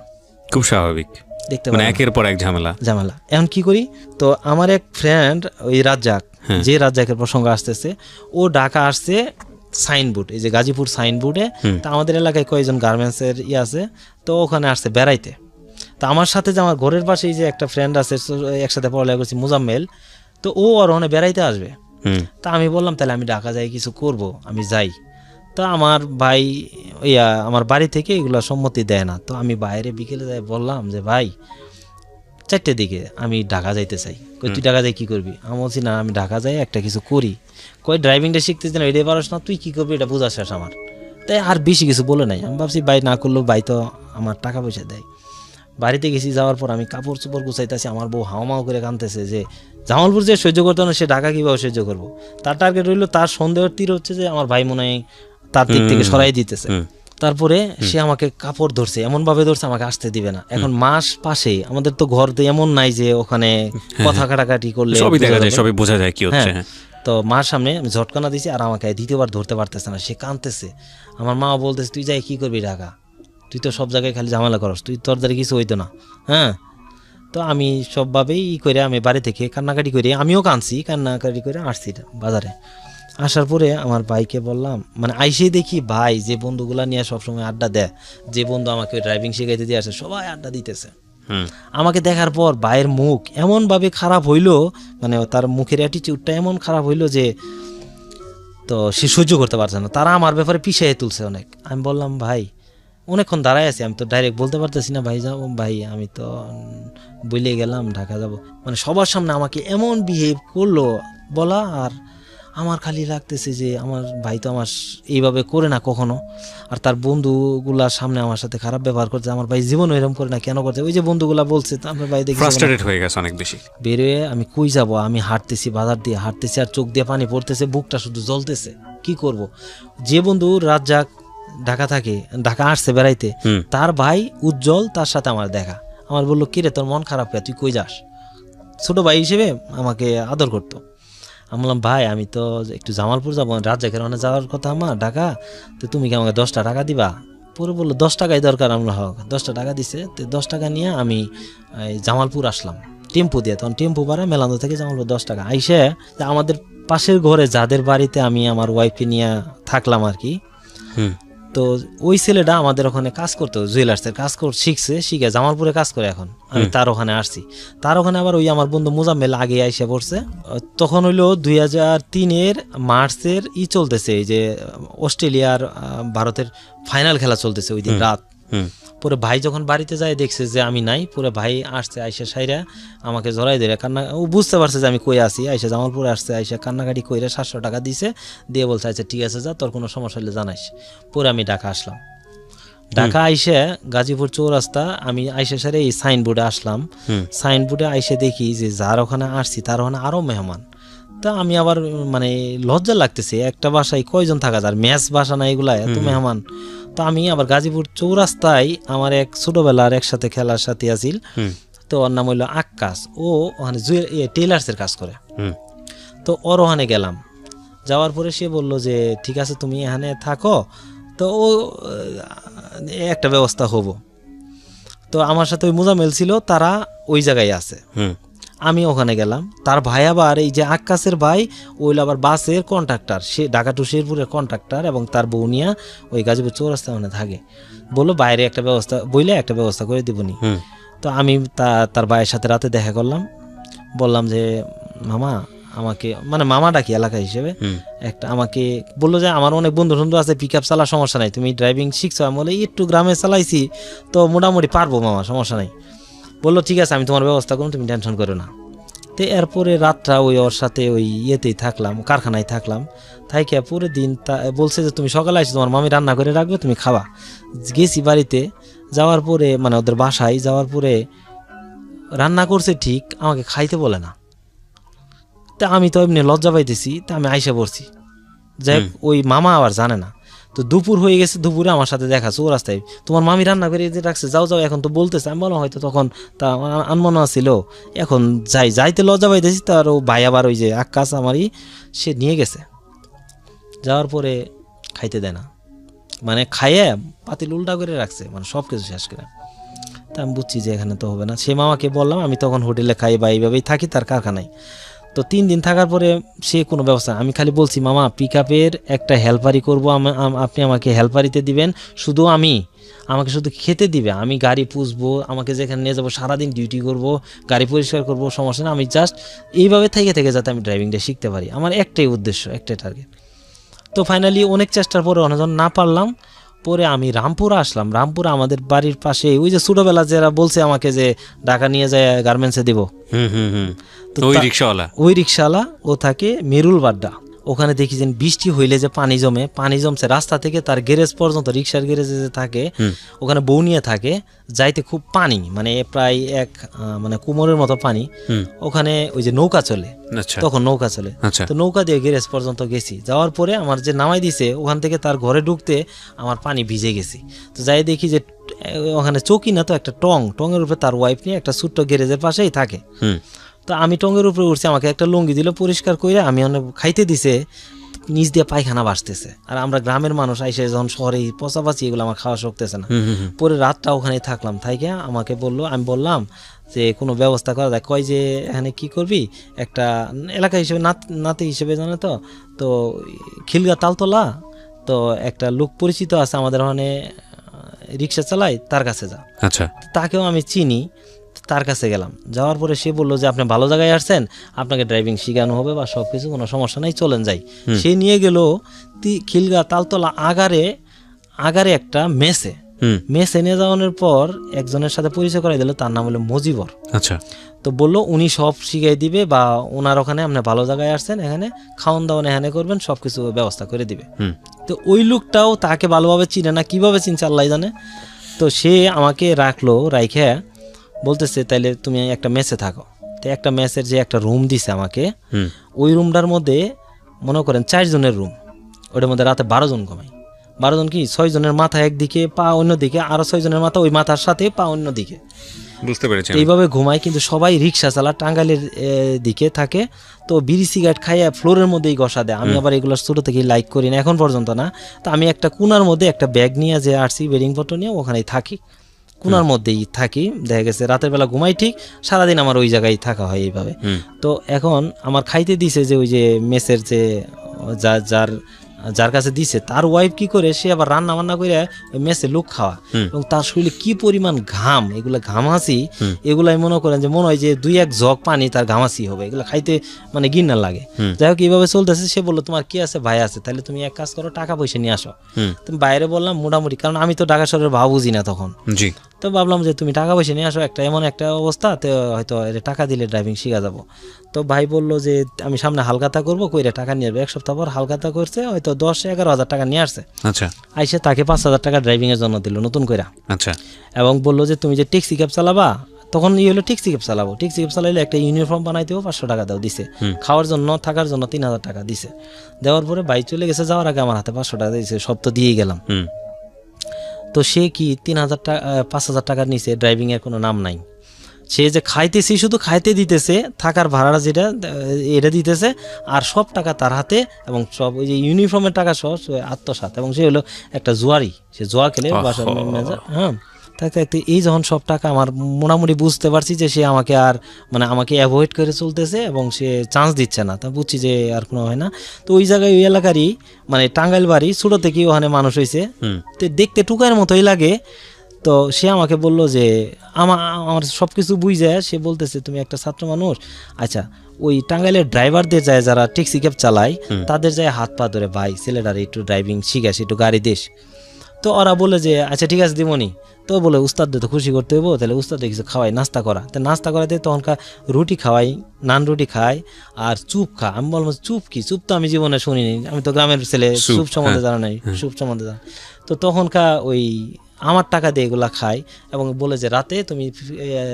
খুব স্বাভাবিক, দেখতে পারে একের পর এক ঝামেলা। এখন কি করি, তো আমার এক ফ্রেন্ড ওই রাজ্জাক, যে রাজ্জাকের প্রসঙ্গ আসতেছে, ও ঢাকা আসছে সাইনবোর্ড, এই যে গাজীপুর সাইনবোর্ডে, তা আমাদের এলাকায় কয়েকজন গার্মেন্টসের আছে, তো ওখানে আসছে বেড়াইতে। তা আমার সাথে যে আমার ঘরের পাশে যে একটা ফ্রেন্ড আছে, একসাথে পড়ালেখা করছি, মুজাম্মেল, তো ও আর ওখানে বেড়াইতে আসবে। তা আমি বললাম তাহলে আমি ঢাকা যাই, কিছু করব, আমি যাই। তো আমার ভাই আমার বাড়ি থেকে এগুলো সম্মতি দেয় না, তো আমি বাইরে বিকেলে যাই, বললাম যে ভাই 4টের দিকে আমি ঢাকা যাইতে চাই। কই তুই ঢাকা যাই কি করবি? আমি বলছি না আমি ঢাকা যাই একটা কিছু করি। কই ড্রাইভিংটা শিখতেছি না, এটাই পারস না, তুই কি করবি এটা বোঝা শেষ আমার। তাই আর বেশি কিছু বলে নাই, আমি ভাবছি ভাই না করলেও ভাই তো আমার টাকা পয়সা দেয়। বাড়িতে গেছি, যাওয়ার পর আমি কাপড় চোপড় গুছাইতেছি, আমার বউ হাওমাও করে কাঁদতেছে যে জামালপুর যে সহ্য করতো না, সে ঢাকা কীভাবে সহ্য করবো। তার টার্গেট রইলো, তার সন্দেহের তীর হচ্ছে যে আমার ভাই মনে হয় তার দিক থেকে সরাই দিতেছে। তারপরে সে আমাকে কাপড় ধরছে, এমনভাবে ধরছে আমাকে আসতে দিবে না। এখন মাস পাশে, আমাদের তো ঘর তো এমন নাই যে ওখানে কথা কাটাকাটি করলে সবই দেখা যায়, সবই বোঝা যায় কি হচ্ছে। তো মার সামনে আমি ঝটকানা দিছি, আর আমাকে দ্বিতীয়বার ধরতে পারতেছে না, সে কাঁদতেছে। আমার মা বলতেছে তুই যাই কি করবি ঢাকা, তুই তো সব জায়গায় খালি ঝামেলা করস, তুই তোর দ্বারা কিছু হইতো না। হ্যাঁ, তো আমি সবভাবেই করে আমি বাড়ি থেকে কান্নাকাটি করে, আমিও কাঁদছি, কান্নাকাটি করে আসছি বাজারে। আসার পরে আমার ভাইকে বললাম, মানে আইসেই দেখি ভাই যে বন্ধুগুলা নিয়ে সবসময় আড্ডা দেয়, যে বন্ধু আমাকে ড্রাইভিং শিখাইতে দিয়ে আসে, সবাই আড্ডা দিতেছে। আমাকে দেখার পর ভাইয়ের মুখ এমনভাবে খারাপ হইলো, মানে তার মুখের অ্যাটিটিউডটা এমন খারাপ হইলো যে তো সে সহ্য করতে পারছে না, তারা আমার ব্যাপারে পিছিয়ে তুলছে অনেক। আমি বললাম ভাই, অনেকক্ষণ দাঁড়ায় আছি, আমি তো ডাইরেক্ট বলতে পারতেছি না ভাই যাবো, ভাই আমি তো বলে গেলাম ঢাকা যাব, মানে সবার সামনে আমাকে এমন বিহেভ করলো বলা। আর আমার খালি লাগতেছে যে আমার ভাই তো আমার এইভাবে করে না কখনো, আর তার বন্ধুগুলার সামনে আমার সাথে খারাপ ব্যবহার করছে, আমার ভাই জীবন এরকম করে না, কেন করছে? ওই যে বন্ধুগুলা বলছে, আমার ভাই দেখি ফ্রাস্ট্রেটেড হয়ে গেছে অনেক বেশি। বেরোয় আমি কই যাব, আমি হাঁটতেছি, বাজার দিয়ে হাঁটতেছি, আর চোখ দিয়ে পানি পড়তেছে, বুকটা শুধু জ্বলতেছে, কি করব? যে বন্ধু রাজ্জাক ঢাকা থাকে, ঢাকা আসছে বেড়াইতে, তার ভাই উজ্জ্বল, তার সাথে আমার দেখা। আমার বললো কিরে তোর মন খারাপ কে, তুই কই যাস? ছোট ভাই হিসেবে আমাকে আদর করতো। আমি বললাম ভাই আমি তো একটু জামালপুর যাবো, রাজ্জাকের ওখানে যাওয়ার কথা আমার ঢাকা, তো তুমি কি আমাকে 10টা টাকা দিবা? পরে বললো 10 টাকাই দরকার। আমরা হোক 10টা টাকা দিছে, তো 10 টাকা নিয়ে আমি জামালপুর আসলাম টেম্পু দিয়ে, তখন টেম্পু ভাড়া মেলান্দো থেকে জামালপুর 10 টাকা। আইসে আমাদের পাশের ঘরে যাদের বাড়িতে আমি আমার ওয়াইফকে নিয়ে থাকলাম আর কি, তো ওই ছেলেটা আমাদের ওখানে কাজ করতো, জুয়েলার্সের কাজ শিখছে, শিখে জামালপুরে কাজ করে এখন। আমি তার ওখানে আসছি, তার ওখানে আবার ওই আমার বন্ধু মুজাম্মেল আগে আইসা পড়ছে। তখন হইলো 2003-এর মার্চের চলতেছে, এই যে অস্ট্রেলিয়ার ভারতের ফাইনাল খেলা চলতেছে ওই দিন রাত। পরে ভাই যখন বাড়িতে যায় দেখছে যে আমি নাই, পরে ভাই আসছে, আইসা সাইরা আমাকে জড়াই ধরে কান্না, ও বুঝতে পারছে যে আমি কই আসি, আইসা জামালপুরে আসছে, আইসা কান্নাকাটি কইরা 700 টাকা দিছে, দিয়ে বলছে আচ্ছা ঠিক আছে যা, তোর কোনো সমস্যা হলে জানাইস। পরে আমি ঢাকা আসলাম। ঢাকা আইসে গাজীপুর চৌরাস্তা আমি আইসে সারে এই সাইনবোর্ডে আসলাম, সাইনবোর্ডে আইসে দেখি যে যার ওখানে আসছি তার ওখানে আরও মেহমান। তা আমি আবার মানে লজ্জা লাগতেছে, একটা বাসায় কয়জন থাকা যায়, ম্যাচ বাসা না এগুলা, এত মেহমান। তো আমি আবার গাজীপুর চৌরাস্তায় আমার এক ছোটবেলার একসাথে খেলার সাথে আছিল, তো ওর নাম হইলো আক্কাস, ও ওখানে টেইলার্সের কাজ করে। তো ওর ওখানে গেলাম, যাওয়ার পরে সে বললো যে ঠিক আছে তুমি এখানে থাকো, তো ও একটা ব্যবস্থা হবো। তো আমার সাথে ওই মোজামেল ছিল, তারা ওই জায়গায় আছে, আমি ওখানে গেলাম। তার ভাই আবার এই যে আক্কাসের ভাই ওইল আবার বাসের কন্ট্রাক্টর, সে ঢাকা টু শেরপুরের কন্ট্রাক্টর, এবং তার বউ নিয়া ওই গাজীপুর চৌরাস্তা ওখানে থাকে। বললো বাইরে একটা ব্যবস্থা বইলে একটা ব্যবস্থা করে দিবনি। তো আমি তার ভাইয়ের সাথে রাতে দেখা করলাম, বললাম যে মামা আমাকে, মানে মামা ডাকি এলাকা হিসেবে, একটা আমাকে বললো যে আমার অনেক বন্ধু বন্ধু আছে, পিক আপ চালা, সমস্যা নাই, তুমি ড্রাইভিং শিখছো? আমি বলে একটু গ্রামে চালাইছি তো মোটামুটি পারবো মামা, সমস্যা নাই। বললো ঠিক আছে আমি তোমার ব্যবস্থা করুন, তুমি টেনশন করো না। তো এরপরে রাতটা ওই ওর সাথে ওই ইয়েতেই থাকলাম, কারখানায় থাকলাম, থাইকে পুরো দিন বলছে যে তুমি সকালে আসো, তোমার মামি রান্না করে রাখবে, তুমি খাবা। গেছি বাড়িতে, যাওয়ার পরে মানে ওদের বাসায় যাওয়ার পরে রান্না করছে ঠিক, আমাকে খাইতে বলে না। তা আমি তো এমনি লজ্জা পাইতেছি, তা আমি আইসা পড়ছি। যাই ওই মামা আবার জানে না। তো দুপুর হয়ে গেছে, দুপুরে আমার সাথে দেখা চৌরাস্তায়, তোমার মামি রান্না করে রাখছে, যাও যাও, এখন তো বলতেছে। আমি বললাম হয়তো তখন তা আনমনা ছিল, এখন যাইতে লজ্জা পাইতেছি। তার ও ভাই আবার ওই যে আক্কাস আমারই, সে নিয়ে গেছে, যাওয়ার পরে খাইতে দেয় না, মানে খাইয়ে পাতিল উল্টা করে রাখছে, মানে সব কিছু শেষ করে। তা আমি বুঝছি যে এখানে তো হবে না। সে মামাকে বললাম আমি তখন হোটেলে খাই বা এইভাবেই থাকি তার কারখানায়। তো 3 দিন থাকার পরে সে কোনো ব্যবস্থা, আমি খালি বলছি মামা পিক আপের একটা হেল্পারি করবো, আপনি আমাকে হেল্পারিতে দিবেন, শুধু আমাকে শুধু খেতে দিবে, আমি গাড়ি পুষবো, আমাকে যেখানে নিয়ে যাবো সারাদিন ডিউটি করব, গাড়ি পরিষ্কার করবো, সমস্যা না, আমি জাস্ট এইভাবে থেকে যাতে আমি ড্রাইভিংটা শিখতে পারি, আমার একটাই উদ্দেশ্য, একটাই টার্গেট। তো ফাইনালি অনেক চেষ্টার পরে অনেকজন না পারলাম, পরে আমি রামপুরা আসলাম। রামপুরা আমাদের বাড়ির পাশে, ওই যে ছোটবেলা যারা বলছে আমাকে যে ঢাকা নিয়ে যায় গার্মেন্টসে দিব, ওই রিক্সাওয়ালা, ও থাকে মেরুল বাড্ডা। ওখানে দেখি যে বৃষ্টি হইলে যে পানি জমছে রাস্তা থেকে তার গ্যারেজ পর্যন্ত, রিক্সার গ্যারেজে যে থাকে ওখানে বউ নিয়ে থাকে, যাইতে খুব পানি, মানে প্রায় মানে কোমরের মতো পানি। ওখানে ওই যে নৌকা চলে, তখন নৌকা চলে, তো নৌকা দিয়ে গ্যারেজ পর্যন্ত গেছি। যাওয়ার পরে আমার যে নামাই দিছে ওখান থেকে তার ঘরে ঢুকতে আমার পানি ভিজে গেছি। তো যাই দেখি যে ওখানে চৌকি না, তো একটা টঙের উপরে তার ওয়াইফ নিয়ে একটা ছোট্ট গ্যারেজের পাশেই থাকে। তো আমি টঙের উপরে উঠছি, আমাকে একটা লুঙ্গি দিল পরিষ্কার করে, আমি অনেক খাইতে দিছে, নিচ দিয়ে পায়খানা বাসতেছে। আর আমরা গ্রামের মানুষ আইসে যখন শহরে পচাপাচি এগুলো আমার খাওয়া শক্তেছে না। পরে রাতটা ওখানে থাকলাম, থাইকে আমাকে বললো, আমি বললাম যে কোনো ব্যবস্থা করা যায়। কয় যে এখানে কি করবি, একটা এলাকা হিসেবে নাতি হিসেবে জানে তো খিলগা তালতলা, তো একটা লোক পরিচিত আছে আমাদের ওখানে রিক্সা চালায়, তার কাছে যা। আচ্ছা, তাকেও আমি চিনি, তার কাছে গেলাম। যাওয়ার পরে সে বললো যে আপনি ভালো জায়গায় আসছেন, আপনাকে ড্রাইভিং শেখানো হবে বা সব কিছু, কোনো সমস্যা নাই, চলেন যাই। সে নিয়ে গেল খিলগা তালতলা আগারে একটা মেসে নিয়ে যাওয়ানোর পর একজনের সাথে পরিচয় করাই দিল, তার নাম হলো মজিবর। আচ্ছা, তো বললো উনি সব শিখাই দিবে, বা ওনার ওখানে আপনি ভালো জায়গায় আসছেন, এখানে খাওয়ান দাওয়ান এখানে করবেন, সব কিছু ব্যবস্থা করে দিবে। তো ওই লোকটাও তাকে ভালোভাবে চিনে না, কিভাবে চিনছে আল্লাহ জানে। তো সে আমাকে রাখলো, রাইখে বলতেছে তাইলে তুমি একটা মেসে থাকো। তো একটা মেসের যে একটা রুম দিছে আমাকে, ওই রুমটার মধ্যে মনে করেন 4 জনের রুম, ওটার মধ্যে রাতে 12 জন ঘুমাই। 12 জন কি, 6 জনের মাথা একদিকে, পা অন্যদিকে, আরো 6 জনের মাথা ওই মাথার সাথে, পা অন্যদিকে, বুঝতে পেরেছি। এইভাবে ঘুমাই, কিন্তু সবাই রিক্সা চালা, টাঙ্গাইলের দিকে থাকে। তো বিড়ি সিগারেট খাইয়া ফ্লোরের মধ্যেই ঘষা দেয়। আমি আবার এগুলো ছোটো থেকেই লাইক করি না, এখন পর্যন্ত না। তো আমি একটা কোনার মধ্যে একটা ব্যাগ নিয়ে যে আসছি, বেডিংপত্র নিয়ে ওখানেই থাকি, কোনার মধ্যেই থাকি। দেখা গেছে রাতের বেলা ঘুমাই ঠিক, সারাদিন আমার ওই জায়গায় থাকা হয় এইভাবে। তো এখন আমার খাইতে দিছে যে ওই যে মেসের যে যার কাছে দিছে, তার ওয়াইফ কি করে, সে আবার রান্না বান্না করে ওই মেসে লোক খাওয়া, এবং তার শরীরে কি পরিমাণ ঘাম, এগুলো ঘামাসি, এগুলাই মনে করেন যে মনে হয় যে 2-1 জগ পানি তার ঘামাসি হবে, এগুলো খাইতে মানে ঘৃণা লাগে। যাই হোক এইভাবে চলতেছে। সে বললো তোমার কি আছে, ভাই আছে, তাহলে তুমি এক কাজ করো, টাকা পয়সা নিয়ে আসো। তুমি বাইরে বললাম মোটামুটি, কারণ আমি তো ঢাকা শহরের ভাব বুঝি না তখন। তো ভাবলাম যে তুমি টাকা পয়সা নিয়ে আসো, একটা এমন একটা অবস্থা, তো হয়তো টাকা দিলে ড্রাইভিং শিখা যাবো। তো ভাই বললো যে আমি সামনে হালখাতা করবো, কইরে টাকা নিয়ে আসবো। 1 সপ্তাহ পর হালখাতা করছে, হয়তো 10-11 হাজার টাকা নিয়ে আসছে। আচ্ছা, আইসে তাকে 5,000 টাকা ড্রাইভিংয়ের জন্য দিল নতুন করে। আচ্ছা, এবং বললো যে তুমি যে ট্যাক্সি ক্যাব চালাবা, তখন হলো ট্যাক্সি ক্যাব চালাবো, ট্যাক্সি ক্যাব চালাইলে একটা ইউনিফর্ম বানাইতেও 500 টাকা দাও দিছে, খাওয়ার জন্য থাকার জন্য 3,000 টাকা দিছে। দেওয়ার পরে ভাই চলে গেছে, যাওয়ার আগে আমার হাতে 500 টাকা দিয়েছে, সব তো দিয়ে গেলাম। তো সে কি 3,000 টাকা 5,000 টাকার নিচে ড্রাইভিংয়ের কোনো নাম নাই। সে যে খাইতেছি, শুধু খাইতে দিতেছে, থাকার ভাড়া যেটা এটা দিতেছে, আর সব টাকা তার হাতে, এবং সব ওই যে ইউনিফর্মের টাকা সহ আত্মসাৎ। এবং সে হলো একটা জুয়ারি, সে জুয়া খেলে বাসার ম্যানেজার। হ্যাঁ, থাকতে এই যখন সব টাকা আমার মোটামুটি বুঝতে পারছি যে সে আমাকে আর মানে আমাকে অ্যাভয়েড করে চলতেছে এবং সে চান্স দিচ্ছে না, তা বুঝছি যে আর কোনো হয় না। তো ওই জায়গায় ওই এলাকারই মানে টাঙ্গাইল বাড়ি, ছোটো থেকেই ওখানে মানুষ হয়েছে, তো দেখতে টুকার মতোই লাগে। তো সে আমাকে বললো যে আমার সব কিছু বুঝে, সে বলতেছে তুমি একটা ছাত্র মানুষ, আচ্ছা ওই টাঙ্গাইলের ড্রাইভারদের যায় যারা ট্যাক্সি ক্যাব চালায়, তাদের যায় হাত পা ধরে, ভাই ছেলেটার একটু ড্রাইভিং শিখাস, একটু গাড়ি দেশ। তো ওরা বলে যে আচ্ছা ঠিক আছে দিমনি। তো বলে উস্তাদদের তো খুশি করতে হইব, তাহলে উস্তাদে কিছু খাওয়াই, নাস্তা করা। তো নাস্তা করাতে তখনকার রুটি খাওয়াই, নান রুটি খাই, আর চুপ খা। আমি বললাম চুপ কি? চুপ তো আমি জীবনে শুনিনি, আমি তো গ্রামের ছেলে, চুপ সম্বন্ধে জানা নাই, চুপ সম্বন্ধে জানা। তো তখনকার ওই আমার টাকা দিয়ে এগুলা খাই, এবং বলে যে রাতে তুমি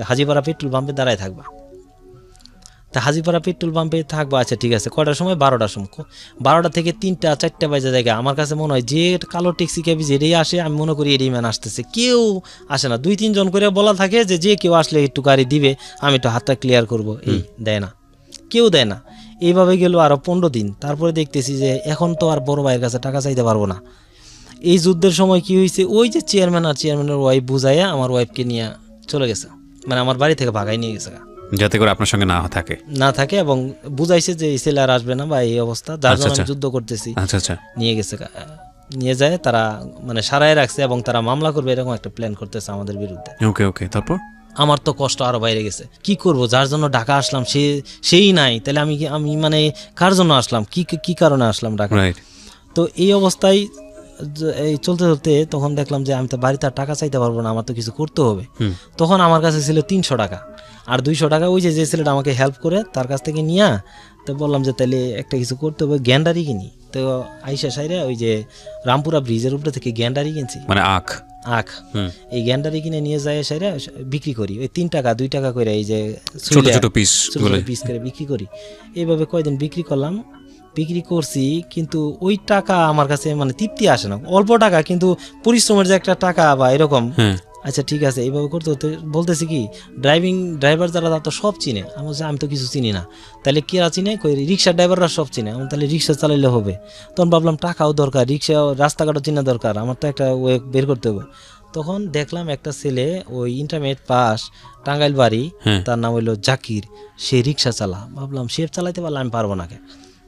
হাজিপাড়া পেট্রোল পাম্পে দাঁড়ায় থাকবা। তা হাজিপাড়া পেট্রোল পাম্পে থাকবো, আচ্ছা ঠিক আছে। কটার সময়? 12টার সময়। 12টা থেকে 3টা-4টা বাজে জায়গা। আমার কাছে মনে হয় যে কালো ট্যাক্সি ক্যাবি যেটাই আসে, আমি মনে করি এটাই ম্যান আসতেছে, কেউ আসে না। 2-3 জন করে বলা থাকে যে কেউ আসলে একটু গাড়ি দিবে, আমি একটু হাতটা ক্লিয়ার করবো, এই দেয় না, কেউ দেয় না। এইভাবে গেল আরও 15 দিন। তারপরে দেখতেছি যে এখন তো আর বড় ভাইয়ের কাছে টাকা চাইতে পারবো না। এই যুদ্ধের সময় কি হয়েছে, ওই যে চেয়ারম্যান আর চেয়ারম্যানের ওয়াইফ বুঝাইয়া আমার ওয়াইফকে নিয়ে চলে গেছে, মানে আমার বাড়ি থেকে ভাগাই নিয়ে গেছে, যাতে করে আপনার সঙ্গে না থাকে, এবং বুঝাইছে যে এই ছেলে আর আসবে না, বা এই অবস্থা, যার জন্য আমি যুদ্ধ করতেছি। নিয়ে গেছে, নিয়ে যায় তারা, মানে সারাই রাখছে, এবং তারা মামলা করবে এরকম একটা প্ল্যান করতেছে আমাদের বিরুদ্ধে। ওকে, তারপর আমার তো কষ্ট আরো বাইরে গেছে। কি করব, যার জন্য ঢাকা আসলাম সেই নাই, তাহলে আমি মানে কার জন্য আসলাম, কি কারণে আসলাম ঢাকা? তো এই অবস্থায় এই চলতে চলতে তখন দেখলাম যে আমি তো বাড়িতে আর টাকা চাইতে পারবো না, আমার তো কিছু করতে হবে। তখন আমার কাছে ছিল 300 টাকা, আর 200 টাকা ওই যে ছেলেটা আমাকে হেল্প করে তার কাছ থেকে নিয়ে, তো বললাম যে তাহলে একটা কিছু করতে হবে, গ্যান্ডারি কিনি। তো আইসা সাইরে ওই যে রামপুরা ব্রিজের উপরে থেকে গ্যান্ডারি কিনছি, মানে আখ। এই গ্যান্ডারি কিনে নিয়ে যায় সাইরে বিক্রি করি, ওই 3 টাকা 2 টাকা করে, এই যে ছোট ছোট পিস করে বিক্রি করি। এইভাবে কয়দিন বিক্রি করলাম, বিক্রি করছি, কিন্তু ওই টাকা আমার কাছে মানে তৃপ্তি আসে না। অল্প টাকা, কিন্তু পরিশ্রমের যে একটা টাকা বা এরকম। আচ্ছা ঠিক আছে, এইভাবে করতে করতে বলতেছি কি, ড্রাইভার যারা তো সব চিনে। আমি তো কিছু চিনি না, তাহলে কেরা চিনে? রিক্সার ড্রাইভাররা সব চিনে, তাহলে রিক্সা চালাইলে হবে। তখন ভাবলাম টাকাও দরকার, রিক্সা রাস্তাঘাটও চিনা দরকার, আমার তো একটা ওয়ে বের করতে হবে। তখন দেখলাম একটা ছেলে, ওই ইন্টারমিডিয়েট পাস, টাঙ্গাইল বাড়ি, তার নাম হইলো জাকির, সে রিক্সা চালা। ভাবলাম সে চালাইতে পারলে আমি পারবো না।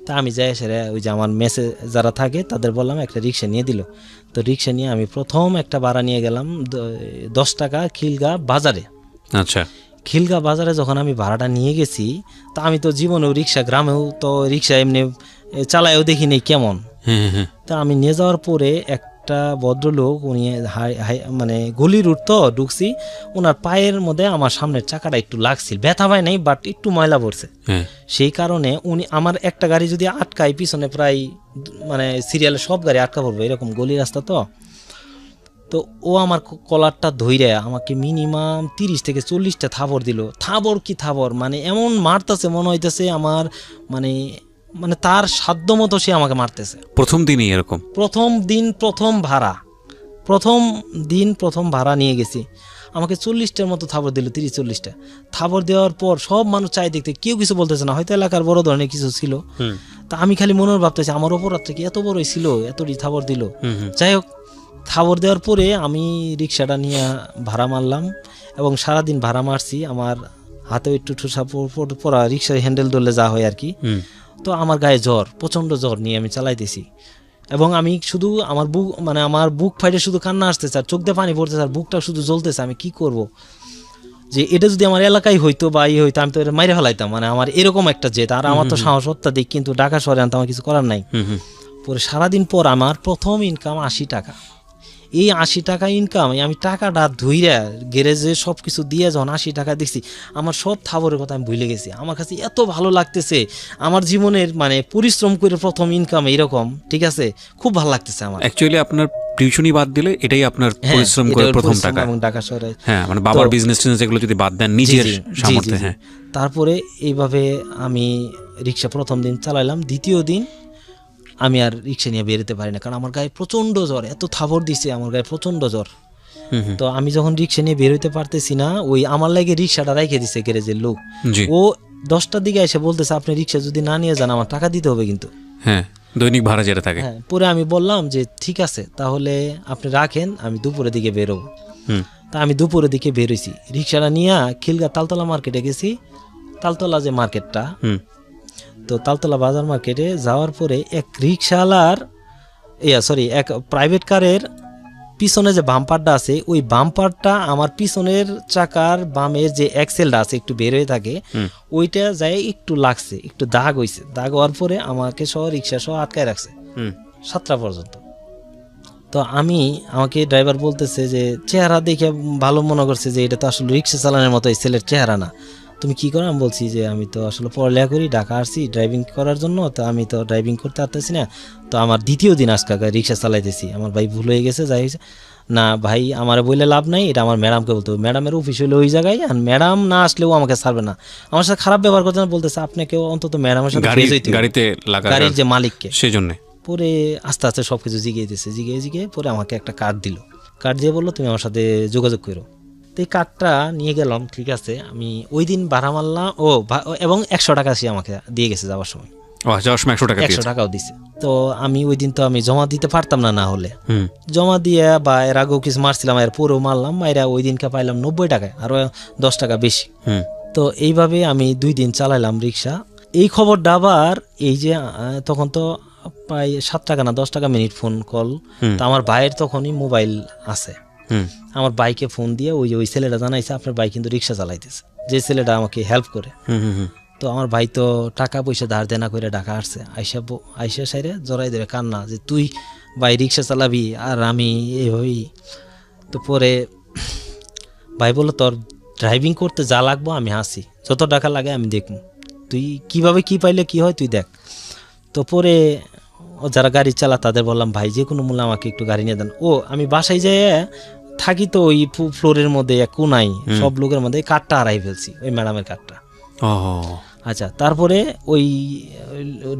তা আমি যাই এসে ওই যে আমার মেসে যারা থাকে তাদের বললাম, একটা রিক্সা নিয়ে দিল। তো রিক্সা নিয়ে আমি প্রথম একটা ভাড়া নিয়ে গেলাম 10 টাকা খিলগা বাজারে। আচ্ছা, খিলগা বাজারে যখন আমি ভাড়াটা নিয়ে গেছি, তা আমি তো জীবনেও রিক্সা, গ্রামেও তো রিক্সা এমনি চালায়ও দেখিনি কেমন। তা আমি নিয়ে যাওয়ার পরে একটা ভদ্রলোক, উনি মানে গলির রুট তো ঢুকছি, ওনার পায়ের মধ্যে আমার সামনের চাকাটা একটু লাগছিল, ব্যথা পায় নাই, বাট একটু ময়লা পড়ছে। সেই কারণে উনি আমার একটা গাড়ি যদি আটকায়, পিছনে প্রায় মানে সিরিয়ালে সব গাড়ি আটকা পড়বে, এরকম গলি রাস্তা তো ও আমার কলারটা ধইরে আমাকে মিনিমাম 30 থেকে 40টা থাবর দিল। থাবর মানে এমন মারতেছে, মনে হইতেছে আমার মানে তার সাধ্য মতো সে আমাকে মারতেছে। প্রথম দিনই এরকম? প্রথম দিন প্রথম ভাড়া নিয়ে গেছি, আমাকে 40টার মতো থাবর দিল, 30-40টা থাবর দেওয়ার পর সব মানুষ চাই দেখতে, কেউ কিছু বলতেছে না, হয়তো এলাকার বড় ধরনের কিছু ছিল। তা আমি খালি মনের ভাবতেছি আমার অপরাধটা কি এত বড়ই ছিল, এতটি থাবর দিল। যাই হোক, থাবর দেওয়ার পরে আমি রিক্সাটা নিয়ে ভাড়া মারলাম, এবং সারাদিন ভাড়া মারছি। আমার হাতেও একটু ঠুসা পড়া, রিক্সার হ্যান্ডেল ধরলে যা হয় আর কি। তো আমার গায়ে জ্বর, প্রচণ্ড জ্বর নিয়ে আমি চালাইতেছি, এবং আমি শুধু আমার বুক ফাইটে শুধু কান্না আসতেছে, আর চোখ দিয়ে পানি পড়তেছে, আর বুকটা শুধু জ্বলতেছে। আমি কি করব, যে এটা যদি আমার এলাকায় হইতো বা হইতো, আমি তো এটা মাইরে ফেলাইতাম, মানে আমার এরকম একটা জেদ। আর আমার তো সাহস অত্যাধিক, কিন্তু ঢাকা শহরে আনতে আমার কিছু করার নাই। পরে সারাদিন পর আমার প্রথম ইনকাম 80 টাকা। এই 80 টাকা ইনকাম, আমি টাকাটা ধুইরা গ্যারেজে সব কিছু দিয়ে যখন 80 টাকা দেখছি, আমার সব থাবরের কথা আমি ভুলে গেছি। আমার কাছে এত ভালো লাগতেছে, আমার জীবনের মানে পরিশ্রম করে প্রথম ইনকাম এরকম, ঠিক আছে, খুব ভালো লাগতেছে আমার। অ্যাকচুয়ালি আপনার টিউশনি বাদ দিলে এটাই আপনার পরিশ্রম করে প্রথম টাকা। এবং ঢাকা শহরে হ্যাঁ, মানে বাবার বিজনেস যেগুলো যদি বাদ দেন নিজের সামর্থ্যে। হ্যাঁ, তারপরে এইভাবে আমি রিক্সা প্রথম দিন চালাইলাম, দ্বিতীয় দিন আমি আর রিক্সা নিয়ে বেরোতে পারি না, কারণ আমার গায়ে প্রচণ্ড জ্বর, এত থাবর দিছে আমার গায়ে প্রচণ্ড জ্বর। তো আমি যখন রিক্সা নিয়ে বেরোতে পারতেছি না, ওই আমার লাগে রিক্সাটা রেখে দিছে গ্যারেজের লোক। ও 10টার দিকে এসে বলতেছে, আপনি রিক্সা যদি না নিয়ে যান আমার টাকা দিতে হবে কিন্তু। হ্যাঁ, দৈনিক ভাড়া যেটা থাকে। হ্যাঁ, পরে আমি বললাম যে ঠিক আছে তাহলে আপনি রাখেন, আমি দুপুরের দিকে বেরোবো। তা আমি দুপুরের দিকে বেরোইছি, রিক্সাটা নিয়ে খিলগা তালতলা মার্কেটে গেছি। তালতলা যে মার্কেটটা, তো তালতলা বাজার মার্কেটে যাওয়ার পরে এক রিক্সাওয়ালার এক প্রাইভেট কারের পিছনে যে বাম্পারটা আছে, ওই বাম্পারটা আমার পিছনের চাকার বামের যে এক্সেলটা আছে একটু বের হয়ে থাকে, ওইটা যায় একটু লাগছে, একটু দাগ হয়েছে। দাগ হওয়ার পরে আমাকে সহ রিক্সা সহ আটকায় রাখছে 7টা পর্যন্ত। তো আমাকে ড্রাইভার বলতেছে যে চেহারা দেখে ভালো মনে করছে যে এটা তো আসলে রিক্সা চালানোর মতো এই ছেলের চেহারা না, তুমি কি করো? আমি বলছি যে আমি তো আসলে পড়ালেখা করি, ঢাকা আসছি ড্রাইভিং করার জন্য, তো আমি তো ড্রাইভিং করতে পারতেছি না, তো আমার দ্বিতীয় দিন আজকে রিক্সা চালাইতেছি, আমার ভাই ভুল হয়ে গেছে, যাই হয়েছে। না ভাই, আমার বললে লাভ নাই, এটা আমার ম্যাডামকে বলতে হবে, ম্যাডামের অফিস হইলে ওই জায়গায়, আর ম্যাডাম না আসলেও আমাকে ছাড়বে না, আমার সাথে খারাপ ব্যবহার করতে না, বলতেছে আপনাকেও অন্তত ম্যাডামের সাথে গাড়ির যে মালিককে, সেই জন্য। পরে আস্তে আস্তে সব কিছু জিগিয়ে পরে আমাকে একটা কার্ড দিল, কার্ড দিয়ে বললো তুমি আমার সাথে যোগাযোগ করো। তো এই কার্ডটা নিয়ে গেলাম, ঠিক আছে, আমি ওই দিন ভাড়া মারলাম এবং 100 টাকা সে আমাকে দিয়ে গেছে যাওয়ার সময়। 100 টাকাও দিছে। তো আমি ওই দিন তো আমি জমা দিতে পারতাম না, না হলে জমা দিয়ে বা এর আগেও কিছু মারছিলাম, এর পরেও মারলাম, মাইরা ওই দিনকে পাইলাম 90 টাকায়, আরো 10 টাকা বেশি। তো এইভাবে আমি 2 দিন চালাইলাম রিক্সা। এই খবরটা আবার এই যে তখন তো প্রায় 7 টাকা না 10 টাকা মিনিট ফোন কল, তো আমার ভাইয়ের তখনই মোবাইল আছে, আমার বাইকে ফোন দিয়ে ওই ছেলেটা জানাইছে আপনার ভাই কিন্তু রিক্সা চালাইতেছে, যে ছেলেটা আমাকে হেল্প করে। তো আমার ভাই তো টাকা পয়সা ধার দেনা করে ঢাকা আসছে, আইসা সাইরে জড়াই দেবে কান্না যে তুই ভাই রিক্সা চালাবি আর আমি এইভাবেই। তো পরে ভাই বললো তোর ড্রাইভিং করতে যা লাগবো আমি আসি, যত টাকা লাগে আমি দেখব, তুই কিভাবে কি পাইলে কি হয় তুই দেখ। তো পরে যারা গাড়ি চালা তাদের বললাম ভাই যে কোনো মূল্যে আমাকে একটু গাড়ি নিয়ে দেন। আমি বাসায় যেয়ে থাকি, তো ওই ফ্লোরের মধ্যে এক কোনাই সব লোকের মধ্যে কার্ডটা হারাই ফেলছি, ওই ম্যাডামের কার্ডটা। আচ্ছা, তারপরে ওই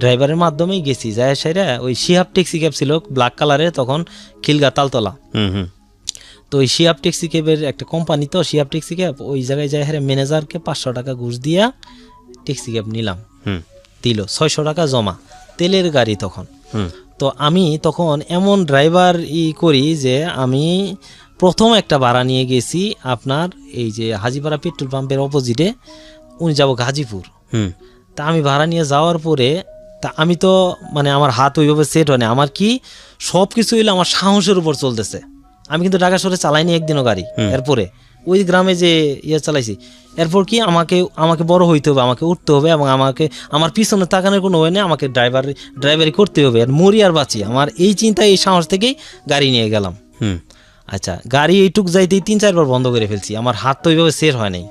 ড্রাইভারের মাধ্যমেই গেছি, যায় সেরা ওই শিহাব ট্যাক্সি ক্যাব ছিল ব্ল্যাক কালারের, তখন খিলগা তালতলা। তো ওই শিহাব ট্যাক্সি ক্যাবের একটা কোম্পানি, তো শিহাব ট্যাক্সি ক্যাব, ওই জায়গায় যায় হ্যাঁ ম্যানেজারকে 500 টাকা ঘুষ দিয়া ট্যাক্সি ক্যাব নিলাম, দিল 600 টাকা জমা, তেলের গাড়ি তখন। তো আমি তখন এমন ড্রাইভার করি যে আমি প্রথম একটা ভাড়া নিয়ে গেছি আপনার এই যে হাজিপাড়া পেট্রোল পাম্পের অপোজিটে, উনি যাবো গাজীপুর। তা আমি ভাড়া নিয়ে যাওয়ার পরে তা আমি তো মানে আমার হাত ওইভাবে সেট হয় না, আমার কি সব কিছু হইলে আমার সাহসের উপর চলতেছে। আমি কিন্তু ঢাকা শহরে চালাইনি একদিনও গাড়ি, এরপরে ওই গ্রামে যে চালাইছি, এরপর কি আমাকে বড় হইতে হবে, আমাকে উঠতে হবে, এবং আমার পিছনে তাকানোর কোনো ওয়ে নেই, আমাকে ড্রাইভারি করতে হবে, আর মরি আর বাঁচি, আমার এই চিন্তা এই সাহস থেকেই গাড়ি নিয়ে গেলাম। আচ্ছা, গাড়ি এইটুক যাইতেই 3-4 বার বন্ধ করে ফেলছি, আমার হাত তো ওইভাবে সেট হয় নাই।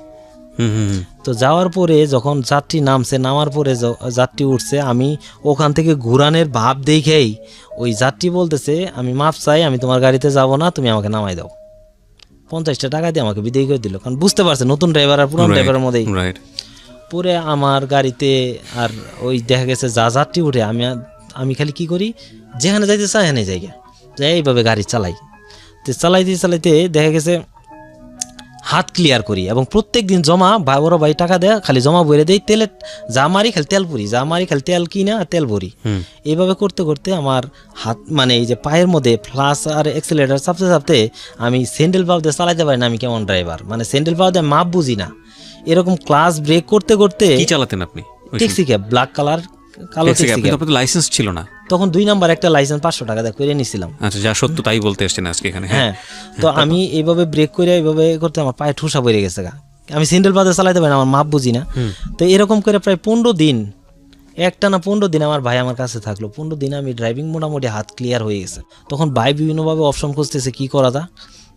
তো যাওয়ার পরে যখন যাত্রী নামার পরে যাত্রী উঠছে, আমি ওখান থেকে ঘুরানের ভাব দেখেই ওই যাত্রী বলতেছে আমি মাপ চাই, আমি তোমার গাড়িতে যাব না, তুমি আমাকে নামাই দাও। 50 টাকা দিয়ে আমাকে বিদায় করে দিল, কারণ বুঝতে পারছে নতুন ড্রাইভার আর পুরান ড্রাইভারের মধ্যেই। পরে আমার গাড়িতে আর ওই দেখা গেছে যাত্রী উঠে আমি খালি কি করি, যেখানে যাইতে চাই এখানে জায়গা যাই, এইভাবে গাড়ি চালাই। তো চালাইতে দেখা গেছে হাত ক্লিয়ার করি, এবং প্রত্যেক দিন জমা বড় ভাই টাকা দেয়, খালি জমা ভরে দেয়, তেলে যা মারি খালি তেল ভরি, খালি তেল কিনা আর তেল ভরি। এইভাবে করতে করতে আমার হাত মানে এই যে পায়ের মধ্যে ফ্লাস আর এক্সেলেটার চাপতে আমি স্যান্ডেল পাও দিয়ে চালাইতে পারি না। আমি কেমন ড্রাইভার, মানে স্যান্ডেল পাও দিয়ে মাপ বুঝি না, এরকম ক্লাস ব্রেক করতে কি চালাতেন আপনি? ট্যাক্সি ক্যাব, ব্ল্যাক কালার, কালো ট্যাক্সি ক্যাব। লাইসেন্স ছিল না তখন, 2 নাম্বার একটা লাইসেন্স 500 টাকা দিয়ে করে নিয়েছিলাম। আচ্ছা, যা সত্য তাই বলতে এসেছেন আজকে এখানে। হ্যাঁ, তো আমি এইভাবে ব্রেক করে এইভাবে করতে আমার পায়ে ঠুসা পড়ে গেছে, আমি স্যান্ডেল পাতে চালাইতে পারি না, আমার মাপ বুঝি না। তো এরকম করে প্রায় 15 দিন একটা না 15 দিন আমার ভাই আমার কাছে থাকলো, 15 দিন আমি ড্রাইভিং মোটামুটি হাত ক্লিয়ার হয়ে গেছে। তখন ভাই বিভিন্নভাবে অপশন খুঁজতেছে কি করা যায়।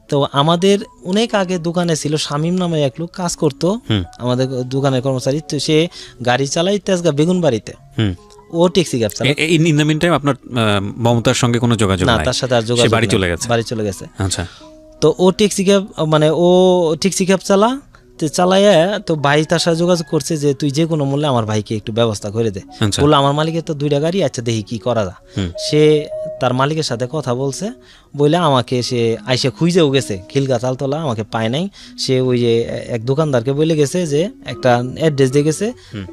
তো আমাদের অনেক আগে দোকানে ছিল শামীম নামে এক লোক কাজ করতো, আমাদের দোকানের কর্মচারী। তো সে গাড়ি চালাই তেজগাঁ বেগুনবাড়িতে, ও ট্যাক্সি ক্যাব চালায়। ইন দ্য মিন টাইম আপনার মমতার সঙ্গে কোনো যোগাযোগ না, নাই? তার সাথে আর যোগাযোগ বাড়ি চলে গেছে? বাড়ি চলে গেছে। আচ্ছা। তো ও ট্যাক্সি ক্যাব মানে ও ট্যাক্সি ক্যাব চালাইয়া, তো ভাই তার সাথে যোগাযোগ করছে যে তুই যে কোনো মূল্যে আমার ভাইকে একটু ব্যবস্থা করে দে। বললো আমার মালিকের তো 2টা গাড়ি, আচ্ছা দেখি কি করা যায়। সে তার মালিকের সাথে কথা বলছে, বলে আমাকে সে আইসে খুঁজেও গেছে খিলগা তালতলা, আমাকে পায় নাই। সে ওই যে এক দোকানদারকে বলে গেছে যে একটা অ্যাড্রেস দিয়ে গেছে,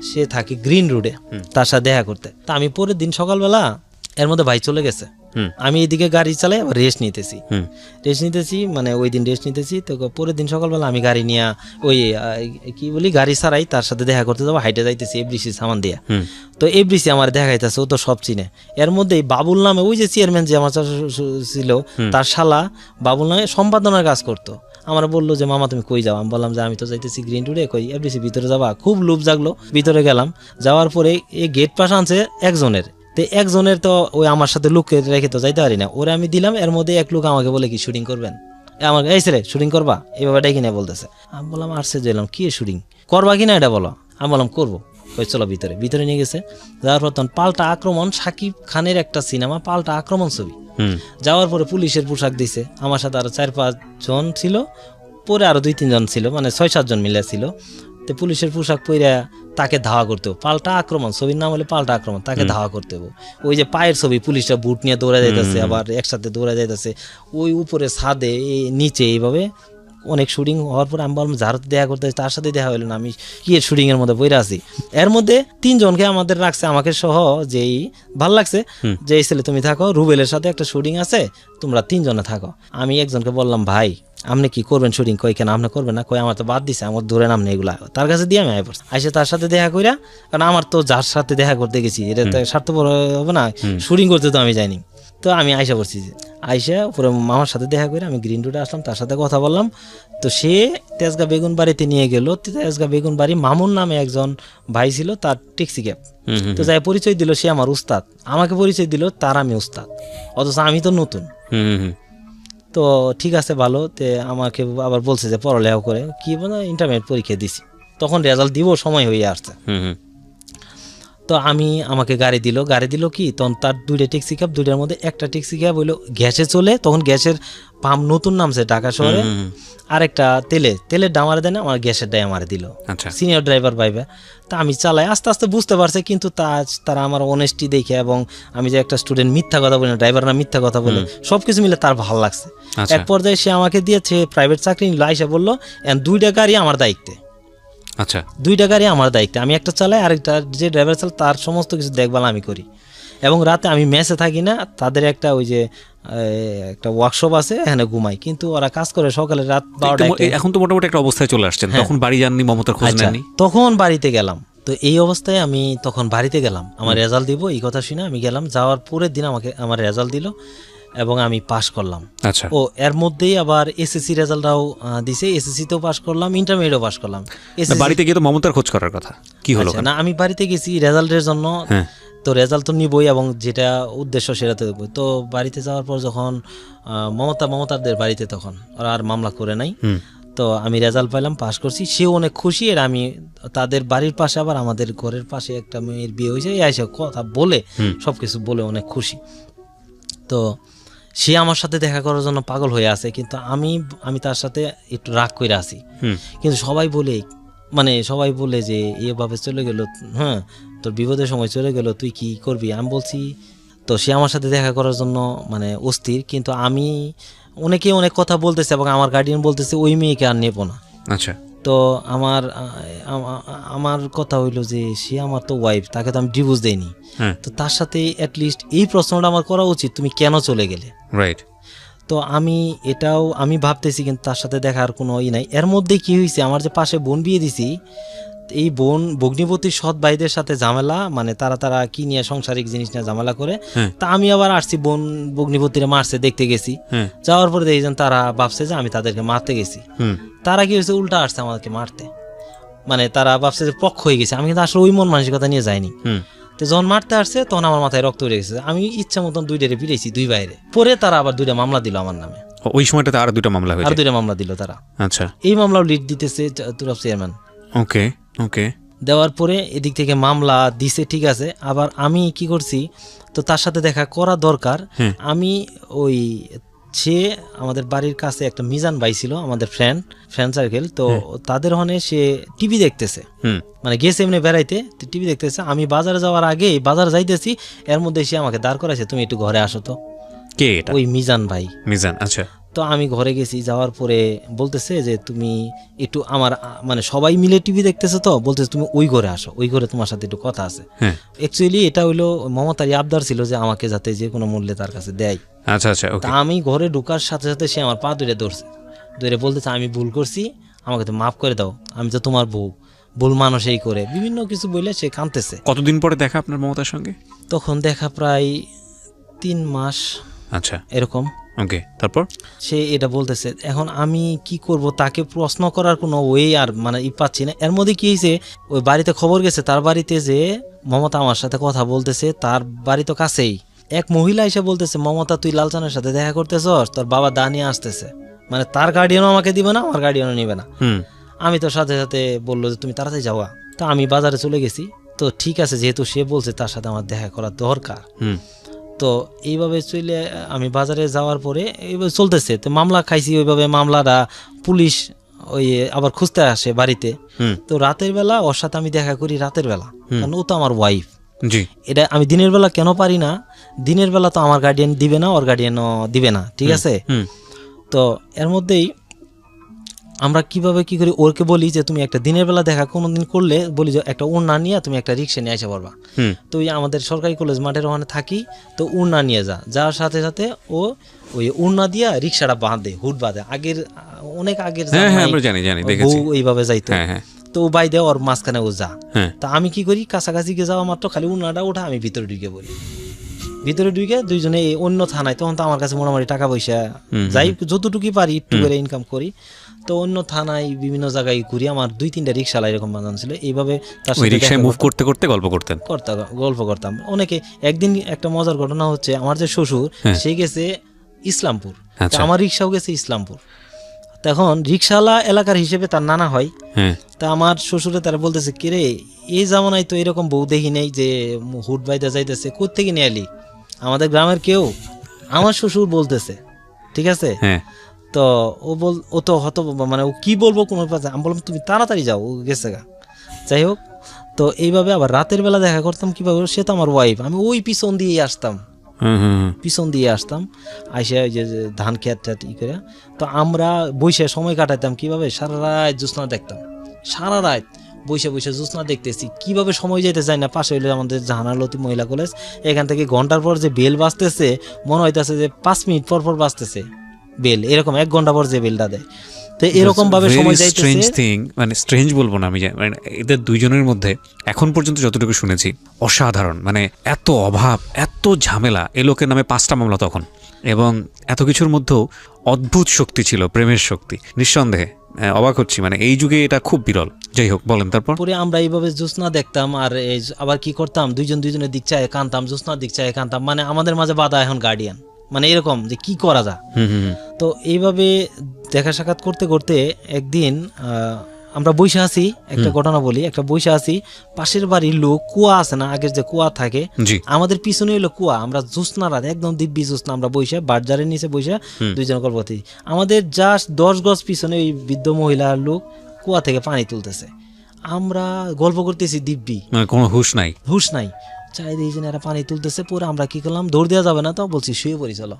সে থাকে গ্রিন রোডে, তার সাথে দেখা করতে। তা আমি পরের দিন সকালবেলা, এর মধ্যে ভাই চলে গেছে, আমি এদিকে গাড়ি চালাই আবার রেস্ট নিতেছি মানে ওই দিন রেস্ট নিতেছি। তো পরের দিন সকালবেলা আমি গাড়ি নিয়ে ওই কি বলি গাড়ি ছাড়াই তার সাথে দেখা করতে যাবো, হাইটে যাইতেছি এফডিসি সামান দিয়ে। তো এফডিসি আমার দেখাইতেছে, ও তো সব চিনে। এর মধ্যে বাবুল নামে ওই যে চেয়ারম্যান যে আমার ছিল, তার শালা বাবুল নামে সম্পাদনার কাজ করতো। আমার বললো যে মামা তুমি কই যাও? আমি বললাম যে আমি তো যাইতেছি গ্রিন রোডে। কই এফডিসি ভিতরে যাবা? খুব লোভ জাগলো, ভিতরে গেলাম। যাওয়ার পরে এই গেট পাশ আনছে একজনের, তো একজনের তো ওই আমার সাথে লুককে রেখে তো যাইতে পারি না, ওরে আমি দিলাম। এর মধ্যে এক লোক আমাকে বলে কি শুটিং করবেন, আমাকে এই রে শুটিং করবা, এইভাবে ডাকি না বলতেছে। আমি বললাম আসছে যাইলাম, কি শুটিং করবা কিনা এটা বলো। আমি বললাম করবো। কই চলো ভিতরে নিয়ে গেছে। যাওয়ার পর তখন পাল্টা আক্রমণ, শাকিব খানের একটা সিনেমা পাল্টা আক্রমণ ছবি। যাওয়ার পরে পুলিশের পোশাক দিছে, আমার সাথে আরো 4-5 জন ছিল, পরে আরো 2-3 জন ছিল, মানে 6-7 জন মিলে ছিল। তো পুলিশের পোশাক পরে তাকে ধাওয়া করতে হবে, পাল্টা আক্রমণ ছবির নাম হলে পাল্টা আক্রমণ, তাকে ধাওয়া করতে হবে। ওই যে পায়ের ছবি, পুলিশরা বুট নিয়ে দৌড়া যাইতেছে, আবার একসাথে দৌড়া যাইতেছে, ওই উপরে ছাদে নিচে এইভাবে অনেক শুটিং হওয়ার পর আমি বললাম যার দেখা করতে, তার সাথে দেখা হইলো না, আমি কি শুটিং এর মধ্যে বইরা আছি। এর মধ্যে 3 জনকে আমাদের রাখছে, আমাকে সহ, যেই ভাল লাগছে যে এই ছেলে তুমি থাকো, রুবেলের সাথে একটা শুটিং আছে, তোমরা 3 জনে থাকো। আমি একজনকে বললাম ভাই আপনি কি করবেন শুটিং? কই কেন আপনি করবেন না? কই আমার তো বাদ দিছে, আমার ধরে নাম নেই এগুলা। তার কাছে দিয়ে আমি আইসে তার সাথে দেখা কইরা, কারণ আমার তো যার সাথে দেখা করতে গেছি এটা তো স্বার্থপর হবে না, শুটিং করতে তো আমি যাইনি। তো আমি আইসা পড়ছি, আইসা পরে মামার সাথে দেখা করে আমি গ্রিন রোডে আসলাম, তার সাথে কথা বললাম। তো সে তেজগাঁ বেগুনবাড়িতে নিয়ে গেল। তেজগাঁ বেগুনবাড়ি মামুন নামে একজন ভাই ছিল, তার ট্যাক্সি ক্যাব। তো যাই পরিচয় দিল সে আমার উস্তাদ, আমাকে পরিচয় দিল তার আমি উস্তাদ, অথচ আমি তো নতুন। তো ঠিক আছে ভালো। তে আমাকে আবার বলছে যে পড়ালেখা করে কি বলে ইন্টারমিডিয়েট পরীক্ষা দিছি, তখন রেজাল্ট দিব সময় হয়ে আসছে। তো আমাকে গাড়ি দিল কি, তখন তার 2টা ট্যাক্সি ক্যাব, 2টার মধ্যে একটা ট্যাক্সি ক্যাব হইলো গ্যাসে চলে, তখন গ্যাসের পাম্প নতুন নামছে ঢাকা শহরে, আর একটা তেলের ডামারে দেয় না, আমার গ্যাসের ডাই আমারে দিল, সিনিয়র ড্রাইভার ভাইবে। তা আমি চালাই, আস্তে আস্তে বুঝতে পারছে, কিন্তু তারা আমার অনেস্টি দেখে, এবং আমি যে একটা স্টুডেন্ট মিথ্যা কথা বলি না, ড্রাইভার না মিথ্যা কথা বলে, সবকিছু মিলে তার ভালো লাগছে। এক পর্যায়ে সে আমাকে দিয়েছে প্রাইভেট চাকরি নিল, আইসা বললো 2টা গাড়ি আমার দায়িত্বে। আচ্ছা, 2টা গাড়ি আমার দায়িত্বে, আমি একটা চালাই, আরেকটা যে ড্রাইভার চালায় তার সমস্ত কিছু দেখভাল আমি করি। এবং রাতে আমি মেসে থাকি না, তাদের একটা ওই যে একটা ওয়ার্কশপ আছে, এখানে ঘুমাই, কিন্তু ওরা কাজ করে সকালে রাত 12টা। এখন তো মোটামুটি একটা অবস্থায় চলে আসছেন, তখন বাড়ি যাননি, মমতার খোঁজ নেননি? তখন বাড়িতে গেলাম। তো এই অবস্থায় আমি তখন বাড়িতে গেলাম, আমার রেজাল্ট দিব এই কথা শুনে আমি গেলাম। যাওয়ার পরের দিন আমার রেজাল্ট দিল এবং আমি পাস করলাম। আচ্ছা। ও এর মধ্যেই আবার এসএসসি রেজাল্টটাও দিছে, এসএসসিতেও পাস করলাম, ইন্টারমিডিয়েটও পাস করলাম। বাড়িতে গিয়ে তো মমতার খোঁজ করার কথা, কি হলো? না, আমি বাড়িতে গেছি রেজাল্টের জন্য, তো রেজাল্ট তো নিবই এবং যেটা উদ্দেশ্য সেটা তো দেবই। তো বাড়িতে যাওয়ার পর যখন মমতাদের বাড়িতে, তখন ওরা আর মামলা করে নাই, তো আমি রেজাল্ট পাইলাম, পাস করছি, সেও অনেক খুশি। এর আমি তাদের বাড়ির পাশে আবার আমাদের ঘরের পাশে একটা মেয়ের বিয়ে হয়েছে, এসে কথা বলে সবকিছু বলে অনেক খুশি। তো সে আমার সাথে দেখা করার জন্য পাগল হয়ে আছে, কিন্তু আমি তার সাথে একটু রাগ করে আছি। কিন্তু সবাই বলে যে এভাবে চলে গেল, তোর বিপদের সময় চলে গেল, তুই কি করবি? আমি বলছি, তো সে আমার সাথে দেখা করার জন্য মানে অস্থির, কিন্তু অনেকে অনেক কথা বলতেছে এবং আমার গার্ডিয়ান বলতেছে ওই মেয়েকে আর নেবো না। আচ্ছা। তো আমার কথা হইলো যে সে আমার তো ওয়াইফ, তাকে তো আমি ডিভোর্স দেইনি, তো তার সাথে অ্যাটলিস্ট এই প্রশ্নটা আমার করা উচিত, তুমি কেন চলে গেলে? রাইট। তো আমি ভাবতেছি, কিন্তু তার সাথে দেখার কোনো নাই। এর মধ্যে কি হয়েছে, আমার যে পাশে বোন বিয়ে দিছি, এই ভগ্নিপতির সৎ ভাইদের সাথে ঝামেলা, মানে তারা কি নিয়ে সাংসারিক জিনিস নিয়ে ঝামেলা করে। তা আমি আবার আসছি, ভগ্নিপতিরা মারছে দেখতে গেছি, যাওয়ার পরে দেখেছেন তারা ভাবছে যে আমি তাদেরকে মারতে গেছি। তারা কি হয়েছে, উল্টা আসছে আমাদেরকে মারতে, মানে তারা ভাবছে যে পক্ষ হয়ে গেছে। আমি কিন্তু আসলে ওই মন মানসিকতা নিয়ে যাইনি। তো যখন মারতে আসছে তখন আমার মাথায় রক্ত উঠে গেছে, আমি ইচ্ছা মতন দুইটারে পিটাইছি দুই বাইরে, পরে তারা আবার 2টা মামলা দিল আমার নামে। ওই সময়টাতে আরো 2টা মামলা হয়েছে? আর 2টা মামলা দিল তারা। আচ্ছা, এই মামলাও লিড দিতেছে তুরাব চেয়ারম্যান। ওকে ওকে। দেওয়ার পরে এদিক থেকে মামলা দিছে, ঠিক আছে। আবার আমি কি করছি, তো তার সাথে দেখা করা দরকার। আমি ওই সে আমাদের বাড়ির কাছে একটা মিজান ভাই ছিল, আমাদের ফ্রেন্ড সার্কেল, তো তাদের ওখানে সে টিভি দেখতেছে, মানে গেছে এমনি বেড়াইতে, টিভি দেখতেছে। আমি বাজারে যাওয়ার আগে বাজার যাইতেছি, এর মধ্যে সে আমাকে দাঁড় করাইছে, তুমি একটু ঘরে আসো তো। কে এটা? ওই মিজান ভাই। মিজান, আচ্ছা। তো আমি ঘরে গেছি, যাওয়ার পরে বলতেছে যে তুমি একটু আমার, মানে সবাই মিলে টিভি দেখতেছে, তো বলতেছে তুমি ওই ঘরে আসো, ওই ঘরে তোমার সাথে একটু কথা আছে। অ্যাকচুয়ালি এটা হইলো মমতারই আবদার ছিল যে আমাকে যাতে যে কোনো মূল্যে তার কাছে দেয়। আচ্ছা আচ্ছা। তা আমি ঘরে ঢোকার সাথে সাথে সে আমার পা ধরে ধরছে, ধরে বলতেছে আমি ভুল করছি, আমাকে তো মাফ করে দাও, আমি তো তোমার বউ, ভুল মানুষই করে, বিভিন্ন কিছু বলে সে কাঁদতেছে। কতদিন পরে দেখা আপনার মমতার সঙ্গে? তখন দেখা প্রায় 3 মাস। আচ্ছা, এরকম। ওকে, তারপর সে এটা বলতেছে। এখন আমি কি করব, তাকে প্রশ্ন করার কোনো ওয়ে আর মানে পাচ্ছি না। এর মধ্যে কি হয়েছে, ওই বাড়িতে খবর গেছে, তার বাড়িতে যে মমতা আমার সাথে কথা বলতেছে, তার বাড়ি তো কাছেই। এক মহিলা এসে বলতেছে, মমতা তুই লালচানের সাথে দেখা করতেছস, তোর বাবা দা নিয়ে আসতেছে, মানে তার গার্ডিয়ানও আমাকে দিবে না, আমার গার্ডিয়ানও নিবে না। আমি তো সাথে সাথে বললো যে তুমি তাড়াতাড়ি যাওয়া। তো আমি বাজারে চলে গেছি। তো ঠিক আছে, যেহেতু সে বলছে তার সাথে আমার দেখা করা দরকার, তো এইভাবে চলে আমি বাজারে যাওয়ার পরে এইভাবে চলতেছে। তো মামলা খাইছি, ওইভাবে মামলাটা পুলিশ ওই আবার খুঁজতে আসে বাড়িতে। তো রাতের বেলা ওর সাথে আমি দেখা করি, রাতের বেলা, কারণ ও তো আমার ওয়াইফ। এটা আমি দিনের বেলা কেন পারি না, দিনের বেলা তো আমার গার্ডিয়ান দিবে না, ওর গার্ডিয়ানও দিবে না, ঠিক আছে। তো এর মধ্যেই আমরা কিভাবে কি করি, ওরকে বলি যে তুমি একটা দিনের বেলা দেখা কোনোদিন করলে বলি যে একটা উড়না নিয়ে তুমি একটা রিক্সা নিয়ে আসা পারবা। তো ওই আমাদের সরকারি কলেজ মাঠের ওখানে থাকি, তো উড়না নিয়ে যাওয়ার সাথে সাথে ও ওই উড়না দিয়া রিক্সাটা বাঁধে, হুড বাঁধে, আগের অনেক আগের এইভাবে যাইতো। তো ও বাইদে ওর মাঝখানে ও যা। তা আমি কি করি, কাছাকাছি গিয়ে যাওয়া মাত্র খালি উড়নাটা ওঠা, আমি ভিতরে ঢুকে বলি, ভিতরে ঢুকে দুইজনে অন্য থানায়, তখন তো আমার কাছে মোটামুটি টাকা পয়সা যাই যতটুকুই পারি একটু করে ইনকাম করি, তো অন্য থানায় বিভিন্ন জায়গায় ঘুরি। আমার 2-3টা রিক্সালা এরকম বানানো ছিল, এইভাবে তার সাথে মুভ করতে করতে গল্প করতাম অনেকে। একদিন একটা মজার ঘটনা হচ্ছে, আমার যে শ্বশুর সে গেছে ইসলামপুর, আমার রিক্সাও গেছে ইসলামপুর। তখন রিক্সাওয়ালা এলাকার হিসেবে তার নানা হয়। তা আমার শ্বশুরে তারা বলতেছে, কিরে এই জামানায় তো এরকম বউ দেখি নেই যে হুট বাইদা যাইতেছে, কোত্থেকে নিয়ে এলি, আমাদের গ্রামের কেউ? আমার শ্বশুর বলতেছে, ঠিক আছে। তো ও তো হত, মানে ও কি বলবো কোনো, আমি বললাম তুমি তাড়াতাড়ি যাও, ও গেছে গা। যাই হোক, তো এইভাবে আবার রাতের বেলা দেখা করতাম কিভাবে, সে তো আমার ওয়াইফ, আমি ওই পিছন দিয়ে আসতাম, আইসে ওই যে ধান খেত ই করে। তো আমরা বসে সময় কাটাইতাম কিভাবে, সারা রাত জ্যোৎস্না দেখতাম, সারা রাত বসে বসে জ্যোৎস্না দেখতেছি, কিভাবে সময় যেতে চাই না। পাশে হইলে আমাদের জাহানালতি মহিলা কলেজ, এখান থেকে ঘন্টার পর যে বেল বাজতেছে, মনে হইতেছে যে 5 মিনিট পর পর বাজতেছে বেল, এরকম 1 ঘন্টা পর যে বেলটা দেয়। তো এরকম ভাবে সময় যাইতেছে। মানে স্ট্রেঞ্জ বলবো না আমি, মানে এদের দুইজনের মধ্যে এখন পর্যন্ত যতটুকু শুনেছি অসাধারণ, মানে এত অভাব, এত ঝামেলা, এ লোকের নামে 5টা মামলা তখন, এবং এত কিছুর মধ্যেও অদ্ভুত শক্তি ছিল, প্রেমের শক্তি, নিঃসন্দেহে অবাক হচ্ছি, মানে এই যুগে এটা খুব বিরল। যাই হোক, বলেন তারপর। পরে আমরা এইভাবে জ্যোৎস্না দেখতাম, আর আবার কি করতাম, দুইজনের দিক চায় কানতাম, জ্যোৎস্নার দিক চায় কানতাম, মানে আমাদের মাঝে বাধা এখন গার্ডিয়ান, মানে এরকম যে কি করা যায়। তো এইভাবে দেখা সাক্ষাৎ করতে করতে একদিন আমরা বইসা আছি, একটা ঘটনা বলি, একটা বইসা আছি, পাশের বাড়ির লোক, কুয়া আছে না আগের যে কুয়া থাকে, আমাদের পিছনে হলো কুয়া, আমরা জ্যোৎস্না রাত একদম দিব্যি জ্যোৎস্না, আমরা বইসা বাজারের নিচে বইসা দুইজন গল্প করতে, আমাদের জাস্ট 10 গজ পিছনে ওই বৃদ্ধ মহিলার লোক কুয়া থেকে পানি তুলতেছে, আমরা গল্প করতেছি দিব্যি, মানে কোনো হুশ নাই, চাই দিয়েছেন এরা পানি তুলতেছে। পরে আমরা কি করলাম, দৌড় দেওয়া যাবে না, তো বলছি শুয়ে পড়ি চলো।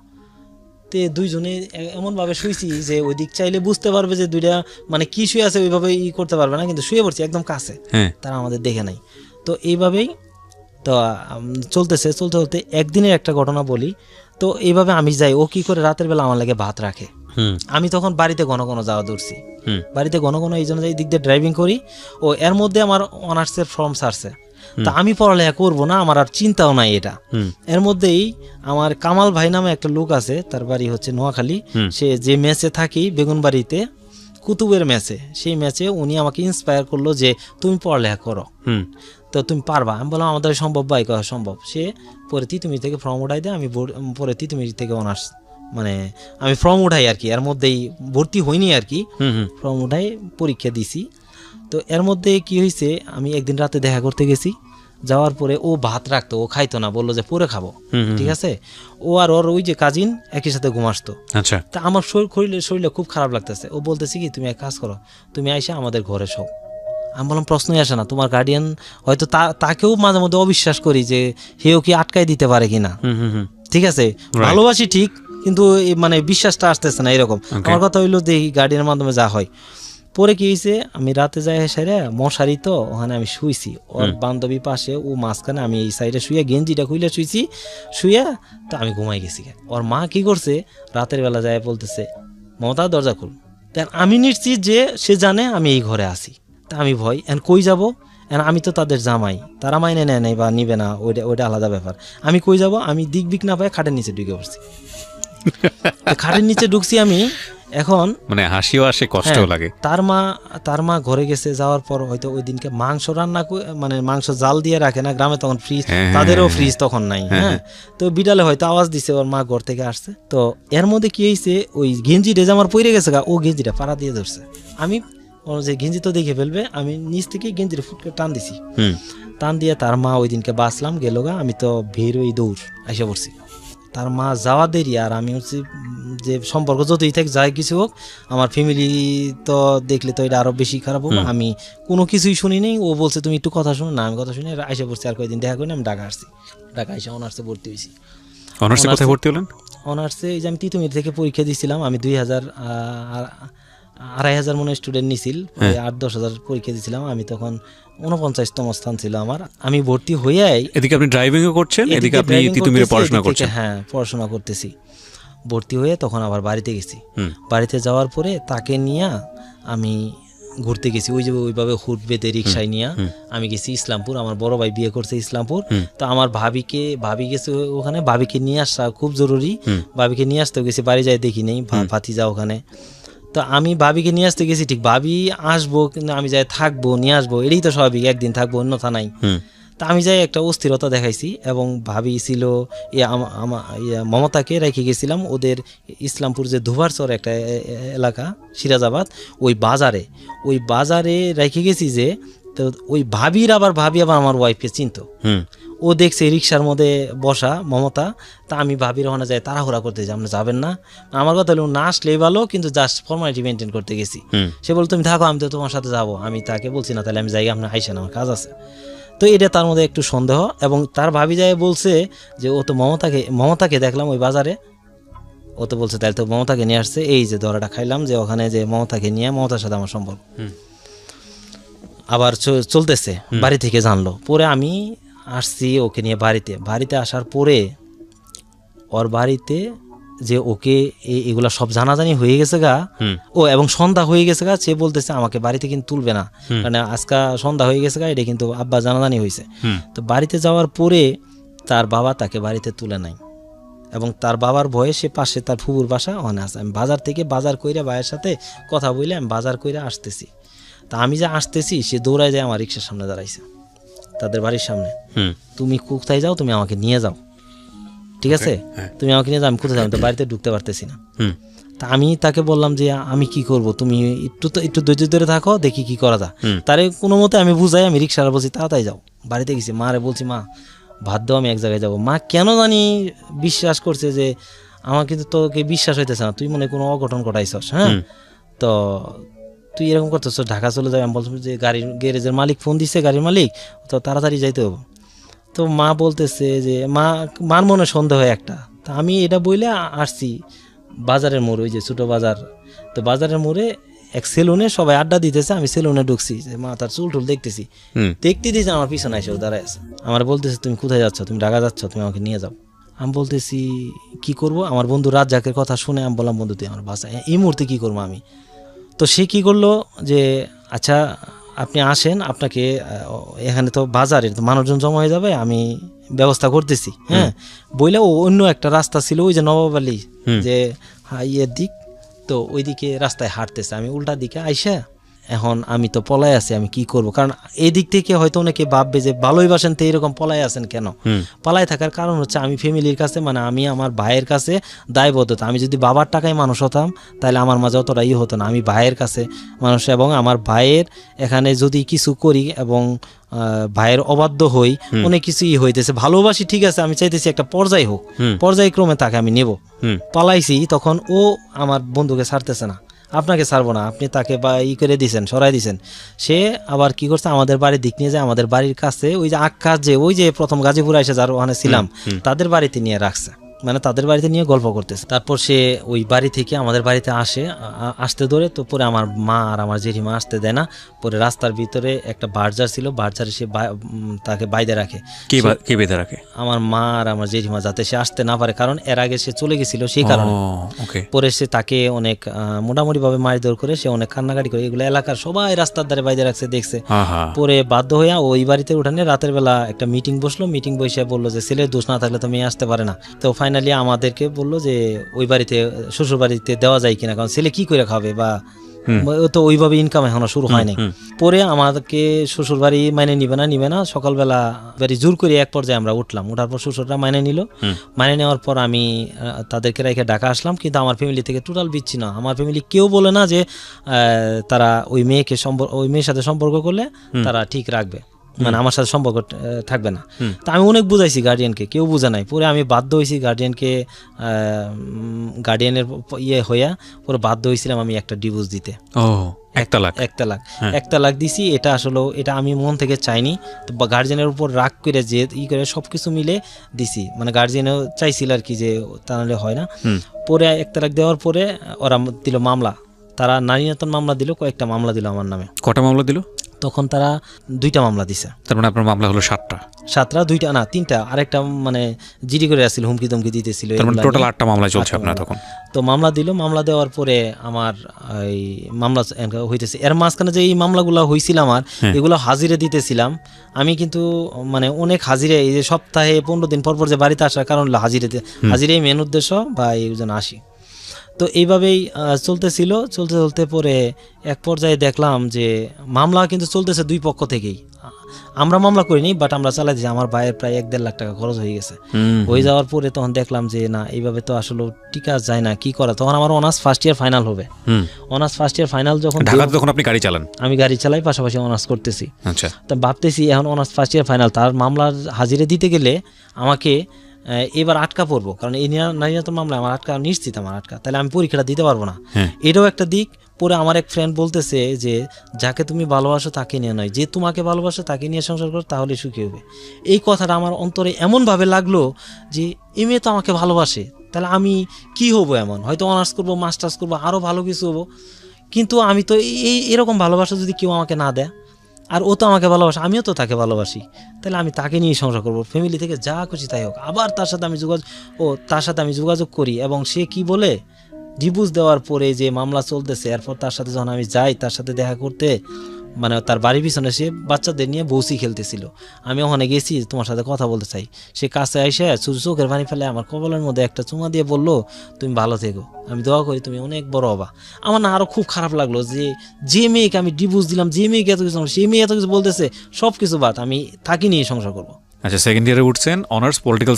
তে দুইজনে এমন ভাবে শুয়েছি যে ওই দিক চাইলে বুঝতে পারবে যে দুইটা মানে কি শুয়ে আছে, ওইভাবে করতে পারবে না, কিন্তু শুয়ে পড়ছি একদম কাছে, তারা আমাদের দেখে নাই। তো এইভাবেই তো চলতে চলতে একদিনের একটা ঘটনা বলি। তো এইভাবে আমি যাই, ও কি করে রাতের বেলা আমার লাগে ভাত রাখে, আমি তখন বাড়িতে ঘন ঘন যাওয়া দৌড়ছি, বাড়িতে ঘন ঘন এই জন্য এই দিক দিয়ে ড্রাইভিং করি। ও এর মধ্যে আমার অনার্সের ফর্ম ছাড়ছে, তা আমি পড়ালেখা করবো না, আমার আর চিন্তাও নাই এটা। এর মধ্যেই আমার কামাল ভাই নামে একটা লোক আছে, তার বাড়ি হচ্ছে নোয়াখালী, সে যে মেসে থাকি বেগুনবাড়িতে কুতুবের ম্যাচে, সেই ম্যাচে উনি আমাকে ইন্সপায়ার করলো যে তুমি পড়ালেখা করো। তো তুমি পারবা। আমি বললাম আমাদের সম্ভব ভাই, করা সম্ভব। সে পরে তিতুমি থেকে ফর্ম উঠাই দেয়, আমি পরে তিতুমি থেকে অনার্স মানে আমি ফর্ম উঠাই আর কি, এর মধ্যেই ভর্তি হইনি আর কি, ফর্ম উঠাই পরীক্ষা দিছি। তো এর মধ্যে কি হয়েছে, আমি একদিন রাতে দেখা করতে গেছি, যাওয়ার পরে ও ভাত রাখতো, ও খাইতো না, বললো যে পরে খাবো, ঠিক আছে। ও আর ওর ওই যে কাজিন একই সাথে ঘুমাসতো। আচ্ছা, তা আমার শরীরে খুব খারাপ লাগতেছে। ও বলতেছে কি তুমি এক কাজ করো, তুমি আইসা আমাদের ঘরে শো। আমি বললাম প্রশ্নই আসে না, তোমার গার্ডিয়ান হয়তো তাকেও মাঝে মধ্যে অবিশ্বাস করি যে হেও কি আটকাই দিতে পারে কিনা, ঠিক আছে, ভালোবাসি ঠিক, কিন্তু মানে বিশ্বাসটা আসতেছে না এরকম। আমার কথা হইলো দেখি গার্ডিয়ানের মাধ্যমে যা হয়। পরে কি হয়েছে, আমি রাতে যাই সেরে মশারি, তো ওখানে আমি শুইছি, ওর বান্ধবী পাশে, ও মাঝখানে, আমি এই সাইডে শুয়ে গেঞ্জিটা খুলে শুইছি, শুয়ে তো আমি ঘুমাই গেছি। ওর মা কি করছে, রাতের বেলা যায় বলতেছে মমতা দরজা খুল। তা আমি নিশ্চিত যে সে জানে আমি এই ঘরে আছি। তা আমি ভয়, কই যাব, আমি তো তাদের জামাই, তারা মাইনে নেয় নাই বা নিবে না, ওইটা আলাদা ব্যাপার। আমি কই যাব, আমি দিক বিক না পাই খাটের নিচে ঢুকে পড়ছি। খাটের নিচে ঢুকছি আমি, এখন মানে হাসিও আসে, কষ্টও লাগে। তার মা ঘরে গেছে, যাওয়ার পর হয়তো ওই দিনকে মাংস রান্না মানে মাংস জাল দিয়ে রাখে না গ্রামে, তখন ফ্রিজ, তাদেরও ফ্রিজ তখন নাই, হ্যাঁ। তো বিড়ালে হয়তো আওয়াজ দিছে, ওর মা ঘর থেকে আসছে। তো এর মধ্যে কি হয়েছে, ওই গেঞ্জিটা যে আমার পইরে গেছে ও গেঞ্জিটা পাড়া দিয়ে ধরছে। আমি যে গেঞ্জি তো দেখে ফেলবে, আমি নিচ থেকে গেঞ্জির ফুটকে টান দিছি, টান দিয়ে তার মা ওই দিনকে বাঁচলাম গেল গা। আমি তো বের ওই দৌড় আইসা পড়ছি, তার মা যাওয়া দেরি। আর আমি হচ্ছে যে সম্পর্ক যতই থাক যাই কিছু হোক, আমার ফ্যামিলি তো দেখলে তো এটা আরো বেশি খারাপ হবে। আমি কোনো কিছুই শুনি নেই, ও বলছে তুমি একটু কথা শুনো না, আমি কথা শুনি আইসা পড়ছি। আর কয়েকদিন দেখা করি, আমি ঢাকা আসছি, ঢাকা এসে অনার্সে ভর্তি হয়েছি। অনার্সে কোথায় ভর্তি হলেন? অনার্সে এই যে আমি তিতুমির থেকে পরীক্ষা দিয়েছিলাম, আমি 2,000-2,500 মনে স্টুডেন্ট নিছিল, 8-10,000 পরীক্ষা দিয়েছিলাম। আমি তখন 49তম স্থান ছিল আমার। আমি ভর্তি হয়ে, এদিকে আপনি ড্রাইভিংও করছেন, এদিকে আপনি তিতুমিরে পড়াশোনা করছেন। হ্যাঁ, পড়াশোনা করতেছি। ভর্তি হয়ে তখন আবার বাড়িতে গেছি। বাড়িতে যাওয়ার পরে তাকে নিয়ে আমি ঘুরতে গেছি, ওই যে ওইভাবে হুট বেঁধে রিক্সায় নিয়ে আমি গেছি ইসলামপুর। আমার বড় ভাই বিয়ে করছে ইসলামপুর। তো আমার ভাবি গেছে ওখানে, ভাবিকে নিয়ে আসা খুব জরুরি। ভাবিকে নিয়ে আসতে গেছি, বাড়ি যাই দেখি নেই ভাতিজা ওখানে। তো আমি ভাবিকে নিয়ে আসতে গেছি, ঠিক ভাবি আসবো, কিন্তু আমি যাই থাকবো, নিয়ে আসবো, এটাই তো স্বাভাবিক, একদিন থাকবো অন্যথা নাই। তা আমি যাই একটা অস্থিরতা দেখাইছি, এবং ভাবি ছিল মমতাকে রেখে গেছিলাম ওদের ইসলামপুর যে ধুবারচর একটা এলাকা সিরাজাবাদ, ওই বাজারে রেখে গেছি। যে তো ওই ভাবি আবার আমার ওয়াইফকে চিনতো, ও দেখছে রিক্সার মধ্যে বসা মমতা। তা আমি ভাবির ওখানে যাই, তাড়াহুড়া করতে যাই, আপনি যাবেন না? আমার কথা হলো না আসলেই ভালো, কিন্তু জাস্ট ফর্মালিটি মেনটেন করতে গেছি। সে বলতো তুমি থাকো, আমি তো তোমার সাথে যাবো। আমি তাকে বলছি না, তাহলে আমি যাই, আপনার আইসেন, আমার কাজ আছে। তো এটা তার মধ্যে একটু সন্দেহ, এবং তার ভাবি যায় বলছে যে ও তো মমতাকে দেখলাম ওই বাজারে, ও তো বলছে তাহলে তো মমতাকে নিয়ে আসছে। এই যে ধরাটা খাইলাম যে ওখানে যে মমতাকে নিয়ে, মমতার সাথে আমার সম্পর্ক আবার চলতেছে। বাড়ি থেকে জানলো, পরে আমি আসছি ওকে নিয়ে বাড়িতে আসার পরে ওর বাড়িতে যে ওকে এগুলা সব জানাজানি হয়ে গেছে গা, এবং সন্ধ্যা হয়ে গেছে গা। সে বলতেছে আমাকে বাড়িতে কিন্তু তুলবে না, মানে আজকে সন্ধ্যা হয়ে গেছে গা, এটা কিন্তু আব্বা জানাজানি হয়েছে। তো বাড়িতে যাওয়ার পরে তার বাবা তাকে বাড়িতে তুলে নাই, এবং তার বাবার ভয়ে সে পাশে তার ফুপুর বাসা ওখানে আছে। আমি বাজার থেকে বাজার কইরা ভাইয়ের সাথে কথা বলে আমি বাজার কইরা আসতেছি। তা আমি যে আসতেছি, সে দৌড়ায় যায় আমার রিক্সার সামনে দাঁড়াইছে, তাদের বাড়ির সামনে। তুমি কোথায় যাও, তুমি আমাকে নিয়ে যাও, ঠিক আছে, তুমি আমাকে নিয়ে যাও। আমি কোথায় যাও, তো বাড়িতে ঢুকতে পারতেছি না। তা আমি তাকে বললাম যে আমি কি করব, তুমি একটু ধৈর্য ধরে থাকো, দেখি কি করা যায়। তারে কোনো মতে আমি বুঝাই, আমি রিক্সাটা বলছি তাড়াতাড়ি যাও। বাড়িতে গেছি, মারে বলছি মা ভাত দাও, আমি এক জায়গায় যাবো। মা কেন জানি বিশ্বাস করছে যে আমার, কিন্তু তোকে বিশ্বাস হইতেছে না, তুই মনে কোনো অঘটন ঘটাইছস। হ্যাঁ, তো তুই এরকম করতেছ, ঢাকা চলে যাবে। আমি বলছি যে গ্যারেজের মালিক ফোন দিচ্ছে, গাড়ির মালিক, তো তাড়াতাড়ি যাইতে হবে। তো মা বলতেছে যে মার মনে সন্দেহ হয় একটা। তা আমি এটা বইলে আসছি বাজারের মোড়ে, ওই যে ছোটো বাজার। তো বাজারের মোড়ে এক সেলুনে সবাই আড্ডা দিতেছে, আমি সেলুনে ঢুকছি, যে মা তার চুল টুল দেখতেছি, দেখতে দিয়েছে আমার পিছনে এসে দাঁড়ায় আছে। আমার বলতেছে তুমি কোথায় যাচ্ছ, তুমি ঢাকা যাচ্ছ, তুমি আমাকে নিয়ে যাও। আমি বলতেছি কি করব, আমার বন্ধু রাজ্জাকের কথা শুনে আমি বললাম বন্ধু তুই আমার বাসায়, এই মুহূর্তে কি করবো আমি। তো সে কি করলো যে আচ্ছা আপনি আসেন, আপনাকে এখানে তো বাজারে তো মানুষজন জমা হয়ে যাবে, আমি ব্যবস্থা করতেছি। হ্যাঁ, বইলে ও অন্য একটা রাস্তা ছিল, ওই যে নবাবালি যে ইয়ের দিক, তো ওইদিকে রাস্তায় হাঁটতেছে। আমি উল্টা দিকে আইসা এখন আমি তো পলায় আছি, আমি কি করব? কারণ এই দিক থেকে হয়তো অনেকে ভাববে যে ভালোই বাসেন তো এরকম পলায় আছেন কেন? পলায় থাকার কারণ হচ্ছে আমি ফ্যামিলির কাছে, মানে আমি আমার ভাইয়ের কাছে দায়বদ্ধতা। আমি যদি বাবার টাকায় মানুষ হতাম তাহলে আমার মাঝে অতটা হতো না। আমি ভাইয়ের কাছে মানুষ, এবং আমার ভাইয়ের এখানে যদি কিছু করি এবং ভাইয়ের অবাধ্য হই, অনেক কিছুই হইতেছে। ভালোবাসি ঠিক আছে, আমি চাইতেছি একটা পর্যায় হোক, পর্যায়ক্রমে তাকে আমি নেব। পালাইছি তখন ও আমার বন্ধুকে ছাড়তেছে না, আপনাকে ছাড়বো না, আপনি তাকে বা করে দিয়েছেন, সরাই দিয়েছেন। সে আবার কি করছে, আমাদের বাড়ির দিক নিয়ে যায়, আমাদের বাড়ির কাছে ওই যে আক্কাস, যে ওই যে প্রথম গাজীপুরে এসে যার ওখানে ছিলাম, তাদের বাড়িতে নিয়ে রাখছে, মানে তাদের বাড়িতে নিয়ে গল্প করতেছে। তারপর সে ওই বাড়ি থেকে আমাদের বাড়িতে আসতে ধরে, তো পরে আমার মা আর আমার জেঠিমা আসতে দেয় না। পরে রাস্তার ভিতরে একটা বার্জার ছিল, বার্জারে সে তাকে বাইরে রাখে। কে বেঁধে রাখে? আমার মা আর আমার জেঠিমা, যাতে সে আসতে না পারে, কারণ এর আগে সে চলে গেছিল সেই কারণে। পরে সে তাকে অনেক মোটামুটি ভাবে মারধর করে, সে অনেক কান্নাকাটি করে। এগুলো এলাকার সবাই রাস্তার ধারে বাইরে রাখছে, দেখছে। পরে বাধ্য হইয়া ওই বাড়িতে উঠানে রাতের বেলা একটা মিটিং বসলো। মিটিং বসে বললো যে ছেলের দোষ না থাকলে তো মেয়ে আসতে পারে না। তো ফাইনালি আমাদেরকে বললো যে ওই বাড়িতে, শ্বশুর বাড়িতে দেওয়া যায় কিনা, কারণ ছেলে কি করে খাবে, বা তো ওইভাবে ইনকাম এখনো শুরু হয় নাই। পরে আমাদেরকে শ্বশুর বাড়ি মাইনে নিবে না। সকালবেলা বাড়ি জোর করে এক পর্যায়ে আমরা উঠলাম। ওঠার পর শ্বশুররা মাইনে নিল। মাইনে নেওয়ার পর আমি তাদেরকে রেখে ঢাকা আসলাম, কিন্তু আমার ফ্যামিলি থেকে টোটাল বিচ্ছিন্ন। আমার ফ্যামিলি কেউ বলে না যে তারা ওই মেয়ের সাথে সম্পর্ক করলে তারা ঠিক রাখবে, মানে আমার সাথে সম্পর্ক থাকবে না। তা আমি অনেক বুঝাইছি গার্ডিয়ানকে, কেউ বুঝে নাই। পরে আমি বাধ্য হয়েছি গার্ডিয়ানের হইয়া পরে বাধ্য হয়েছিলাম আমি একটা ডিভোর্স দিতে। এক তালাক দিছি। এটা আসলে এটা আমি মন থেকে চাইনি, তো গার্জিয়ানের উপর রাগ করে যে করে সবকিছু মিলে দিছি, মানে গার্জিয়ানও চাইছিল আর কি, যে তা নাহলে হয় না। পরে এক তালাক দেওয়ার পরে ওরা দিল মামলা, তারা নারী নির্যাতন মামলা দিল, কয়েকটা মামলা দিল আমার নামে। কটা মামলা দিল? তখন তারা 2টা মামলা দিছে। তার মানে আপনার মামলা হলো 7টা? 2টা না 3টা, আরেকটা মানে জিডি করে আসছিল, হুমকি ধমকি দিতেছিল। টোটাল 8টা মামলা চলছে আপনার তখন? তো মামলা দিল। মামলা দেওয়ার পরে আমার এই মামলা হইতেছে। এর মাঝখানে যে এই মামলাগুলো হয়েছিল আমার, এগুলো হাজিরে দিতেছিলাম আমি, কিন্তু মানে অনেক হাজিরে, এই যে সপ্তাহে 15 দিন পর যে বাড়িতে আসার কারণ হাজিরেই মেন উদ্দেশ্য, বা এই জন্য আসি। তো এইভাবেই চলতে পরে এক পর্যায়ে দেখলাম যে মামলা কিন্তু চলতেছে 2 পক্ষ থেকেই। আমরা মামলা করিনি, বাট আমরা চালাই দিয়েছি। আমার ভাইয়ের প্রায় 1-1.5 লাখ টাকা খরচ হয়ে গেছে। হয়ে যাওয়ার পরে তখন দেখলাম যে না, এইভাবে তো আসলে টিকা যায় না, কি করা। তখন আমার অনার্স ফার্স্ট ইয়ার ফাইনাল হবে। অনার্স ফার্স্ট ইয়ার ফাইনাল যখন আপনি গাড়ি চালান? আমি গাড়ি চালাই, পাশাপাশি অনার্স করতেছি। আচ্ছা। তো ভাবতেছি এখন অনার্স ফার্স্ট ইয়ার ফাইনাল, তার মামলার হাজিরে দিতে গেলে আমাকে এবার আটকা পড়বো, কারণ এই নারী নির্যাতন মামলা আমার নিশ্চিত আটকা, তাহলে আমি পরীক্ষাটা দিতে পারবো না। এটাও একটা দিক। পরে আমার এক ফ্রেন্ড বলতেছে যে যাকে তুমি ভালোবাসো তাকে নিয়ে নয়, যে তোমাকে ভালোবাসো তাকে নিয়ে সংসার করো, তাহলে সুখী হবে। এই কথাটা আমার অন্তরে এমনভাবে লাগলো যে এই মেয়ে তো আমাকে ভালোবাসে, তাহলে আমি কি হবো এমন, হয়তো অনার্স করবো, মাস্টার্স করবো, আরও ভালো কিছু হবো, কিন্তু আমি তো এরকম ভালোবাসা যদি কেউ আমাকে না দেয়, আর ও তো আমাকে ভালোবাসে, আমিও তো তাকে ভালোবাসি, তাহলে আমি তাকে নিয়ে সংসার করবো। ফ্যামিলি থেকে যা খুশি তাই হোক। আবার তার সাথে আমি যোগাযোগ করি, এবং সে কি বলে, ডিভোর্স দেওয়ার পরে যে মামলা চলতেছে, এরপর তার সাথে যখন আমি যাই তার সাথে দেখা করতে, মানে তার বাড়ির পিছনে সে বাচ্চাদের নিয়ে বসি খেলতেছিল। আমি ওখানে গেছি, তোমার সাথে কথা বলতে চাই। সে কাছে এসে চোখের পানি ফেলে আমার কপালের মধ্যে একটা চুমা দিয়ে বললো, তুমি ভালো থেকো, আমি দোয়া করি তুমি অনেক বড় হবা। আমার না আরও খুব খারাপ লাগলো যে মেয়েকে আমি ডিভোর্স দিলাম, যে মেয়েকে এত কিছু, সেই মেয়ে এত কিছু বলতেছে, সব কিছু বাদ, আমি তাকে নিয়ে সংসার করবো। আচ্ছা, সেকেন্ড ইয়ারে উঠছেন, অনার্স পলিটিক্যাল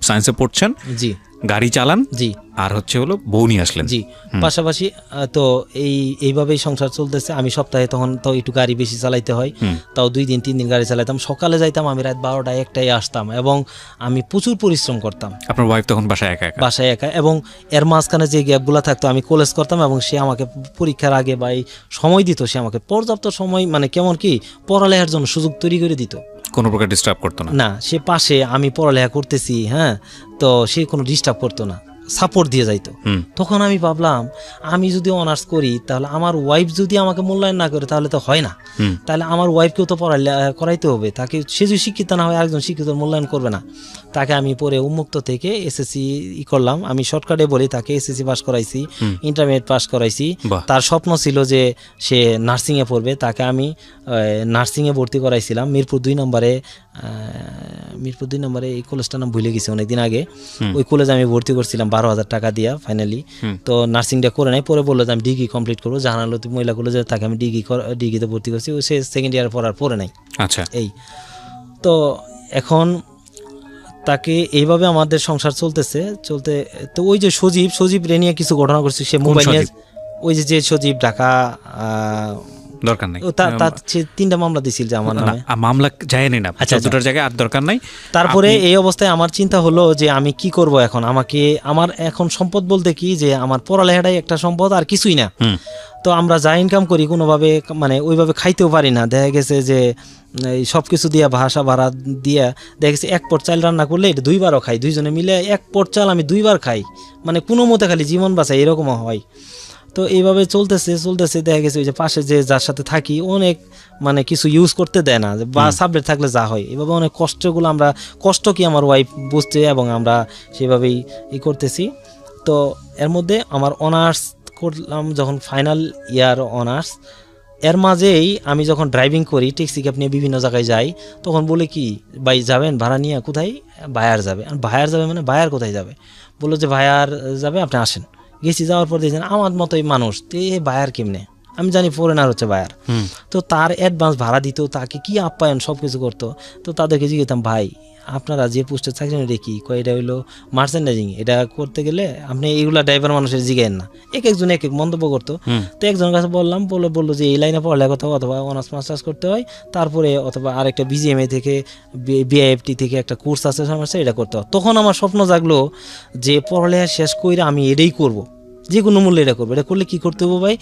সায়েন্সে পড়ছেন, জি, গাড়ি চালান, জি, আর হলো বউ নিয়ে আসলেন, জি, পাশাপাশি। তো এইভাবেই সংসার চলতেছে। আমি সপ্তাহে তখন তো একটু গাড়ি বেশি চালাইতে হয়, তাও 2 দিন 3 দিন গাড়ি চালাইতাম। সকালে যাইতাম, আমি রাত 12টায় 1টায় আসতাম, এবং আমি প্রচুর পরিশ্রম করতাম। আপনার ওয়াইফ তখন বাসায় একা, এবং এর মাঝখানে যে গ্যাপগুলো থাকতো আমি কলেজ করতাম, এবং সে আমাকে পরীক্ষার আগে বা সময় দিত, সে আমাকে পর্যাপ্ত সময়, মানে কেমন কি পড়ালেখার জন্য সুযোগ তৈরি করে দিত, কোনো প্রকার ডিস্টার্ব করতো না। সে পাশে আমি পড়ালেখা করতেছি, তো সে কোনো ডিস্টার্ব করতো না, সাপোর্ট দিয়ে যাইতো। তখন আমি ভাবলাম, আমি যদি অনার্স করি, তাহলে আমার ওয়াইফ যদি আমাকে মূল্যায়ন না করে তাহলে তো হয় না, তাহলে আমার ওয়াইফকেও তো করাইতে হবে। তাকে সে যদি শিক্ষিত না হয়, আরেকজন শিক্ষিত মূল্যায়ন করবে না। তাকে আমি পরে উন্মুক্ত থেকে এসএসসি করলাম। আমি শর্টকাটে বলি, তাকে এসএসসি পাস করাইছি, ইন্টারমিডিয়েট পাস করাইছি। তার স্বপ্ন ছিল যে সে নার্সিংয়ে পড়বে, তাকে আমি নার্সিংয়ে ভর্তি করাইছিলাম। মিরপুর 2 নম্বরে মিরপুর 2 নম্বরে এই কলেজটার নাম ভুলে গেছি অনেকদিন আগে। ওই কলেজে আমি ভর্তি করছিলাম 12,000 টাকা দিয়া ফাইনালি। তো নার্সিংটা করে নাই, পরে বললো যে আমি ডিগ্রি কমপ্লিট করবো, জাহানালতি মহিলা কলেজে তাকে আমি ডিগ্রিতে ভর্তি করছি, সে সেকেন্ড ইয়ার পরে নাই। আচ্ছা, এই তো এখন তাকে এইভাবে আমাদের সংসার চলতেছে। তো ওই যে সজীব রে নিয়ে কিছু ঘটনা করছে, সে মোবাইল নিয়ে, ওই যে সজীব ঢাকা দরকার নাই, তার 3টা মামলা দিছিল যে আমার নামে, মামলা যায়নি না, দুটোর জায়গায় আর দরকার নাই। তারপরে এই অবস্থায় আমার চিন্তা হলো যে আমি কি করব এখন, আমার এখন সম্পদ বলতে কি যে আমার পড়ালেখাটাই একটা সম্পদ, আর কিছুই না। তো আমরা যা ইনকাম করি কোনোভাবে মানে ওইভাবে খাইতেও পারি না, দেখা গেছে যে সব কিছু দিয়া ভাষা ভাড়া দিয়া দেখা গেছে 1 পট চাল রান্না করলে এটা 2বারও খাই, 2জনে মিলে 1 পট চাল আমি 2বার খাই, মানে কোনো মতে খালি জীবন বাঁচাই, এরকমও হয়। তো এইভাবে চলতেছে দেখা গেছে ওই যে পাশে যে যার সাথে থাকি অনেক মানে কিছু ইউজ করতে দেয় না, বা সাবজেক্ট থাকলে যা হয়, এভাবে অনেক কষ্টগুলো আমরা কষ্ট কি আমার ওয়াইফ বুঝছে এবং আমরা সেভাবেই করতেছি। তো এর মধ্যে আমার অনার্স করলাম যখন, ফাইনাল ইয়ার অনার্স, এর মাঝেই আমি যখন ড্রাইভিং করি, ট্যাক্সি ক্যাব নিয়ে বিভিন্ন জায়গায় যাই, তখন বলে কি ভাই যাবেন ভাড়া নিয়ে, কোথায়? বায়ার যাবে। আর বায়ার যাবে মানে বায়ার কোথায় যাবে? বললো যে বায়ার যাবে, আপনি আসেন। গেছি, যাওয়ার পর দেখছেন আমার মতোই মানুষ, তো এই বায়ার কেমনে, আমি জানি ফরেনার হচ্ছে বায়ার। তো তার অ্যাডভান্স ভাড়া দিত, তাকে কি আপ্যায়ন সব কিছু করতো। তো তাদেরকে জিজ্ঞেতাম, ভাই আপনারা যে পোস্টে চাকরি এটা কি কয়, এটা হইলো মার্চেন্ডাইজিং, এটা করতে গেলে আপনি এইগুলা ড্রাইভার মানুষের জিগেন না, একজন এক মন্তব্য করতো। তো একজনের কাছে বললো যে এই লাইনে পড়ালে অথবা অনার্স মাস্টার্স করতে হয়, তারপরে অথবা আরেকটা BGMA থেকে BIFT থেকে একটা কোর্স আছে সমস্যা, এটা করতে হয়। তখন আমার স্বপ্ন জাগলো যে পড়ালেখা শেষ করে আমি এটাই করব, যে কোনো মূল্যে এটা করবো। এটা করলে কি করতে হবে ভাই?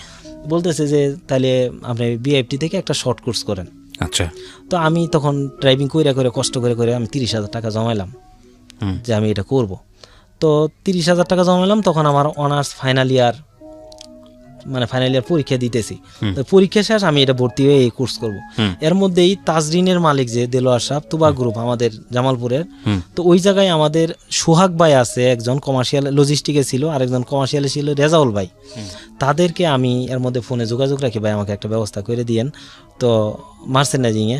বলতেছে যে তাহলে আপনি BIFT থেকে একটা শর্ট কোর্স করেন। আচ্ছা। তো আমি তখন ড্রাইভিং করে কষ্ট করে আমি 30,000 টাকা জমাইলাম যে আমি এটা করব। তো 30,000 টাকা জমাইলাম, তখন আমার অনার্স ফাইনাল ইয়ার পরীক্ষা দিতেছি। তো পরীক্ষা শেষ, আমি এটা ভর্তি হয়ে এই কোর্স করব। এর মধ্যেই তাজরিনের মালিক যে দেলোয়ার সাহেব, তুবা গ্রুপ আমাদের জামালপুরের, তো ওই জায়গায় আমাদের সোহাগ ভাই আছে, একজন কমার্শিয়াল লজিস্টিকে ছিল, আরেকজন কমার্শিয়ালে ছিল রেজাউল ভাই। তাদেরকে আমি এর মধ্যে ফোনে যোগাযোগ রাখি, ভাই আমাকে একটা ব্যবস্থা করে দিয়েন। তো মার্চেন্ডাইজিংয়ে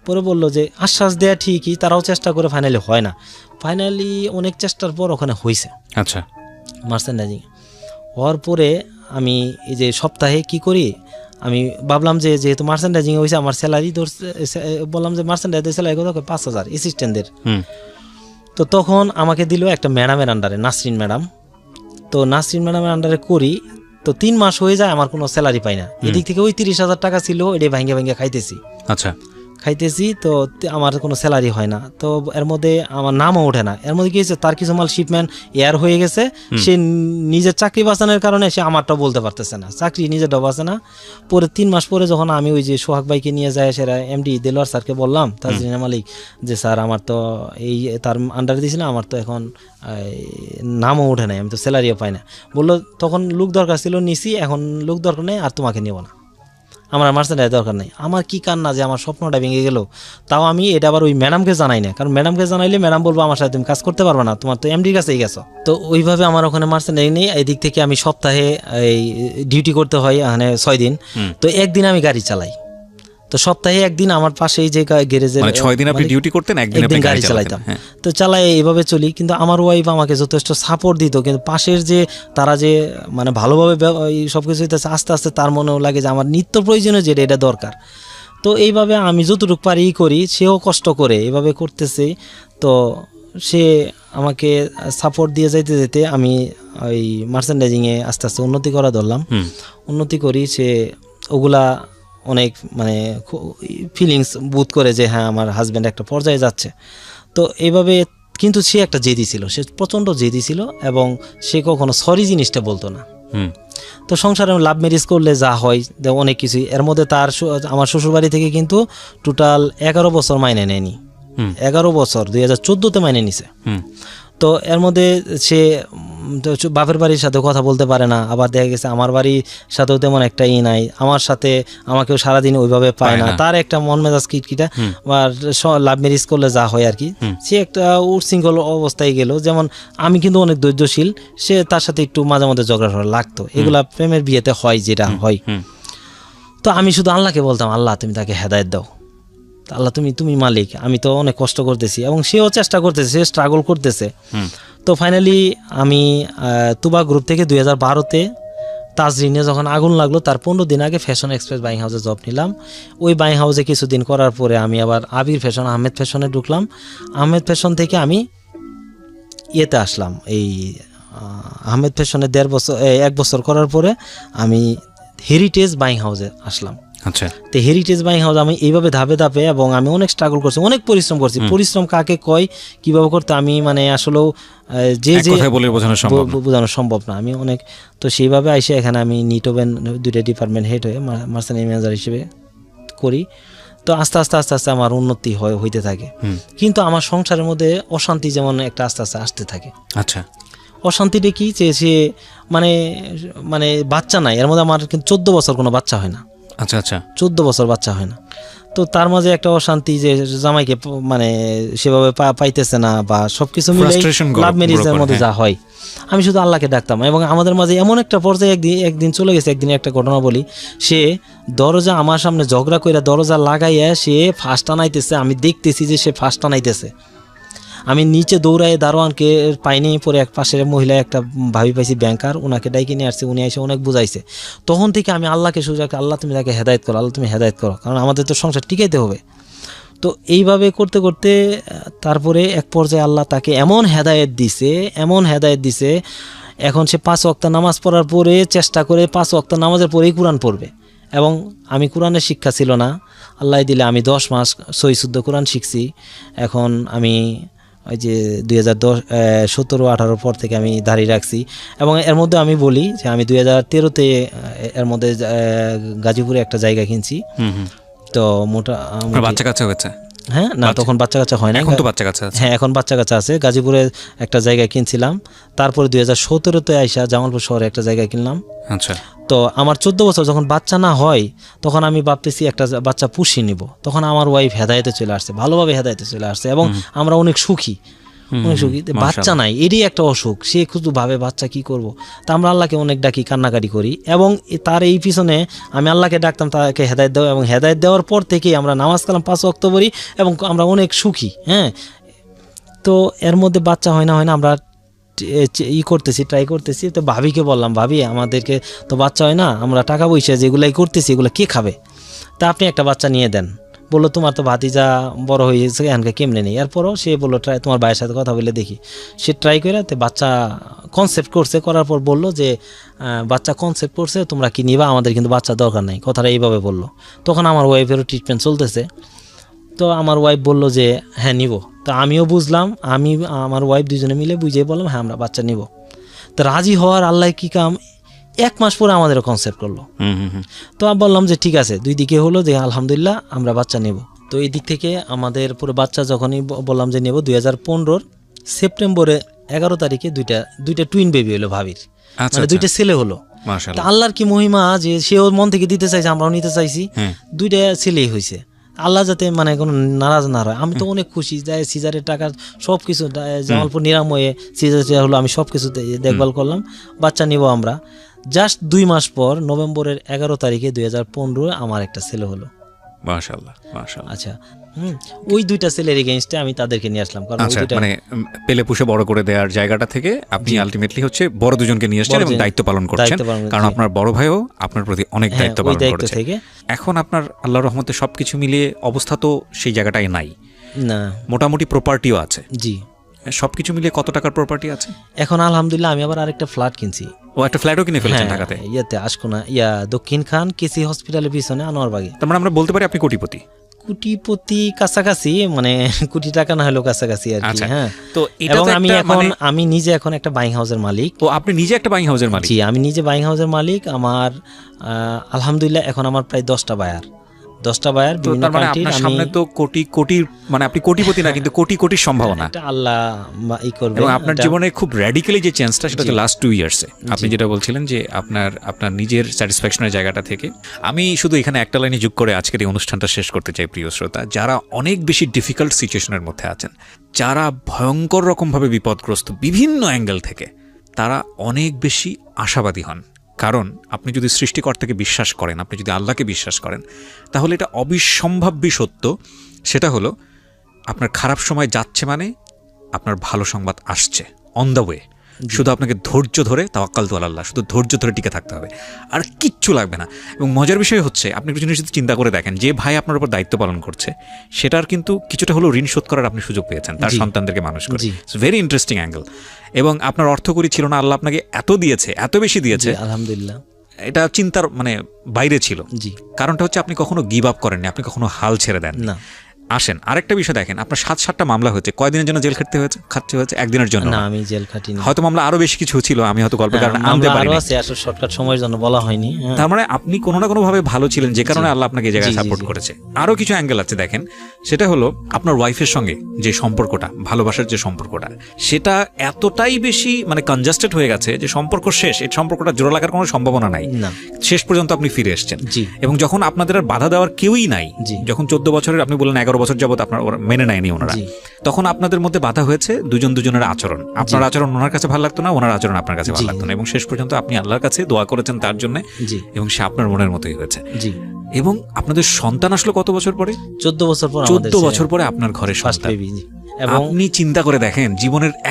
পরে বললো যে আশ্বাস দেয়া ঠিকই, তারাও চেষ্টা করে, ফাইনালি হয় না। ফাইনালি অনেক চেষ্টার পর ওখানে হয়েছে। আচ্ছা। মার্চেন্ডাইজিং হওয়ার পরে আমি এই যে সপ্তাহে কি করি, আমি ভাবলাম যে যেহেতু মার্চেন্ডাইজিং হয়েছে, আমার স্যালারি বললাম যে মার্চেন্ডাইজের স্যালারি কত, 5,000 অ্যাসিস্ট্যান্টদের। তো তখন আমাকে দিল একটা ম্যাডামের আন্ডারে, নাসরিন ম্যাডাম। তো নাসরিন ম্যাডামের আন্ডারে করি, তো 3 মাস হয়ে যায়, আমার কোনো স্যালারি পাই না। এদিক থেকে ওই 30,000 টাকা ছিল, এটাই ভাঙ্গে খাইতেছি। আচ্ছা, খাইতেছি, তো আমার কোনো স্যালারি হয় না। তো এর মধ্যে আমার নামও ওঠে না। এর মধ্যে কি হয়েছে, তার কিছু মাল শিপম্যান এয়ার হয়ে গেছে, সে নিজের চাকরি বাঁচানোর কারণে সে আমারটাও বলতে পারতেছে না, চাকরি নিজেরটাও বাঁচে না। পরে 3 মাস পরে যখন আমি ওই যে সোহাগ ভাইকে নিয়ে যায়, সেরা MD দেলোয়ার স্যারকে বললাম, তাজরিনা মালিক, যে স্যার আমার তো এই তার আন্ডারে দিয়েছিলাম, আমার তো এখন নামও ওঠে নাই, আমি তো স্যালারিও পাই না। বললো তখন লোক দরকার ছিল, নিছি, এখন লোক দরকার নেই, আর তোমাকে নেব না, আমার মার্চেন্ডাইজ দরকার নেই। আমার কি কান্না যে আমার স্বপ্নটা ভেঙে গেল। তাও আমি এটা আবার ওই ম্যাডামকে জানাই না, কারণ ম্যাডামকে জানাইলে ম্যাডাম বলবো আমার সাথে তুমি কাজ করতে পারবে না, তোমার তো MDর কাছেই গেছো। তো ওইভাবে আমার ওখানে মার্চেন্ডাইজ নেই। এই দিক থেকে আমি সপ্তাহে এই ডিউটি করতে হয় এখানে 6 দিন। তো একদিন আমি গাড়ি চালাই, তো সপ্তাহে একদিন আমার পাশেই যে গ্যারেজে, 6 দিন আপনি ডিউটি করতেন, একদিন আপনি গাড়ি চালাইতাম। তো চালাই এইভাবে চলি, কিন্তু আমার ওয়াইফ আমাকে যথেষ্ট সাপোর্ট দিত। কিন্তু পাশের যে তারা যে মানে ভালোভাবে সবকিছু হইতেছে, আস্তে আস্তে তার মনেও লাগে যে আমার নিত্য প্রয়োজনীয় যেটা, এটা দরকার। তো এইভাবে আমি যতটুকু পারি করি, সেও কষ্ট করে এইভাবে করতেছে। তো সে আমাকে সাপোর্ট দিয়ে যাইতে যেতে আমি ওই মার্চেন্ডাইজিংয়ে আস্তে আস্তে উন্নতি করা ধরলাম। উন্নতি করি, সে ওগুলা অনেক মানে ফিলিংস বোধ করে যে হ্যাঁ আমার হাজব্যান্ড একটা পর্যায়ে যাচ্ছে। তো এইভাবে, কিন্তু সে একটা জেদি ছিল, সে প্রচণ্ড জেদি ছিল, এবং সে কখনো সরি জিনিসটা বলতো না। তো সংসারে লাভ ম্যারেজ করলে যা হয় অনেক কিছুই, এর মধ্যে তার আমার শ্বশুরবাড়ি থেকে কিন্তু টোটাল 11 বছর মাইনে নেয়নি, 11 বছর 2014-তে মাইনে নিছে। তো এর মধ্যে সে বাপের বাড়ির সাথে কথা বলতে পারে না, আবার দেখা গেছে আমার বাড়ির সাথেও তেমন একটা নাই, আমার সাথে আমাকেও সারাদিন ওইভাবে পায় না, তার একটা মন মেজাজ কিটকিটা, বা লাভ ম্যারেজ করলে যা হয় আর কি, সে একটা উচ্ছৃঙ্খল অবস্থায় গেল। যেমন আমি কিন্তু অনেক ধৈর্যশীল, সে তার সাথে একটু মাঝে মধ্যে ঝগড়া লাগতো, এগুলা প্রেমের বিয়েতে হয়, যেটা হয়। তো আমি শুধু আল্লাহকে বলতাম, আল্লাহ তুমি তাকে হেদায়েত দাও, আল্লাহ তুমি মালিক, আমি তো অনেক কষ্ট করতেছি, এবং সেও চেষ্টা করতেছে, সে স্ট্রাগল করতেছে। তো ফাইনালি আমি তুবা গ্রুপ থেকে 2012-তে তাজরিনে যখন আগুন লাগলো তার 15 দিন আগে ফ্যাশন এক্সপ্রেস বাইং হাউসে জব নিলাম। ওই বাইং হাউসে কিছুদিন করার পরে আমি আবার আবির ফ্যাশন আহমেদ ফ্যাশনে ঢুকলাম। আহমেদ ফ্যাশন থেকে আমি ইয়েতে আসলাম, এই আহমেদ ফ্যাশনে 1 বছর করার পরে আমি হেরিটেজ বাইং হাউসে আসলাম। আচ্ছা, তো হেরিটেজ বাইং হাউস আমি এইভাবে ধাপে ধাপে, এবং আমি অনেক স্ট্রাগল করছি, অনেক পরিশ্রম করছি। পরিশ্রম কাকে কয়, কিভাবে করতে, আমি মানে আসলেও যে বোঝানো সম্ভব না। আমি অনেক, তো সেইভাবে আইসে এখানে আমি নিটোবেন 2টা ডিপার্টমেন্ট হেড হয়ে মার্চেন্ট ম্যানেজার হিসেবে করি। তো আস্তে আস্তে আমার উন্নতি হইতে থাকে, কিন্তু আমার সংসারের মধ্যে অশান্তি যেমন একটা আস্তে আস্তে আসতে থাকে। আচ্ছা, অশান্তিটা কি, সে মানে বাচ্চা নাই, এর মধ্যে আমার কিন্তু 14 বছর কোনো বাচ্চা হয় না। আচ্ছা আচ্ছা, 14 বছর বাচ্চা হয় না। তো তার মাঝে একটা অশান্তি যে জামাইকে মানে সেভাবে পাইতেছে না, বা সবকিছু মিলে লাভ ম্যারেজের মধ্যে যা হয়, আমি শুধু আল্লাহকে ডাকতাম। এবং আমাদের মাঝে এমন একটা পর্যায়ে একদিন চলে গেছে, একদিন একটা ঘটনা বলি। সে দরজা আমার সামনে ঝগড়া করে দরজা লাগাইয়া সে ফাঁস টানাইতেছে, আমি দেখতেছি যে সে ফাঁস টানাইতেছে। আমি নিচে দৌড়াই দারোয়ানকে পাইনি, পরে এক পাশের মহিলা একটা ভাবি পাইছি ব্যাংকার, ওনাকে ডাইকে নিয়ে আসছে, উনি এসে অনেক বুঝাইছে। তখন থেকে আমি আল্লাহকে সোজা, আল্লাহ তুমি তাকে হেদায়েত করো, আল্লাহ তুমি হেদায়েত করো, কারণ আমাদের তো সংসার টিকাইতে হবে। তো এইভাবে করতে করতে তারপরে এক পর্যায়ে আল্লাহ তাকে এমন হেদায়েত দিছে, এখন সে 5 ওয়াক্ত নামাজ পড়ার পরে চেষ্টা করে 5 ওয়াক্ত নামাজের পরেই কোরআন পড়বে। এবং আমি কোরআনের শিক্ষা ছিল না, আল্লাহ দিলে আমি 10 মাস সহি শুদ্ধ কোরআন শিখছি। এখন আমি ওই যে 2017-18 পর থেকে আমি দাঁড়িয়ে রাখছি। এবং এর মধ্যে আমি বলি যে আমি 2013-তে এর মধ্যে গাজীপুরে একটা জায়গা কিনছি। তো বাচ্চা কাচ্চা হয়েছে? হ্যাঁ, না তখন বাচ্চা কাচ্চা হয় না, এখন তো বাচ্চা কাচ্চা আছে। হ্যাঁ, এখন বাচ্চা কাচ্চা আছে। গাজীপুরে একটা জায়গা কিনছিলাম, তারপরে 2017-তে আইসা জামালপুর শহরে একটা জায়গা কিনলাম। আচ্ছা, তো আমার 14 বছর যখন বাচ্চা না হয়, তখন আমি ভাবতেছি একটা বাচ্চা পুষিয়ে নিব। তখন আমার ওয়াইফ হেদায়েতে চলে আসছে, ভালোভাবে হেদায়েতে চলে আসছে, এবং আমরা অনেক সুখী। বাচ্চা নাই, এরই একটা অসুখ, সে শুধু ভাবে বাচ্চা কি করব। তা আমরা আল্লাহকে অনেক ডাকি, কান্নাকাটি করি, এবং তার এই পিছনে আমি আল্লাহকে ডাকতাম তাকে হেদায়েত দেওয়া, এবং হেদায়েত দেওয়ার পর থেকেই আমরা নামাজ কালাম 5 ওয়াক্ত পড়ি, এবং আমরা অনেক সুখী। হ্যাঁ, তো এর মধ্যে বাচ্চা হয় না, আমরা ট্রাই করতেছি। তো ভাবিকে বললাম, ভাবি আমাদেরকে তো বাচ্চা হয় না, আমরা টাকা পয়সা যেগুলাই করতেছি এগুলো কে খাবে, তা আপনি একটা বাচ্চা নিয়ে দেন। বললো তোমার তো ভাতিজা বড় হয়েছে, এখানকে কেমনে নেই। এরপরও সে বললো তোমার ভাইয়ের সাথে কথা বলে দেখি। সে ট্রাই করে বাচ্চা কনসেপ্ট করছে, করার পর বললো যে বাচ্চা কনসেপ্ট করছে, তোমরা কি নিবা, আমাদের কিন্তু বাচ্চা দরকার নাই, কথাটা এইভাবে বললো। তখন আমার ওয়াইফেরও ট্রিটমেন্ট চলতেছে। তো আমার ওয়াইফ বললো যে হ্যাঁ নিব। তো আমিও বুঝলাম, আমার ওয়াইফ দুজনে মিলে বুঝিয়ে বললাম হ্যাঁ আমরা বাচ্চা নিব। তো রাজি হওয়ার আল্লাহ কি কাম, 1 মাস পরে আমাদের কনসেপ্ট করলো। তো আমি বললাম যে ঠিক আছে, 2 দিকে হলো যে আলহামদুলিল্লাহ আমরা বাচ্চা নেব। তো এই দিক থেকে আমাদের পুরো বাচ্চা যখনই বললাম যে নেব, 2015 সেপ্টেম্বরে 11 তারিখে দুইটা টুইন বেবি হলো ভাবির, মানে 2টা ছেলে হলো। আল্লাহর কি মহিমা যে সেও মন থেকে দিতে চাইছে, আমরাও নিতে চাইছি, 2টা ছেলেই হয়েছে। আল্লাহ যাতে মানে কোনো নারাজ না হয়। আমি তো অনেক খুশি, যাই সিজারের টাকা সব কিছু জামালপুর নিরাময়ে সিজার হলো, আমি সব কিছু দেখভাল করলাম, বাচ্চা নিব আমরা। জাস্ট 2 মাস পর নভেম্বরের 11 তারিখে 2015 আমার একটা ছেলে হলো। মাশাআল্লাহ, মাশাআল্লাহ। আচ্ছা, ওই 2টা ছেলের এগেইনস্টে আমি তাদেরকে নিয়ে আসলাম, কারণ মানে পেলে পুষে বড় করে দেওয়ার জায়গাটা থেকে আপনি আলটিমেটলি হচ্ছে বড় দুজনকে নিয়ে আসছেন এবং দায়িত্ব পালন করছেন, কারণ আপনার বড় ভাইও আপনার প্রতি অনেক দায়িত্ব পালন করেছে। এখন আপনার আল্লাহর রহমতে সবকিছু মিলিয়ে অবস্থা তো সেই জায়গাটাই নাই না, মোটামুটি প্রপার্টিও আছে। জি, সবকিছু মিলিয়ে কত টাকার প্রপার্টি আছে এখন? আলহামদুলিল্লাহ আমি আবার আরেকটা ফ্ল্যাট কিনছি। ও, একটা ফ্ল্যাটও কিনে ফেলেছেন ঢাকাতে? ইয়াতে আশকোনা, দক্ষিণ খান কেসি হসপিটালের পিছনে আনোয়ারবাগে। তার মানে আমরা বলতে পারি আপনি কোটিপতি? কোটিপতি কাছাকাছি, মানে কোটি টাকা না হলেও কাছাকাছি আর কি। হ্যাঁ, তো এবং আমি নিজে এখন একটা বাইং হাউসের মালিক। ও, আপনি নিজে একটা বাইং হাউসের মালিক? জি, আমি নিজে বাইং হাউসের মালিক। আমার আলহামদুলিল্লাহ এখন আমার প্রায় 10টা বায়ার বিভিন্ন কান্ট্রির। আপনার সামনে তো কোটি মানে আপনি কোটিপতি না, কিন্তু কোটির সম্ভাবনা আল্লাহ ই করবে। এবং আপনার জীবনে খুব র্যাডিক্যালি যে চেঞ্জটা, সেটা হচ্ছে লাস্ট 2 ইয়ার্সে। আপনি যেটা বলছিলেন যে আপনার নিজের স্যাটিসফ্যাকশনের জায়গাটা থেকে। আমি শুধু এখানে একটা লাইনে যোগ করে আজকের এই অনুষ্ঠানটা শেষ করতে চাই। প্রিয় শ্রোতা, যারা অনেক বেশি ডিফিকাল্ট সিচুয়েশনের মধ্যে আছেন, যারা ভয়ঙ্কর রকমভাবে বিপদগ্রস্ত বিভিন্ন অ্যাঙ্গেল থেকে, তারা অনেক বেশি আশাবাদী হন, কারণ আপনি যদি সৃষ্টিকর্তাকে বিশ্বাস করেন, আপনি যদি আল্লাহকে বিশ্বাস করেন, তাহলে এটা অবিসম্ভাব্য সত্য, সেটা হলো আপনার খারাপ সময় যাচ্ছে মানে আপনার ভালো সংবাদ আসছে অন দ্য ওয়ে। শুধু আপনাকে ধৈর্য ধরে তাওয়াক্কালতু আলাল্লাহ, শুধু ধৈর্য ধরে টিকে থাকতে হবে, আর কিচ্ছু লাগবে না। এবং মজার বিষয় হচ্ছে, আপনি একটু জিনিস চিন্তা করে দেখেন, যে ভাই আপনার উপর দায়িত্ব পালন করছে সেটার কিন্তু কিছুটা হলো ঋণ শোধ করার আপনি সুযোগ পেয়েছেন তার সন্তানদেরকে মানুষ করে। It's very interesting angle. এবং আপনার অর্থকরী ছিল না, আল্লাহ আপনাকে এত দিয়েছে, এত বেশি দিয়েছে, আলহামদুলিল্লাহ, এটা চিন্তার মানে বাইরে ছিল। কারণটা হচ্ছে আপনি কখনো গিভ আপ করেননি, আপনি কখনো হাল ছেড়ে দেন না। আসেন আরেকটা বিষয় দেখেন, আপনার 7-7টা মামলা হয়েছে, কয়দিনের জন্য জেল খাটতে হয়েছে? একদিনের জন্য না, আমি জেল খাটিনি। হয়তো মামলা আরো বেশি কিছু ছিল, আমি হয়তো গল্পের কারণে আনতে পারিনি, আসলে শর্টকাট সময়ের জন্য বলা হয়নি। তার মানে আপনি কোনো না কোনো ভাবে ভালো ছিলেন, যে কারণে আল্লাহ আপনাকে এই জায়গায় সাপোর্ট করেছে। আরো কিছু অ্যাঙ্গেল আছে দেখেন, সেটা হলো আপনার ওয়াইফের সঙ্গে যে সম্পর্কটা, ভালোবাসার যে সম্পর্কটা, সেটা এতটাই বেশি মানে কনজাস্টেড হয়ে গেছে যে সম্পর্ক শেষ, এই সম্পর্কটা জোড়া লাগার কোনো সম্ভাবনা নাই। শেষ পর্যন্ত আপনি ফিরে এসেছেন, এবং যখন আপনাদের আর বাধা দেওয়ার কেউই নাই, যখন 14 বছরের, আপনি বললেন 11 বছর যাবত আপনার মেনে নেয়নি ওনারা, তখন আপনাদের মধ্যে বাধা হয়েছে দুজনের আচরণ। আপনার আচরণ ওনার কাছে ভালো লাগতো না, ওনার আচরণ আপনার কাছে ভালো লাগতো না, এবং শেষ পর্যন্ত আপনি আল্লাহর কাছে দোয়া করেছেন তার জন্য, এবং সে আপনার মনের মতোই হয়েছে। এবং আপনাদের সন্তান আসলো কত বছর পরে? 14 বছর পর। 14 বছর পরে আপনার ঘরে সন্তান। আপনি চিন্তা করে দেখেন, জীবনের